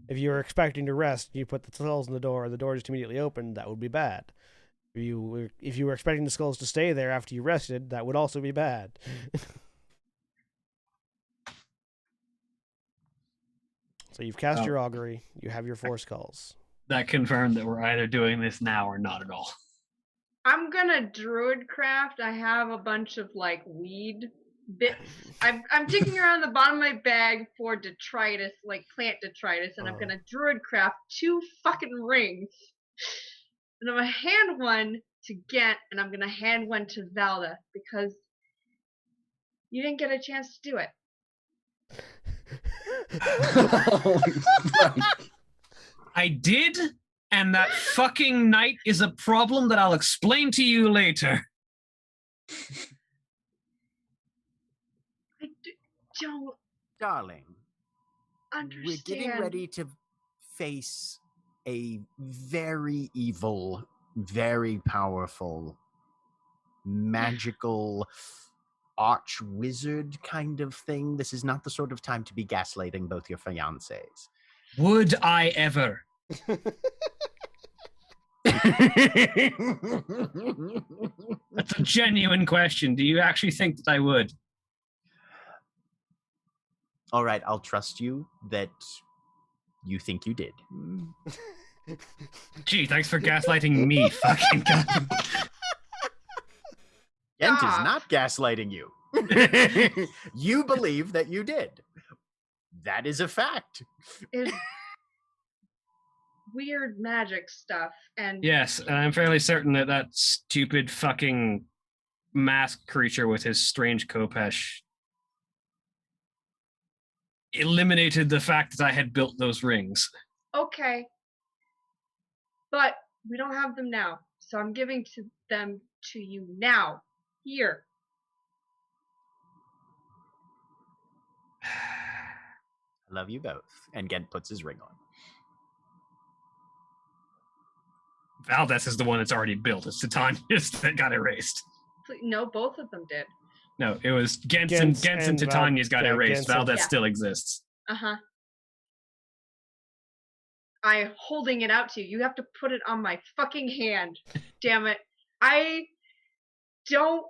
If you were expecting to rest, you put the skulls in the door just immediately opened, that would be bad. If you were expecting the skulls to stay there after you rested, that would also be bad. So you've cast your augury, you have your 4 skulls. That confirmed that we're either doing this now or not at all. I'm gonna druid craft. I have a bunch of like weed bits. I'm digging around the bottom of my bag for detritus, like plant detritus, and I'm gonna druid craft 2 fucking rings. And I'm gonna hand one to Gent, and I'm gonna hand one to Valda, because you didn't get a chance to do it. I did, and that fucking night is a problem that I'll explain to you later. Don't. Darling. understand. We're getting ready to face a very evil, very powerful, magical arch wizard kind of thing. This is not the sort of time to be gaslighting both your fiancés. Would I ever? That's a genuine question. Do you actually think that I would? All right, I'll trust you that you think you did. Gee, thanks for gaslighting me, fucking god. Kent is Stop. not gaslighting you. You believe that you did. That is a fact. Is weird magic stuff, and Yes, and I'm fairly certain that that stupid fucking masked creature with his strange khopesh eliminated the fact that I had built those rings. okay, but we don't have them now, so I'm giving them to you now. Here. I love you both. And Gent puts his ring on. Valdez is the one that's already built. It's Titania's that got erased. No, both of them did. No, it was Gens Gens and and Titania's got yeah, erased. Gens and- Valdez Yeah. still exists. Uh-huh. I'm holding it out to you. You have to put it on my fucking hand. Damn it. I don't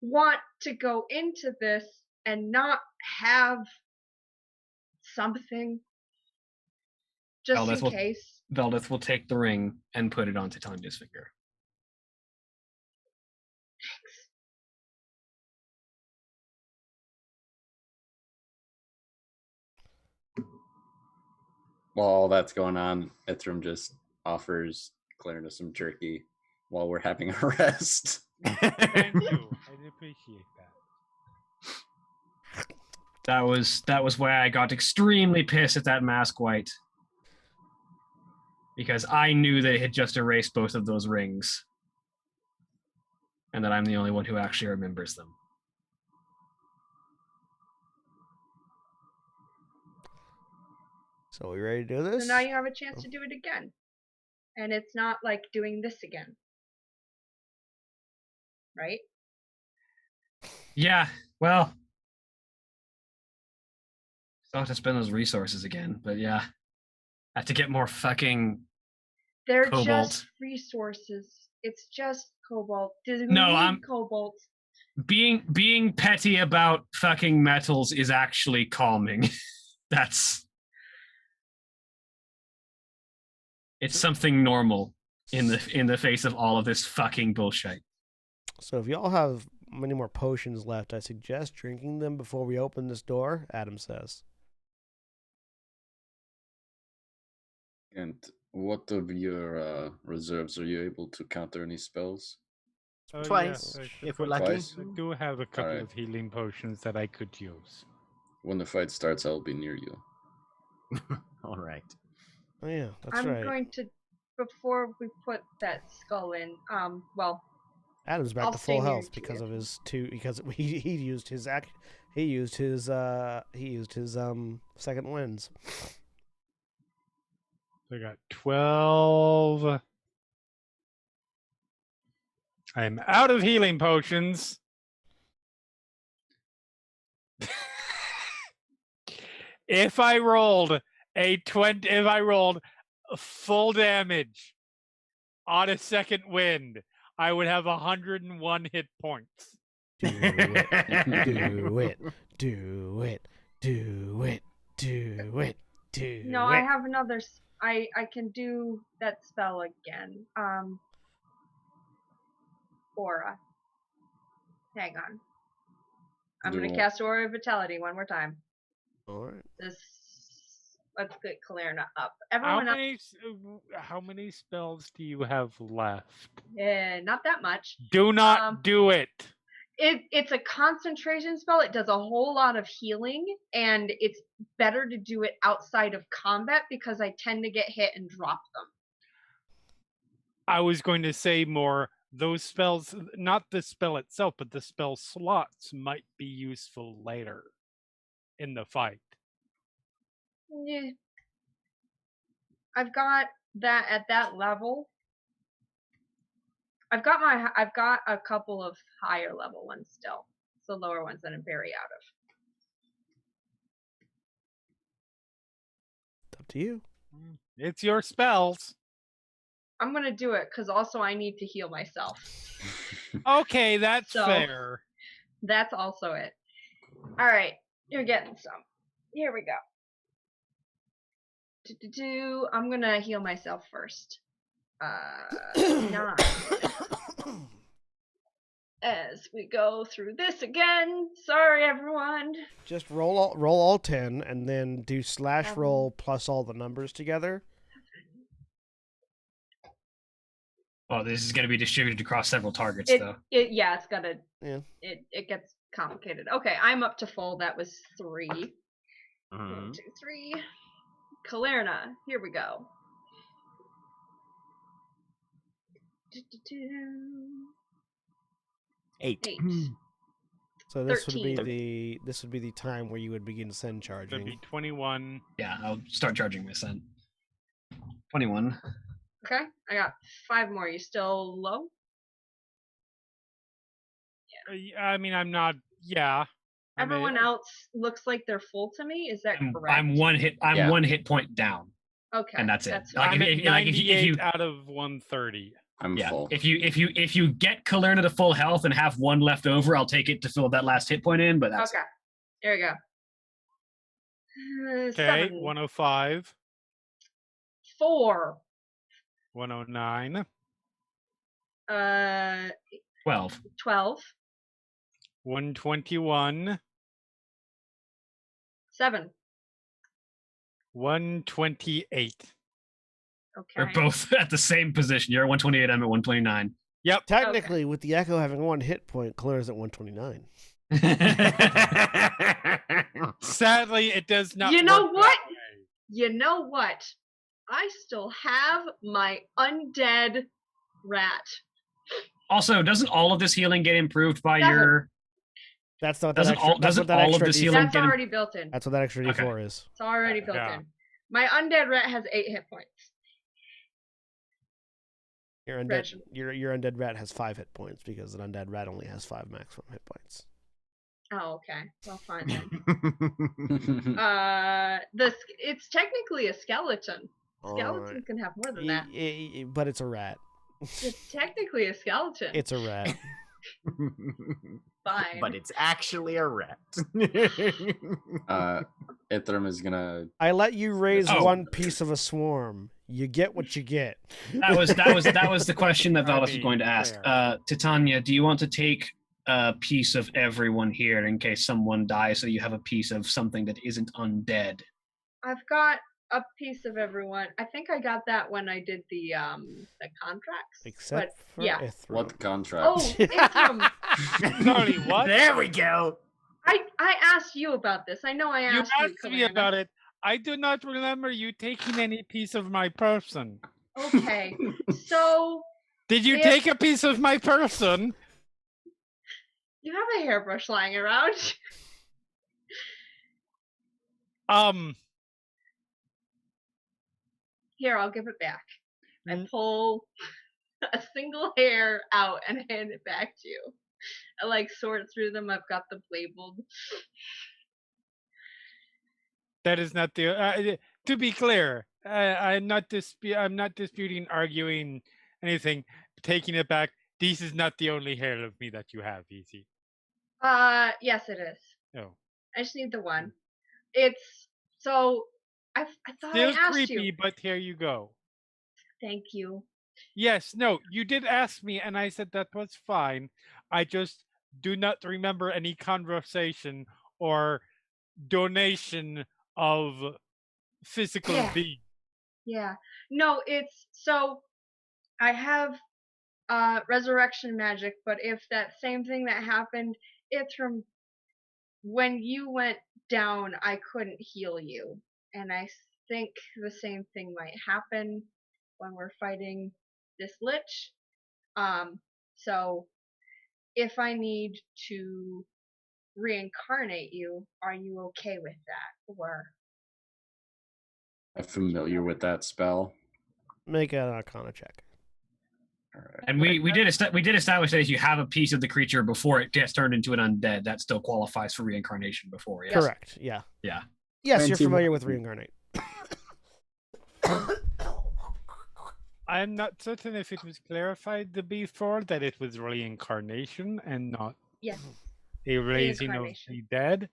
want to go into this and not have something. Just Valdez in will- case. Valdez will take the ring and put it on Titania's finger. While all that's going on, Ithram just offers Clarina some jerky while we're having a rest. Thank you. I appreciate that. That was why I got extremely pissed at that mask white. Because I knew they had just erased both of those rings. And that I'm the only one who actually remembers them. So we ready to do this? So now you have a chance to do it again. And it's not like doing this again. Right? Yeah, well. Still have to spend those resources again, but yeah. I have to get more fucking They're Cobalt. just resources. It's just cobalt. Do we No, need I'm- cobalt? being petty about fucking metals is actually calming. It's something normal in the face of all of this fucking bullshit. So if y'all have many more potions left, I suggest drinking them before we open this door, Adam says. And what of your reserves? Are you able to counter any spells? Oh, Twice, yeah, I if we're suppose lucky. Twice? I do have a couple Alright. of healing potions that I could use. When the fight starts, I'll be near you. All right. Oh yeah, that's I'm right. going to, before we put that skull in, well, Adam's back I'll to stay full near health you. because of his he used his second winds. So I got 12. I am out of healing potions. If I rolled full damage on a second wind, I would have 101 hit points. Do it, do it, do it, do it, do it, do no, it. I have another, I can do that spell again. Aura. Hang on. I'm going to Do- cast Aura of Vitality one more time. All right. Let's get Kalerna up. How Everyone else, how many spells do you have left? not that much. Do not do it. It's a concentration spell. It does a whole lot of healing, and it's better to do it outside of combat because I tend to get hit and drop them. I was going to say more. Those spells, not the spell itself, but the spell slots might be useful later in the fight. Yeah. I've got that at that level. I've got a couple of higher level ones still. It's the lower ones that I'm very out of. It's up to you. It's your spells. I'm gonna do it because also I need to heal myself. Okay, that's So- fair. That's also it. All right, you're getting some. Here we go. I'm gonna heal myself first. 9. As we go through this again. Sorry, everyone. Just roll all 10, and then do slash 7. roll plus all the numbers together. Oh, this is going to be distributed across several targets, though. It's gonna. Yeah. It gets complicated. Okay, I'm up to full. That was 3. Mhm. 1, 2, 3. Kalerna, here we go. 8. 8. So this 13. would be the time where you would begin send It'd charging. be 21. Yeah, I'll start charging my son. 21. Okay, I got 5 more. You still low? I mean, I'm not. Yeah. Everyone else looks like they're full to me. Is that correct? I'm one hit. I'm Yeah. 1 hit point down, Okay, and that's it. That's Like, I'm if at you- like, if 98 you- out of 130. I'm Yeah, full. if you get Kalerna to full health and have 1 left over, I'll take it to fill that last hit point in. But that's okay. There we go. Okay, 7. 105, 4. 109, 12. 12. 121, 7. 128. Okay. We're both at the same position. You're at 128. I'm at 129. Yep. Technically, with the Echo having 1 hit point, Claire's at 129. Sadly, it does not. You know work what? that way. You know what? I still have my undead rat. Also, doesn't all of this healing get improved by 7. your? That's not Doesn't that extra. all- That's doesn't what that all of extra this D4 healing That's get already built in. That's what that extra Okay. D4 is. It's already built Yeah. in. My undead rat has 8 hit points. Your undead, Reginald. your undead rat has 5 hit points because an undead rat only has 5 maximum hit points. Oh, okay. Well, fine then. It's technically a skeleton. Skeletons can have more than that. But it's a rat. It's technically a skeleton. It's a rat. Fine. But it's actually a rat. Ithram is gonna. I let you raise Oh. 1 piece of a swarm. You get what you get. That was the question that Valdis was mean, going to ask. fair. Titania, do you want to take a piece of everyone here in case someone dies, so you have a piece of something that isn't undead? I've got a piece of everyone. I think I got that when I did the contracts. Except for yeah. Ithram. What contract? Oh, Ithram. Sorry, what? There we go. I asked you about this. I know I You asked asked me about it. I do not remember you taking any piece of my person. Okay, so Did you If- take a piece of my person? you have a hairbrush lying around. Here, I'll give it back. I pull a single hair out and hand it back to you. I like sort through them. I've got them labeled. That is not the. To be clear, I'm not disputing, arguing anything. Taking it back. This is not the only hair of me that you have, Easy. Yes, it is. No. I just need the one. It's so. I thought Still I asked creepy, you. but here you go. Thank you. Yes, no, you did ask me, and I said that was fine. I just do not remember any conversation or donation of physical Yeah. being. Yeah. No, it's so. I have resurrection magic, but if that same thing that happened, it's from when you went down, I couldn't heal you. And I think the same thing might happen when we're fighting this lich. So if I need to reincarnate you, are you okay with that? Or I'm familiar with that spell. Make an Arcana check. All right. And we did establish that if you have a piece of the creature before it gets turned into an undead, that still qualifies for reincarnation before. Yes? Correct. Yeah. Yeah. Yes, you're 21. familiar with reincarnate. I'm not certain if it was clarified before that it was reincarnation and not Yes. a raising of Reincarnation. the dead.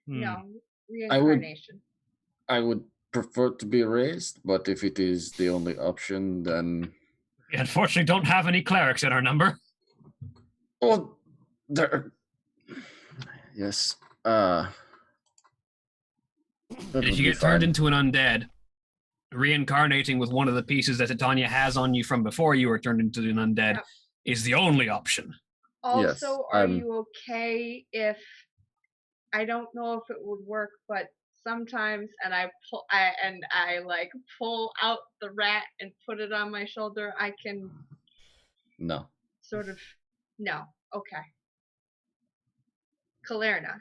No. Reincarnation. I would prefer to be raised, but if it is the only option, then We unfortunately don't have any clerics in our number. oh, there. Yes. That If would you be get turned fine. into an undead, reincarnating with one of the pieces that Titania has on you from before you were turned into an undead Yep. is the only option. Yes, Also, are I'm- you okay if I don't know if it would work, but sometimes I pull out the rat and put it on my shoulder, I can No. sort of no. Okay. Kalerna,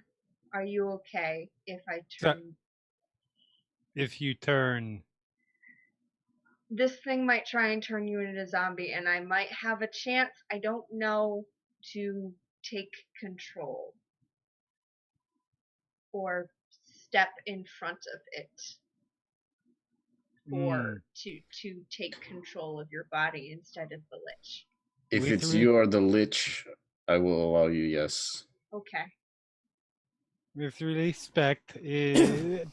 are you okay if I So- turn If you turn, this thing might try and turn you into a zombie and I might have a chance, I don't know, to take control or step in front of it or to take control of your body instead of the lich. If With it's re- you or the lich, I will allow you. Yes. Okay. with respect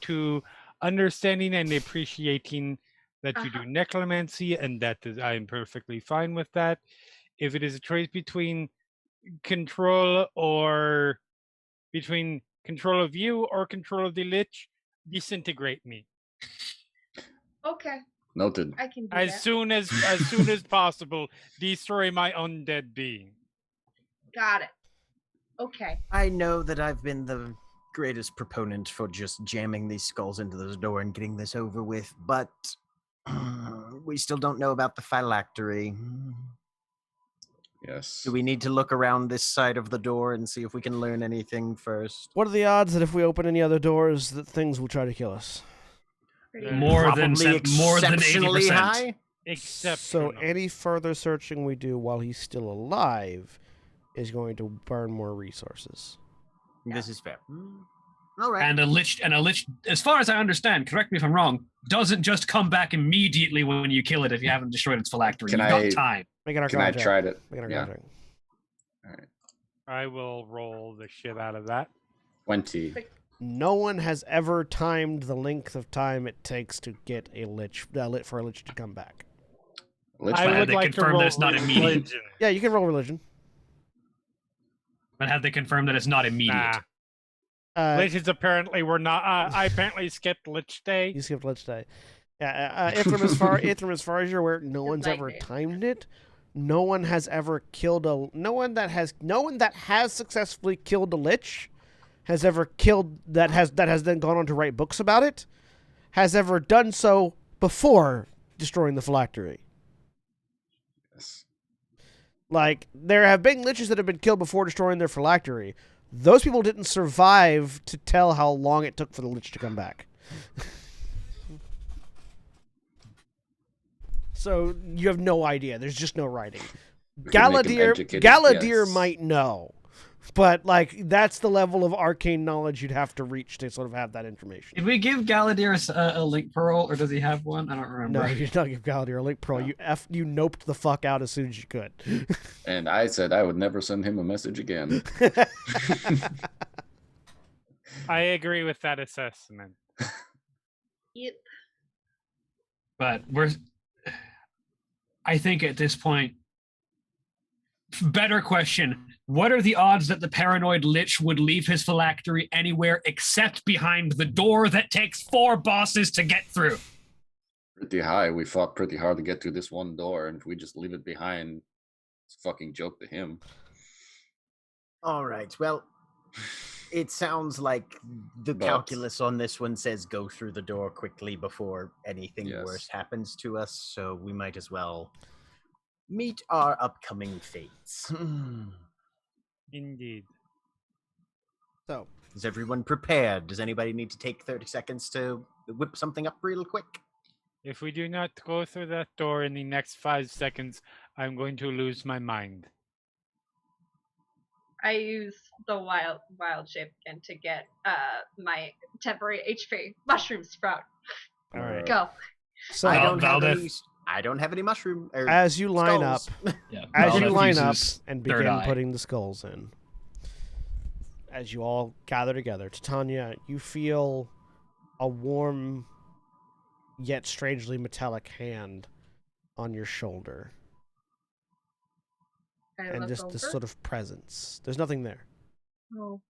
to understanding and appreciating that you do necromancy, and that is, I am perfectly fine with that. If it is a choice between control or between control of you or control of the lich, disintegrate me Okay. Noted. I can do as that. soon as possible. Destroy my undead being. Got it. Okay. I know that I've been the greatest proponent for just jamming these skulls into this door and getting this over with, but we still don't know about the phylactery. Yes. Do we need to look around this side of the door and see if we can learn anything first? What are the odds that if we open any other doors, that things will try to kill us? Pretty More than Probably more than exceptionally 80%. high. Exceptional. So any further searching we do while he's still alive is going to burn more resources. This is fair. All right. And a lich, as far as I understand, correct me if I'm wrong, doesn't just come back immediately when you kill it if you haven't destroyed its phylactery. Can You've I- got time. Make an Can I Arcana check. try it? Make an Yeah. Arcana check. I will roll the shit out of that. 20. No one has ever timed the length of time it takes to get a lich to come back. Lich I Have would they like to confirmed roll that it's not immediate? religion. Yeah, you can roll religion. But have they confirmed that it's not immediate? Nah. Liches apparently were not. I apparently skipped Lich Day. You skipped Lich Day. Yeah, Ithram, as far as you're aware, no one's night ever day. timed it. No one has ever killed no one that has successfully killed a lich has ever killed that has then gone on to write books about it has ever done so before destroying the phylactery. Yes. Like, there have been liches that have been killed before destroying their phylactery. Those people didn't survive to tell how long it took for the lich to come back. So you have no idea. There's just no writing. We can make 'em educated, Galadir yes. might know. But, like, that's the level of arcane knowledge you'd have to reach to sort of have that information. Did we give Galadir a link pearl, or does he have one? I don't remember. No, you did not give Galadir a link pro. No. You noped the fuck out as soon as you could. And I said I would never send him a message again. I agree with that assessment. Yep. But I think at this point, better question. What are the odds that the paranoid lich would leave his phylactery anywhere except behind the door that takes 4 bosses to get through? Pretty high. We fought pretty hard to get through this one door, and if we just leave it behind, it's a fucking joke to him. All right. Well, it sounds like the But- calculus on this one says go through the door quickly before anything Yes. worse happens to us, so we might as well meet our upcoming fates. Indeed. So, Is everyone prepared? Does anybody need to take 30 seconds to whip something up real quick? If we do not go through that door in the next 5 seconds, I'm going to lose my mind. I use the wild shape again to get my temporary HP mushroom sprout. All right. Go. So I don't have Valdeth- any. I don't have any mushroom. Or as you line up, skulls. Yeah. as you Valdeth line up uses and third begin eye. putting the skulls in, as you all gather together, Titania, you feel a warm yet strangely metallic hand on your shoulder, I and look just over. this sort of presence. There's nothing there. Oh.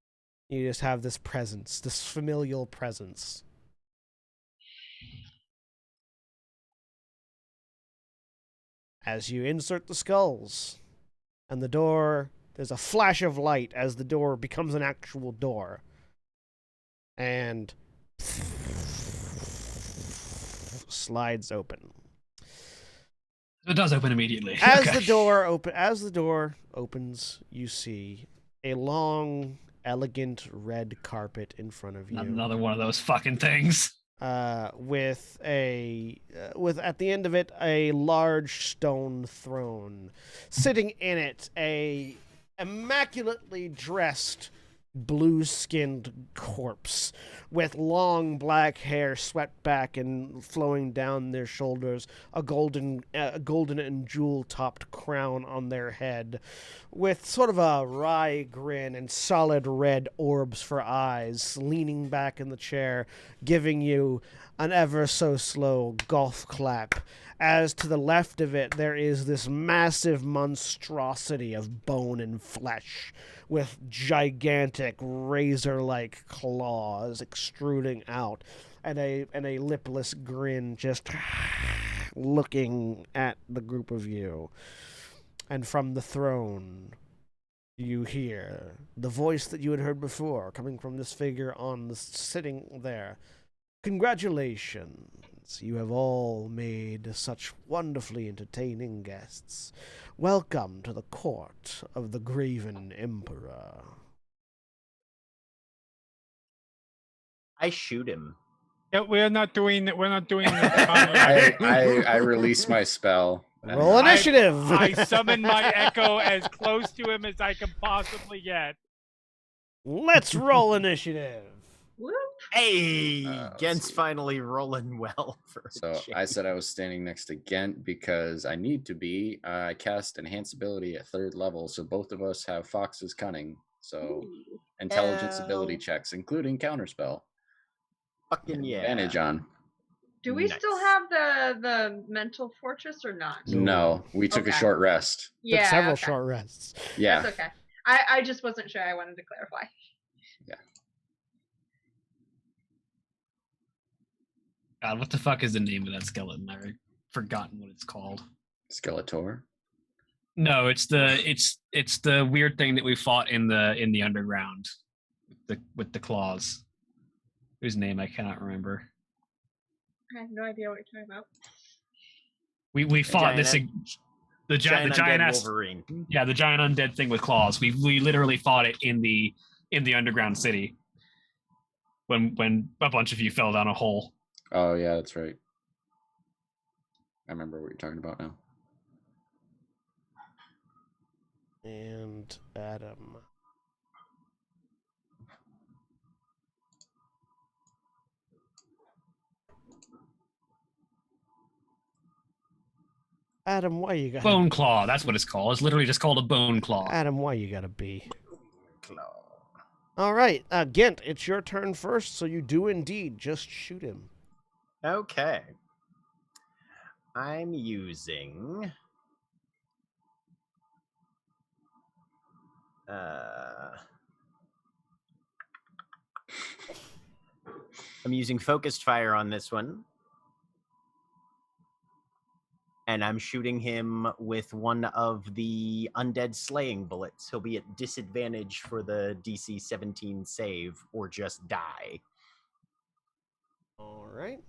You just have this presence, this familial presence. As you insert the skulls, and the door, there's a flash of light as the door becomes an actual door. And slides open. It does open immediately. As Okay. the door opens, you see a long, elegant red carpet in front of you. Another one of those fucking things. With at the end of it a large stone throne. Sitting in it, a immaculately dressed, blue-skinned corpse with long black hair swept back and flowing down their shoulders, a golden and jewel-topped crown on their head, with sort of a wry grin and solid red orbs for eyes, leaning back in the chair, giving you an ever so slow golf clap. As to the left of it, there is this massive monstrosity of bone and flesh with gigantic razor-like claws extruding out and a lipless grin just looking at the group of you. And from the throne, you hear the voice that you had heard before coming from this figure sitting there. Congratulations. You have all made such wonderfully entertaining guests. Welcome to the court of the Graven Emperor. I shoot him. Yeah, we're not doing it. We're not doing it. I release my spell. and Roll initiative. I summon my echo as close to him as I can possibly get. Let's roll initiative. Whoop. Hey, let's Gent's see. finally rolling well for a So I change. said I was standing next to Gent because I need to be. I cast Enhance Ability at 3rd level, so both of us have Fox's Cunning. So Ooh. intelligence ability Hell. checks, including Counterspell. Fucking yeah. Advantage on. Do we still Nice. have the mental fortress or not? No, we took a Okay. short rest. Took Yeah, several okay. short rests. Yeah. That's okay. I just wasn't sure. I wanted to clarify. God, what the fuck is the name of that skeleton? I've forgotten what it's called. Skeletor. No, it's the weird thing that we fought in the underground with the claws. Whose name I cannot remember. I have no idea what you're talking about. We fought this giant the giant undead ass Wolverine. yeah, the giant undead thing with claws. We literally fought it in the underground city when a bunch of you fell down a hole. Oh yeah, that's right. I remember what you're talking about now. And Adam. Adam, why you got Bone claw, that's what it's called. It's literally just called a bone claw. Adam, why you gotta be? Claw. All right, Gent, it's your turn first, so you do indeed just shoot him. Okay. I'm using I'm using focused fire on this one. And I'm shooting him with one of the undead slaying bullets. He'll be at disadvantage for the DC 17 save or just die. All right.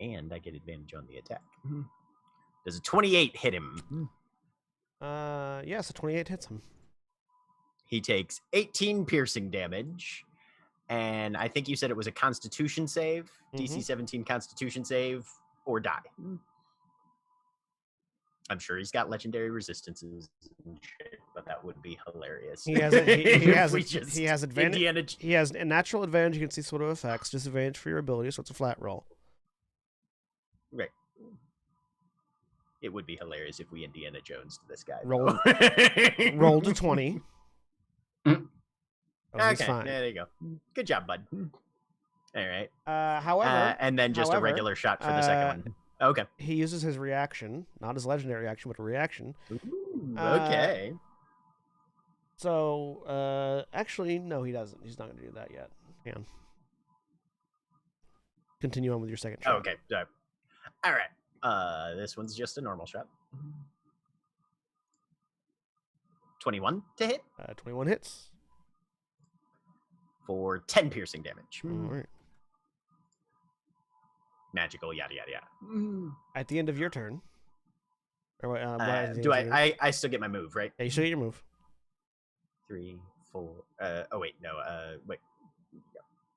And I get advantage on the attack. Does a 28 hit him? Yes, a 28 hits him. He takes 18 piercing damage. And I think you said it was a Constitution save, DC 17 Constitution save, or die. I'm sure he's got legendary resistances and shit, but that would be hilarious. He has he has advantage. Indiana... He has a natural advantage against these sort of effects, disadvantage for your ability, so it's a flat roll. Right. It would be hilarious if we Indiana Jones to this guy. Roll to 20. Mm. Oh, he's Okay, fine. there you go. Good job, bud. All right. However, And then just a regular shot for the second one. Okay. he uses his reaction, not his legendary action, but a reaction. Ooh, okay. So, actually, no, he doesn't. He's not going to do that yet. Hang on. Continue on with your second shot. Okay. All right. This one's just a normal shot. 21 to hit 21 hits. for 10 piercing damage. All right. Magical, yada yada yada. At the end of your turn. Or, Do I still get my move, right? Yeah, you should get your move. 3, 4. Oh wait, no. Wait.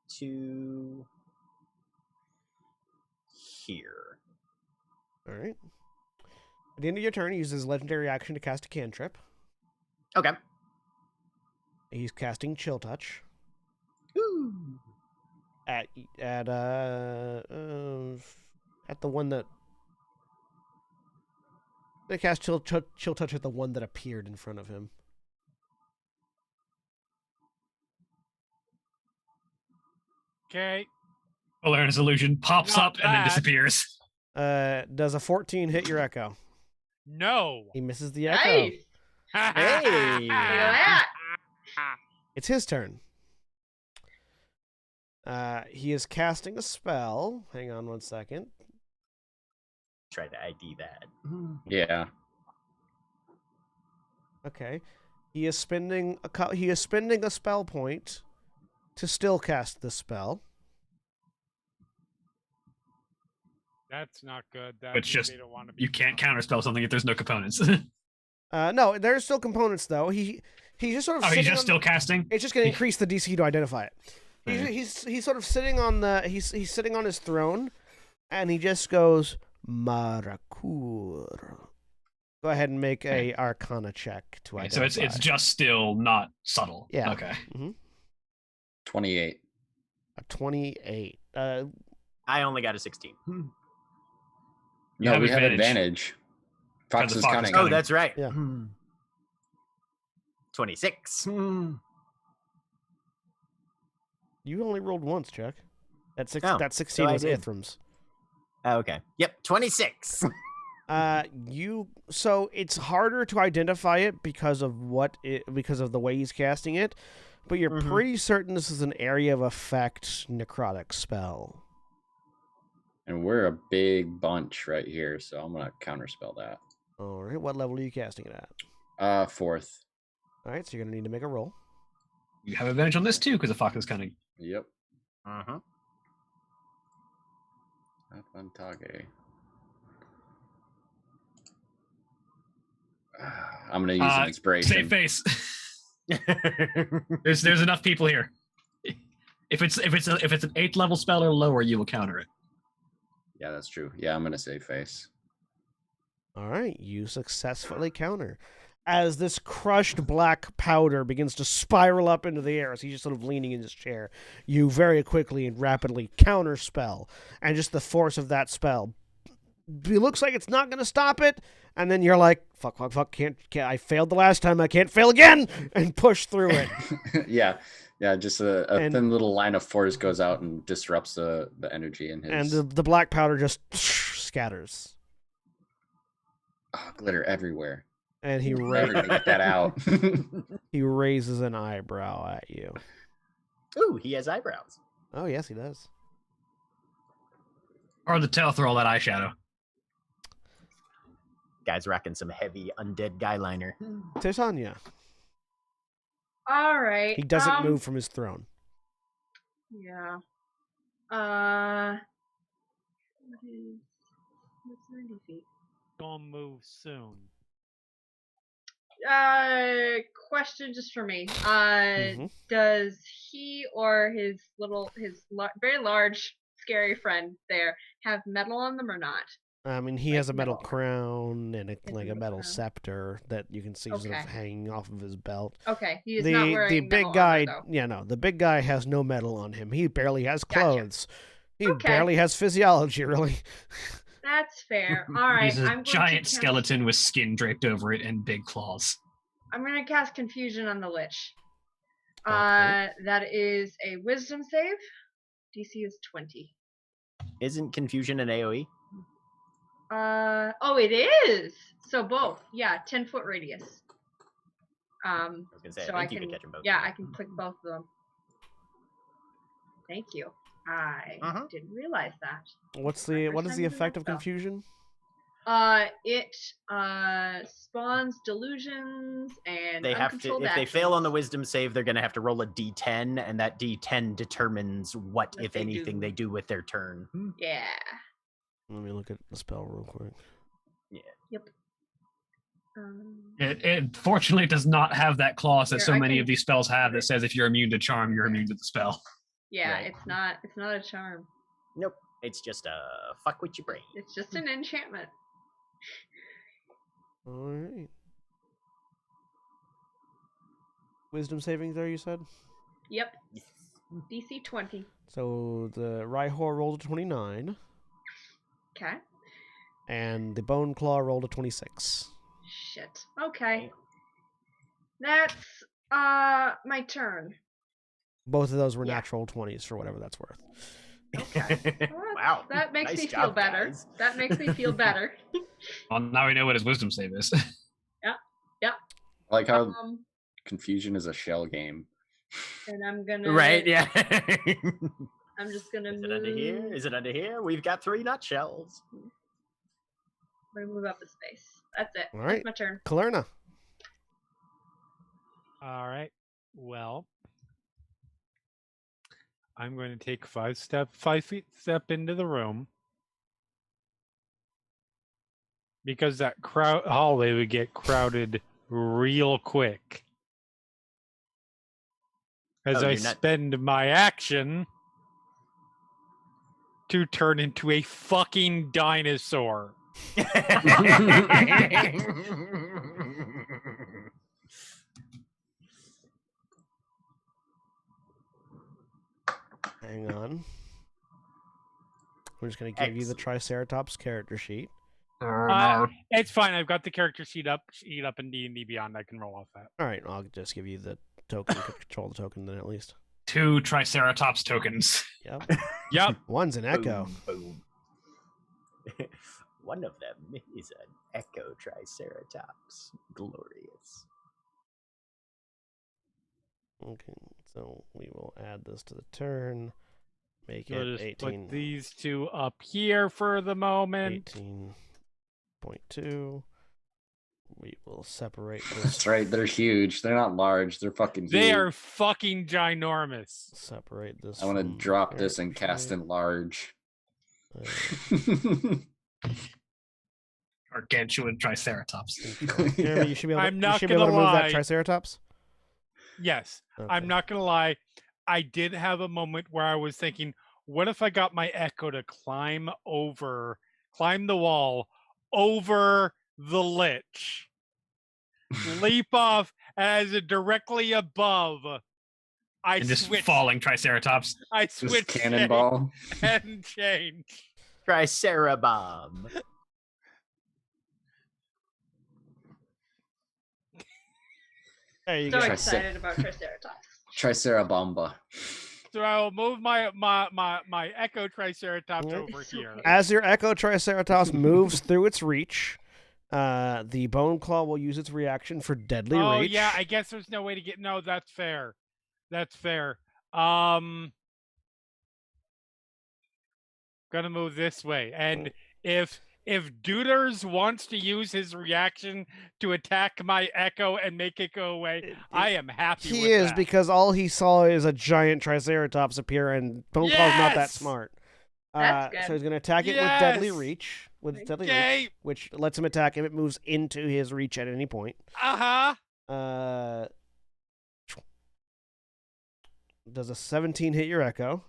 2 here. All right. At the end of your turn, he uses his legendary action to cast a cantrip. Okay. He's casting Chill Touch Ooh. at the one that they cast Chill Touch at the one that appeared in front of him. Okay. Awareness illusion pops Not up and then that. disappears. Does a 14 hit your echo? No. He misses the echo. Nice. Hey. Look at that. It's his turn. He is casting a spell. Hang on one second. Try to ID that. Yeah. Okay. He is spending a spell point to still cast the spell. That's not good. That It's means just they don't want to be You can't counterspell something if there's no components. No, there's still components though. He's just sort of. Oh, he's sitting just on- still casting? It's just going to increase the DC to identify it. Alright. He's sort of sitting on the he's sitting on his throne, and he just goes Marakur. Go ahead and make a Arcana check to Okay, identify. so it's just still not subtle. Yeah. Okay. 28. a 28. I only got a 16. No, have we have advantage. advantage. Fox the is fox is cunning. cunning. Oh, that's right. Yeah. 26. You only rolled once, Chuck. That 16 I was did. Ithram's. Okay. Yep, 26. So it's harder to identify it because of the way he's casting it, but you're Mhm. pretty certain this is an area of effect necrotic spell. And we're a big bunch right here, so I'm going to counterspell that. All right, what level are you casting it at? 4th. All right, so you're gonna need to make a roll. You have advantage on this too because the fox is cunning. Yep. Uh-huh. Advantage. I'm going to use an inspiration. Save face. There's enough people here. If it's an 8th level spell or lower, you will counter it. Yeah, that's true. Yeah, I'm going to save face. All right, you successfully counter. As this crushed black powder begins to spiral up into the air as he's just sort of leaning in his chair, you very quickly and rapidly counter spell. And just the force of that spell, it looks like it's not going to stop it. And then you're like, fuck, can't, I failed the last time, I can't fail again, and push through it. Yeah, just a thin little line of force goes out and disrupts the energy in his... And the black powder just scatters. Oh, glitter everywhere. And he Never gonna get that out. he raises an eyebrow at you. Ooh, he has eyebrows. Oh, yes, he does. Or the tail throw all that eyeshadow. Guy's rocking some heavy undead guy liner. Titania. All right. He doesn't move from his throne. Yeah. What's 90 feet? Gonna move soon. Question just for me. Mhm. Does he or his very large, scary friend there have metal on them or not? I mean, he Like has a metal metal. crown and He has like a a metal metal crown. scepter that you can see sort of Okay. hanging off of his belt. Okay, he is not wearing the metal big guy, armor, though. yeah, no, the big guy has no metal on him. He barely has Gotcha. clothes. He Okay. barely has physiology, really. That's fair. All right, He's a I'm going giant to cast, skeleton with skin draped over it and big claws. I'm going to cast Confusion on the Lich. Okay. That is a Wisdom save. DC is 20. Isn't confusion an AoE? Oh, it is. So both, yeah, 10-foot radius. I was gonna say, So I think you could catch them both. Yeah, I can click both of them. Thank you. I didn't realize that. What is the effect of confusion? It spawns delusions and They have to. uncontrolled If they fail on the actions. wisdom save, they're gonna have to roll a D10, and that D10 determines what, What if they anything, do. they do with their turn. Yeah. Let me look at the spell real quick. Yep. It fortunately does not have that clause that Here, so I many can- of these spells have that says if you're immune to charm, you're immune to the spell. Yeah, Right. it's not a charm. Nope. It's just a fuck with your brain. It's just an enchantment. All right. Wisdom saving there, you said? Yep. DC 20. So the Rhyhor rolled a 29, Okay. and the Bone Claw rolled a 26. Shit. Okay. That's my turn. Both of those were Yeah. natural 20s for whatever that's worth. Okay. Well, Wow. That makes Nice me feel job, better. guys. That makes me feel better. Well, now we know what his wisdom save is. I like how Um, confusion is a shell game. and I'm gonna. Right? Yeah. I'm just gonna Is move. it under here? Is it under here? We've got 3 nutshells. I'm gonna move up a space. That's it. All That's right. my turn. Kalerna. All right. Well, I'm going to take 5 feet step into the room because that hallway would get crowded real quick. As Oh, I you're not- spend my action to turn into a fucking dinosaur. Hang on. I'm just going to give you the Triceratops character sheet. It's fine. I've got the character sheet up in D&D Beyond. I can roll off that. All right, I'll just give you the token. You could control the token then at least. 2 Triceratops tokens. Yep. Yep. One's an echo. Boom. One of them is an Echo Triceratops. Glorious. Okay, so we will add this to the turn. Make So it just 18. put these 2 up here for the moment. 18.2. We will separate this. That's right. They're huge. They're not large. They're fucking huge. They are fucking ginormous. Separate this. I want to from drop this and character cast sheet. in large. Gargantuan Triceratops. Jeremy, you should be able to, I'm you not should be able to gonna move that lie. Triceratops. Yes. Okay. I'm not gonna lie. I did have a moment where I was thinking, what if I got my Echo to climb the wall over the Lich, leap off as it directly above. And just falling Triceratops. I Just switch cannonball. and change. Tricerabomb. There you So go. excited about Triceratops. Tricerabomba. So I will move my Echo Triceratops Alright. over here. As your Echo Triceratops moves through its reach, the Bone Claw will use its reaction for Deadly Oh Reach. yeah, I guess there's no way to get. No, that's fair. That's fair. Gonna move this way, and if Duders wants to use his reaction to attack my Echo and make it go away, I am happy He with is, that. because all he saw is a giant Triceratops appear, and Bone Claw's not that Yes! smart. That's good. So he's going to attack it with Deadly Yes! Reach, Okay. which lets him attack if it moves into his reach at any point. Uh-huh. Does a 17 hit your Echo?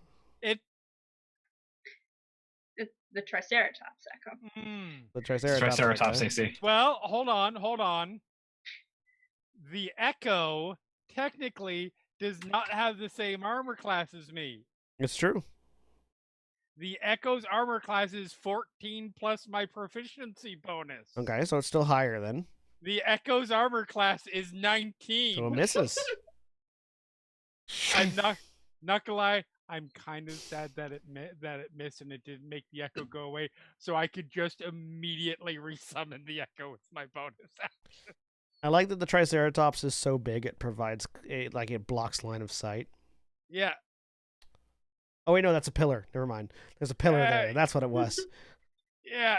the Triceratops echo. The It's Triceratops. Triceratops echo. AC. Well, hold on. The Echo technically does not have the same armor class as me. It's true. The Echo's armor class is 14 plus my proficiency bonus. Okay, so it's still higher then. The Echo's armor class is 19. So it misses. I'm not gonna lie. I'm kind of sad that it missed and it didn't make the Echo go away, so I could just immediately resummon the Echo with my bonus action. I like that the Triceratops is so big it provides it blocks line of sight. Yeah. Oh wait, no, that's a pillar. Never mind. There's a pillar there. That's what it was. Yeah.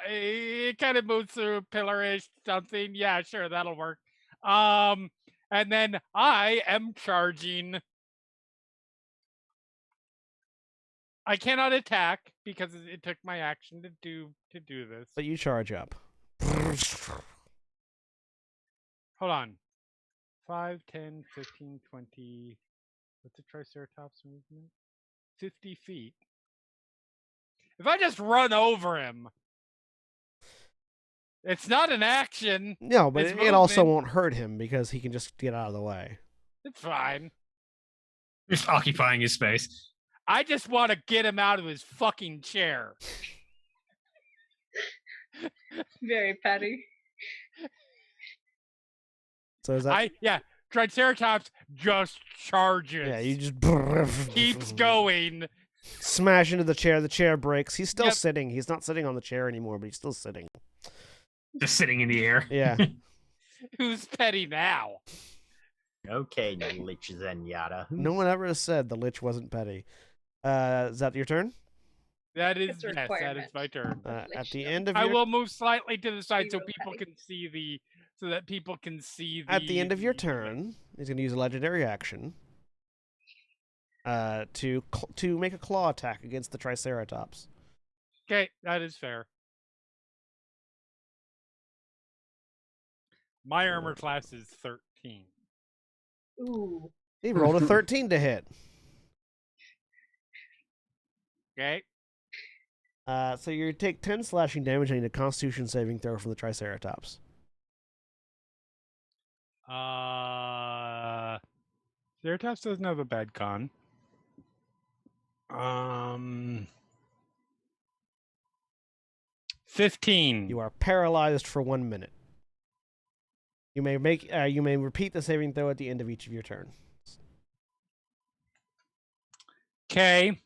It kind of moves through a pillar-ish something. Yeah, sure, that'll work. And then I am charging. I cannot attack because it took my action to do this. But you charge up. Hold on. 5, 10, 15, 20. What's the Triceratops movement? 50 feet. If I just run over him, it's not an action. No, but It's it also movement. won't hurt him because he can just get out of the way. It's fine. Just occupying his space. I just want to get him out of his fucking chair. Very petty. So is that? Triceratops just charges. Yeah, you just keeps going. Smash into the chair. The chair breaks. He's still Yep. sitting. He's not sitting on the chair anymore, but he's still sitting. Just sitting in the air. Yeah. Who's petty now? Okay, Lich Zenyatta. No one ever said the Lich wasn't petty. Is that your turn? That is It's a yes, that is requirement. my turn. At the end of I your will move slightly to the side so real people petty. can see the at the end of your turn, he's going to use a legendary action to make a claw attack against the Triceratops. Okay, that is fair. My armor class is 13. Ooh. He rolled a 13 to hit. Okay. So you take 10 slashing damage and need a Constitution saving throw from the Triceratops. Triceratops doesn't have a bad con. 15. You are paralyzed for 1 minute. You may repeat the saving throw at the end of each of your turns. Okay.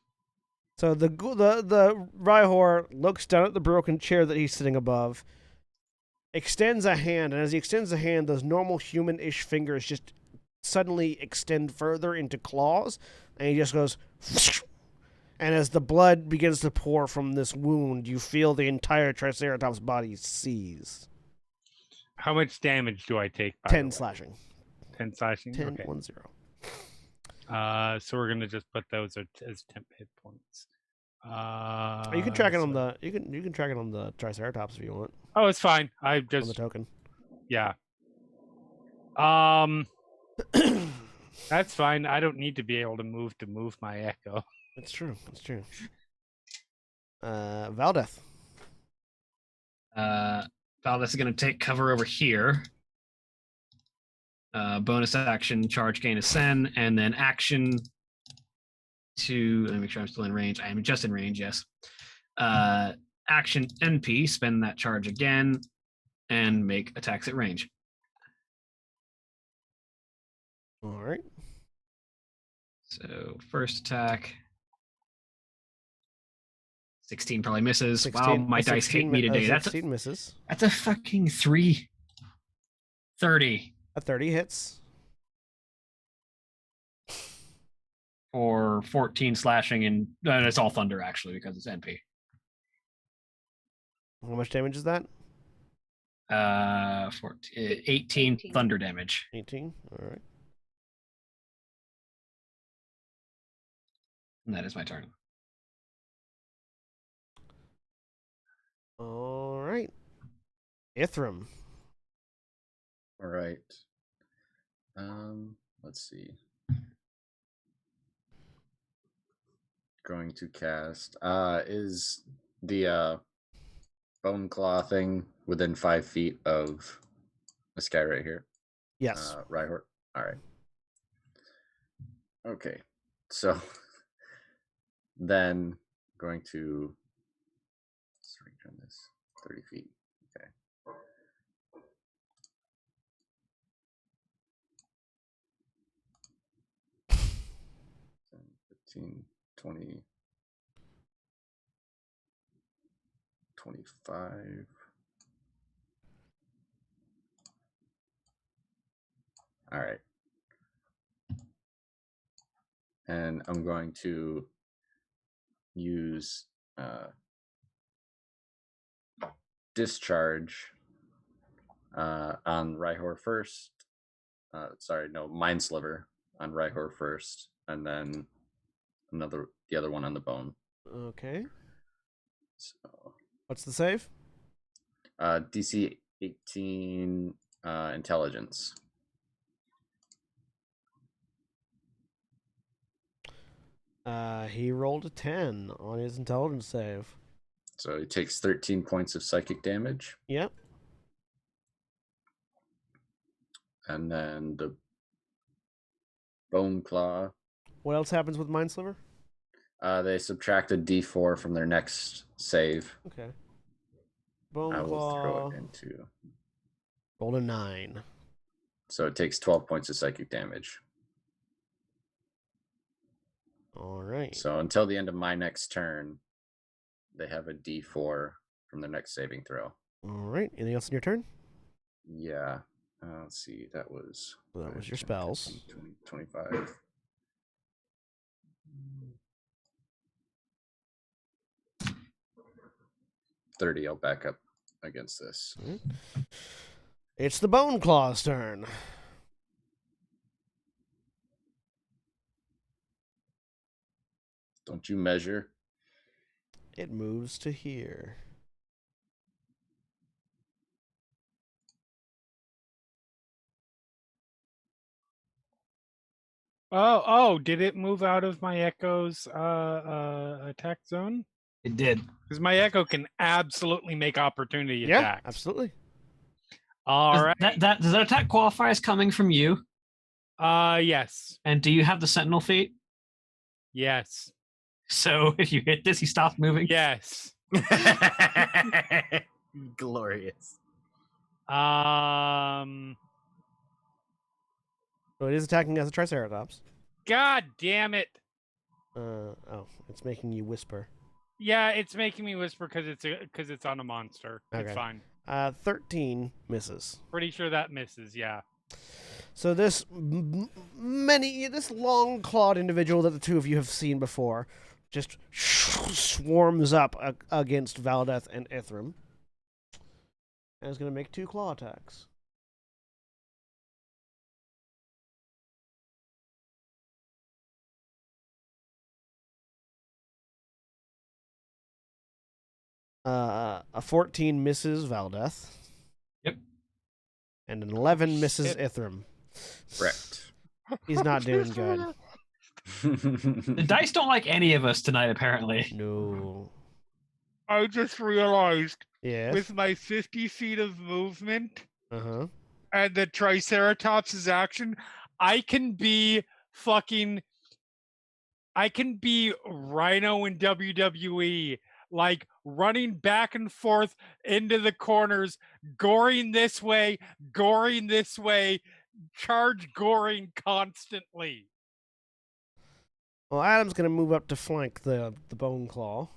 So the Rhyhor looks down at the broken chair that he's sitting above, extends a hand, and as he extends a hand, those normal human-ish fingers just suddenly extend further into claws, and he just goes, and as the blood begins to pour from this wound, you feel the entire Triceratops body seize. How much damage do I take? 10 slashing. 10 slashing? 10, Okay. 1, 0. So we're gonna just put those as temp hit points. You can track it on the you can track it on the Triceratops if you want. Oh, it's fine. I On the just token. yeah. That's fine. I don't need to be able to move my Echo. It's true. It's true. Valdeth. Valdez is going to take cover over here. Bonus action, charge, gain, ascend, and then action to. Let me make sure I'm still in range. I am just in range. Yes. Action NP, spend that charge again, and make attacks at range. All right. So first attack. 16 probably misses. 16, Wow, my dice hate me today. 16 misses. That's a fucking 3. 30 A 30 hits. for 14 slashing, and it's all thunder actually because it's NP. How much damage is that? 18 18. thunder damage. 18. All right. And that is my turn. All right. Ithram. All right. Let's see. Going to cast. Is the bone claw thing within 5 feet of this guy right here? Yes. Rhyhort. All right. Okay. So then going to return this 30 feet. Okay. 15, 20, 25. All right. And I'm going to use discharge on Rhyhor first. Sorry, no, Mind Sliver on Rhyhor first, and then the other one on the bone. Okay. So What's the save? DC 18 intelligence. He rolled a 10 on his intelligence save. So he takes 13 points of psychic damage. Yep. And then the bone claw. What else happens with Mind Sliver? They subtract a D4 from their next save. Okay. Bone I will Claw. throw it into. Rolled a 9. So it takes 12 points of psychic damage. All right. So until the end of my next turn, they have a D4 from their next saving throw. All right. Anything else in your turn? Yeah. Let's see. That was. Well, that was your 10, spells. 15, 20, 25. $30. I'll back up against this. All right. It's the Bone Claw's turn. Don't you measure? It moves to here. Oh, did it move out of my Echo's attack zone? It did. Because my Echo can absolutely make opportunity Yeah, attacks. absolutely. All right. Does that attack qualify as coming from you? Yes. And do you have the Sentinel feat? Yes. So if you hit this, he stops moving? Yes. Glorious. So it is attacking as a Triceratops. God damn it. Oh, it's making you whisper. Yeah, it's making me whisper because it's on a monster. Okay. It's fine. 13 misses. Pretty sure that misses. Yeah. So this this long-clawed individual that the two of you have seen before just swarms up against Valdeth and Ithrim. And is going to make 2 claw attacks. A 14 misses Valdeth. Yep. And an 11 misses Shit. Ithrim. Correct. He's not doing good. The dice don't like any of us tonight, apparently. No. I just realized Yes. with my 50 feet of movement Uh-huh. and the Triceratops' action, I can be Rhino in WWE, like running back and forth into the corners, goring this way, charge goring constantly. Well, Adam's going to move up to flank the Bone Claw.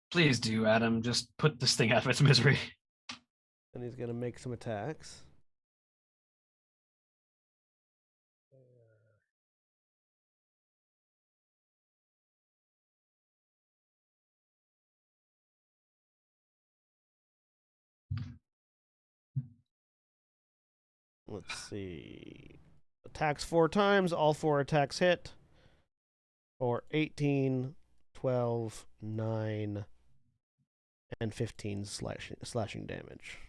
Please do, Adam. Just put this thing out of its misery. And he's going to make some attacks. Let's see. Attacks 4 times. All 4 attacks hit. For 18, 12, 9, and 15 slashing damage.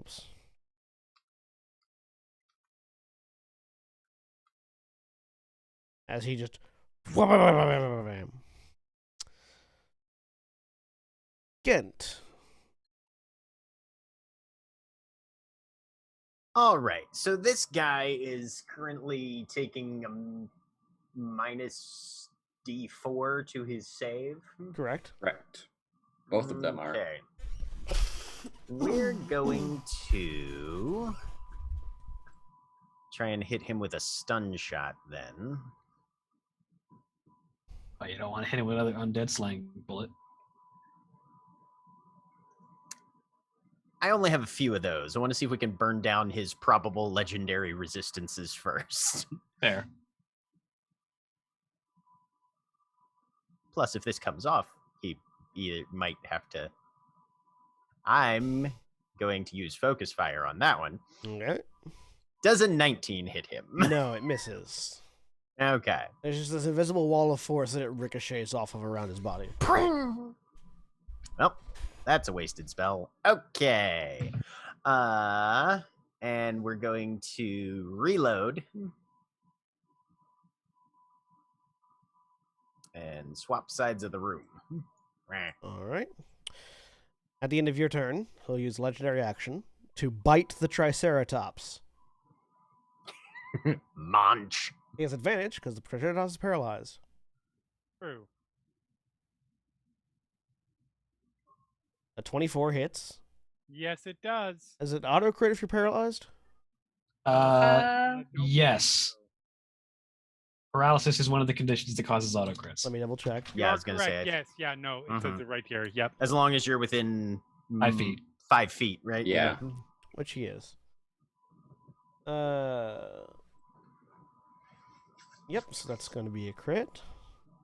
Oops. as he just Gent. All right. So this guy is currently taking a minus D4 to his save. Correct. Correct. Both of them are. Okay. We're going to try and hit him with a stun shot then. Oh, you don't want to hit him with another undead slang bullet. I only have a few of those. I want to see if we can burn down his probable legendary resistances first. Fair. Plus, if this comes off, he might have to... I'm going to use Focus Fire on that one. Okay. Does a 19 hit him? No, it misses. Okay. There's just this invisible wall of force that it ricochets off of around his body. Well, that's a wasted spell. Okay. And we're going to reload. And swap sides of the room. All right. At the end of your turn, he'll use legendary action to bite the Triceratops. Munch. He has advantage because the Triceratops is paralyzed. True. A 24 hits. Yes, it does. Is it auto crit if you're paralyzed? Yes. Paralysis is one of the conditions that causes auto crits. Let me double check. Yeah, I You're was going to correct. say. Yes, yeah, no, it says Mhm. it right here. Yep. As long as you're within 5 feet. 5 feet, right? Yeah. Which he is. Yep, so that's going to be a crit.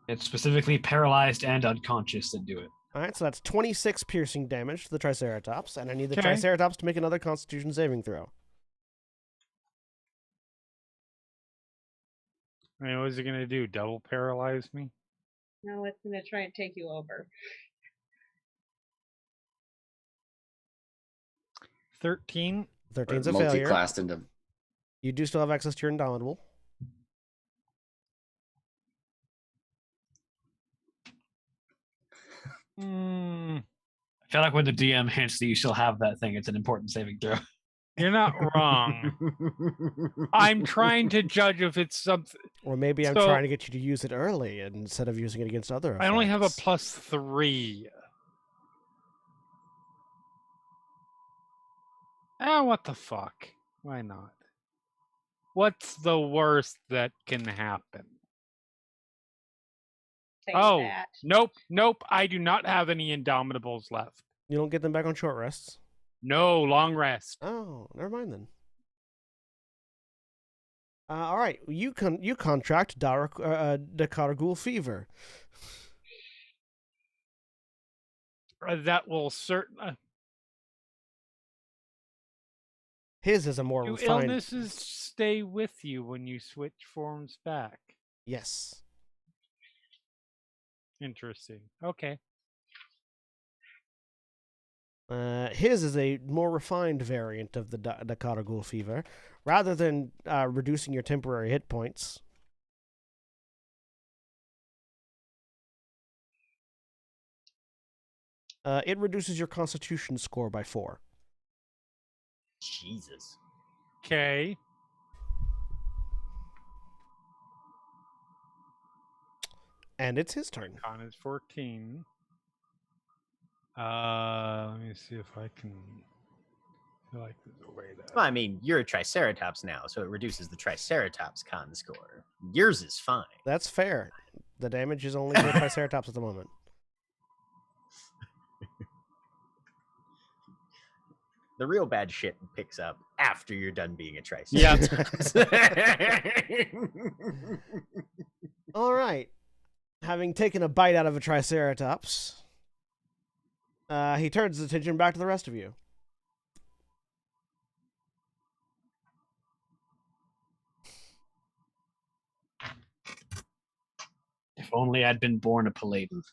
It's specifically paralyzed and unconscious that do it. All right, so that's 26 piercing damage to the Triceratops, and I need the Okay. Triceratops to make another Constitution saving throw. I mean, what is it going to do? Double paralyze me? No, it's gonna try and take you over. 13? 13's a failure. Multi-classed into. You do still have access to your Indomitable. Mm, I feel like when the DM hints that you still have that thing, it's an important saving throw. you're not wrong. I'm trying to judge if it's something. Or maybe I'm So- trying to get you to use it early instead of using it against other effects. I only have a +3. Ah, what the fuck? Why not? What's the worst that can happen? Say Oh, that. nope. I do not have any Indomitables left. You don't get them back on short rests? No, long rest. Oh, never mind then. All right, you contract Dakargul fever. That will certain. His is a more Do refined. illnesses stay with you when you switch forms back? Yes. Interesting. Okay. His is a more refined variant of the Dakargul fever. Rather than reducing your temporary hit points, it reduces your Constitution score by 4. Jesus. Okay. And it's his turn. Con is 14. Let me see if I can. I feel like there's a way that. Well, I mean, you're a Triceratops now, so it reduces the Triceratops con score. Yours is fine. That's fair. The damage is only to the Triceratops at the moment. The real bad shit picks up after you're done being a Triceratops. All right. Having taken a bite out of a Triceratops, he turns his attention back to the rest of you. If only I'd been born a Paladin.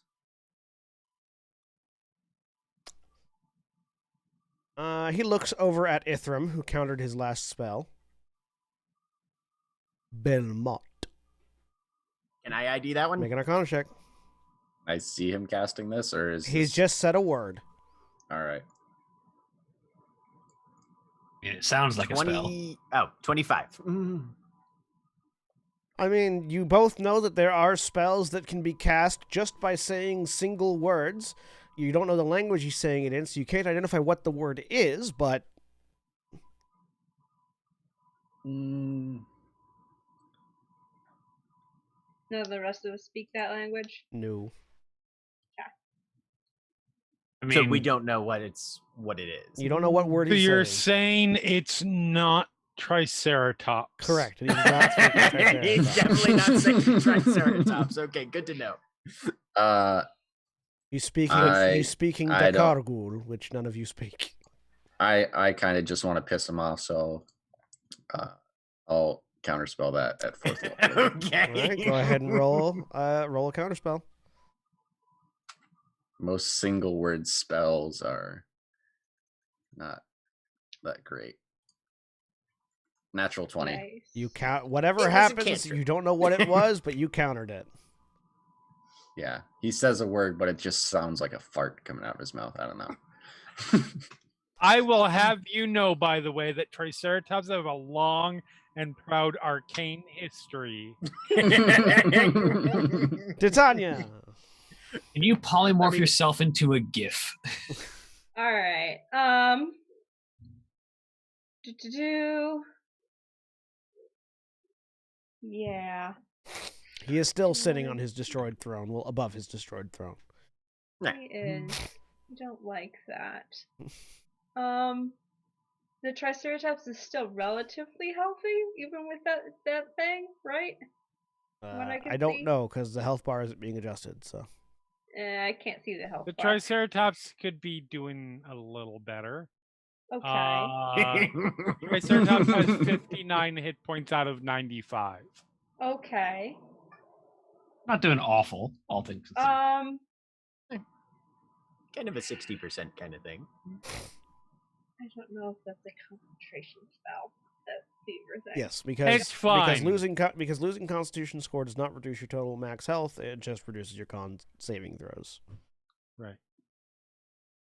He looks over at Ithram, who countered his last spell. Belmont. Can I ID that one? Make an Arcana check. I see him casting this, or is He's this... just said a word. All right. It sounds like a spell. 25. I mean, you both know that there are spells that can be cast just by saying single words. You don't know the language he's saying it in, so you can't identify what the word is, but... Mm, None of the rest of us speak that language. No. I mean, so we don't know what it is. You don't know what word So he's you're saying. saying it's not Triceratops. Correct. He's not speaking He's Triceratops. definitely not saying Triceratops. Okay, good to know. He's speaking I don't- Dakargul, which none of you speak. I kind of just want to piss him off, so I'll counterspell that at 4th level. Okay. All right, go ahead and roll a counterspell. Most single word spells are not that great. Natural 20. Nice. You count whatever It was a happens. cantrip. You don't know what it was, but you countered it. Yeah, he says a word, but it just sounds like a fart coming out of his mouth. I don't know. I will have you know, by the way, that Triceratops have a long and proud arcane history. Titania. can you polymorph I mean- yourself into a GIF? All right. Yeah. He is still sitting on his destroyed throne, well, above his destroyed throne. He is. I don't like that. The Triceratops is still relatively healthy, even with that thing, right? What I can I don't see? know because the health bar isn't being adjusted. So I can't see the health The bar. Triceratops could be doing a little better. Okay. Triceratops has 59 hit points out of 95. Okay. Not doing awful, all things considered. Kind of a 60% kind of thing. I don't know if that's a concentration spell. That fever thing. yes, because It's fine. because losing Constitution score does not reduce your total max health. It just reduces your con saving throws. Right.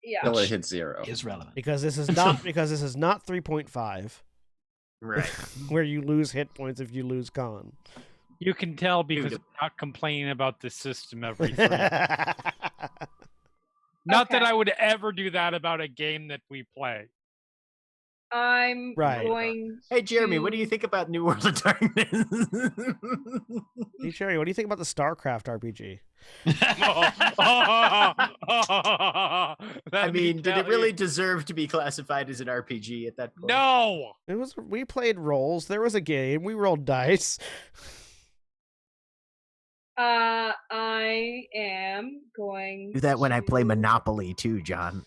Yeah. Till it hits 0. Is relevant. Because this is not 3.5 Right. where you lose hit points if you lose con. You can tell because Dude. I'm not complaining about the system every 3. Not that Okay. I would ever do that about a game that we play. I'm Right. going. Hey, Jeremy, what do you to- think about New World of Darkness? Hey Sherry, what do you think about the StarCraft RPG? I mean, did it really deserve to be classified as an RPG at that point? No. We played roles. There was a game. We rolled dice. I am going. Do that when I play to- Monopoly too, John.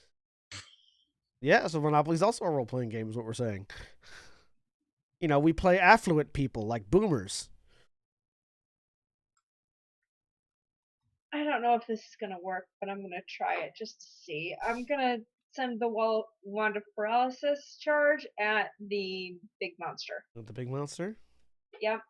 Yeah, so Monopoly's also a role-playing game, is what we're saying. You know, we play affluent people like boomers. I don't know if this is gonna work, but I'm gonna try it just to see. I'm gonna send the wand of paralysis charge at the big monster. With the big monster. Yep.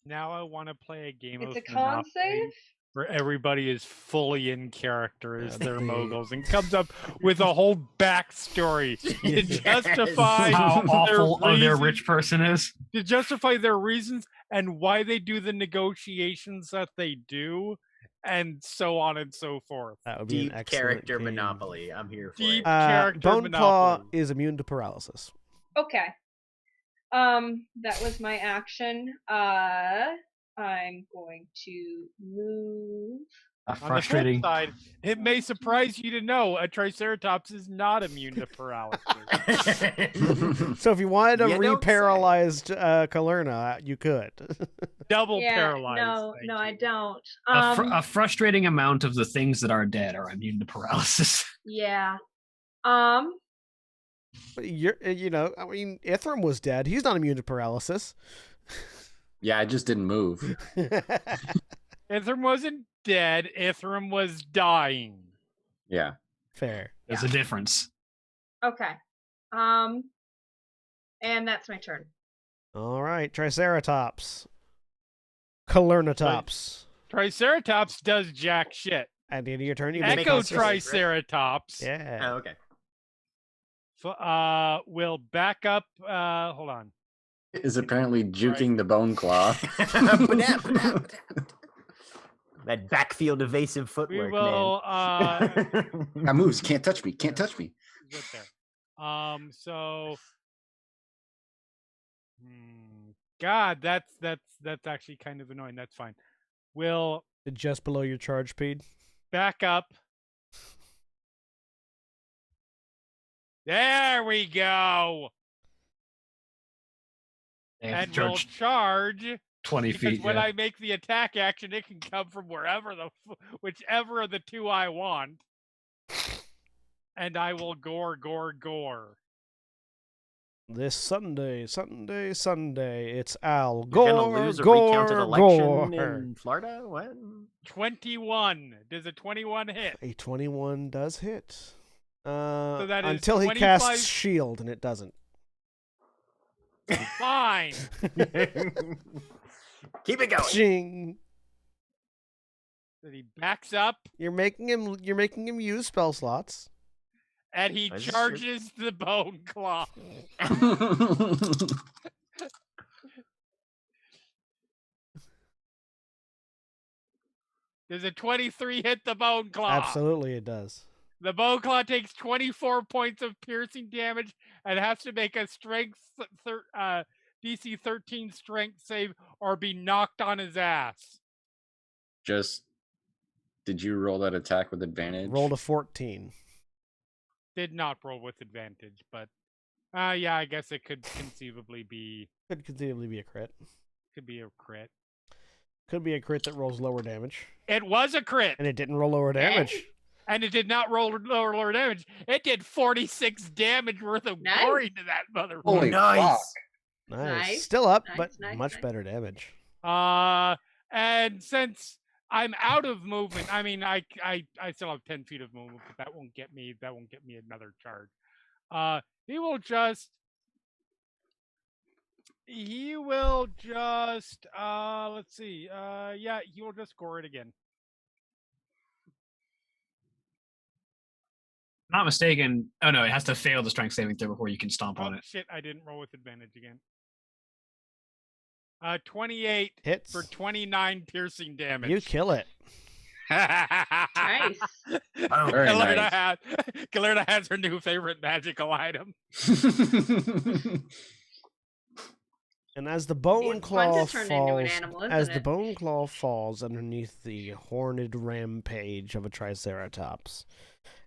Now I want to play a game It's of a con Monopoly save. where everybody is fully in character as Yeah, their the- moguls and comes up with a whole backstory to Yes. justify How awful their reasons- rich person is. to justify their reasons and why they do the negotiations that they do, and so on and so forth. That would be Deep an excellent character game. Monopoly. I'm here for Deep it. character Boneclaw Monopoly. is immune to paralysis. Okay. That was my action. I'm going to move. A On frustrating. the flip side, it may surprise you to know a Triceratops is not immune to paralysis. So if you wanted to You don't say. re-paralyzed Kalerna, you could. Double Yeah, paralyzed. no, thank no, I you. don't. A frustrating amount of the things that are dead are immune to paralysis. Yeah. You know, I mean, Ithram was dead. He's not immune to paralysis. Yeah, I just didn't move. Ithram wasn't dead. Ithram was dying. Yeah. Fair. There's a difference. Okay. And that's my turn. All right, Triceratops. Calernatops. Triceratops does jack shit. At the end of your turn, you make Echo a save. Triceratops. Yeah. Oh, okay. Will back up. Hold on. Is apparently juking the bone claw. That backfield evasive We footwork, will. man. I moves. Can't touch me. Can't touch me. Get there. So. God, that's actually kind of annoying. That's fine. We'll Just below your charge speed. back up. There we go. They have And to we'll charge 20 because feet. when Yeah. I make the attack action, it can come from whichever of the two I want. And I will gore. This Sunday, it's Al You're gonna Gore, lose a Gore, recounted election Gore. in Florida? What? 21. Does a 21 hit? A 21 does hit. that is Until he 25 casts shield, and it doesn't. Fine. Keep it going. Ching. That he backs up You're making him use spell slots. and he Is this charges the bone claw. Does a 23 hit the bone claw? Absolutely, it does. The bone claw takes 24 points of piercing damage and has to make a DC 13 strength save or be knocked on his ass. Did you roll that attack with advantage? Rolled a 14. Did not roll with advantage, but yeah, I guess it could conceivably be Could conceivably be a crit. could be a crit. Could be a crit that rolls lower damage. It was a crit, And it didn't roll lower damage. and it did not roll lower damage. It did 46 damage worth of Nice. glory to that motherfucker. Holy Nice. fuck. Nice. Nice. Still up, Nice, but nice, much nice. better damage. And since I'm out of movement, I mean, I still have 10 feet of movement, but that won't get me another charge. He will just let's see. Yeah, he will just score it again. Not mistaken. Oh no, it has to fail the strength saving throw before you can stomp on Oh it. shit, I didn't roll with advantage again. 28 Hits. for 29 piercing damage. You kill it. Nice. Oh, Very nice. Galerna has her new favorite magical item. And as the bone It's fun claw to turn into an falls, animal, as isn't the it? bone claw falls underneath the horned rampage of a triceratops,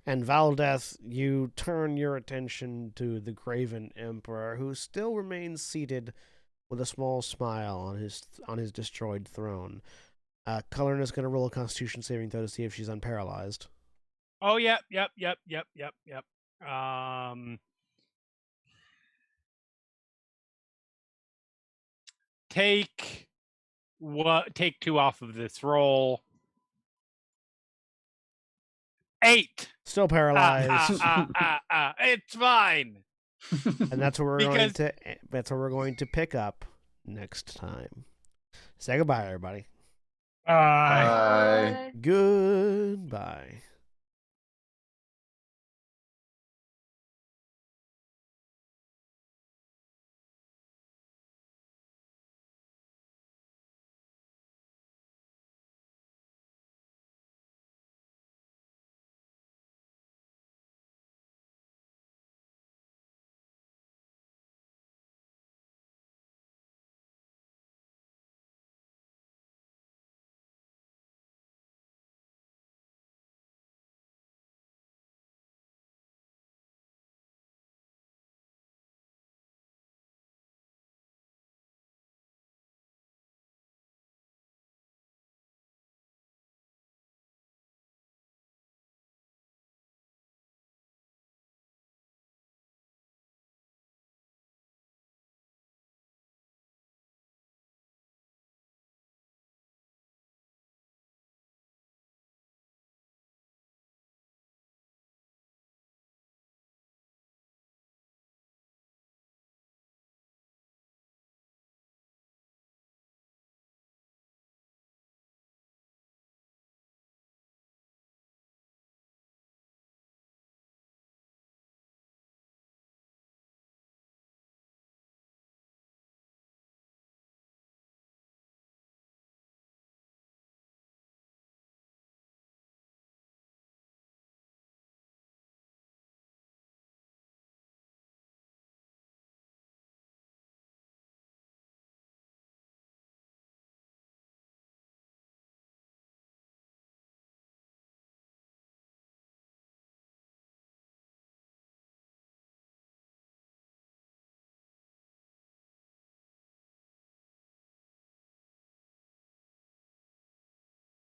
and Valdeth, you turn your attention to the Graven Emperor, who still remains seated with a small smile on his destroyed throne. Cullen is going to roll a Constitution saving throw to see if she's unparalyzed. Oh, yep. Take 2 off of this roll. 8. Still paralyzed. It's fine. And that's where Because- we're going to pick up next time. Say goodbye, everybody. Bye. Goodbye.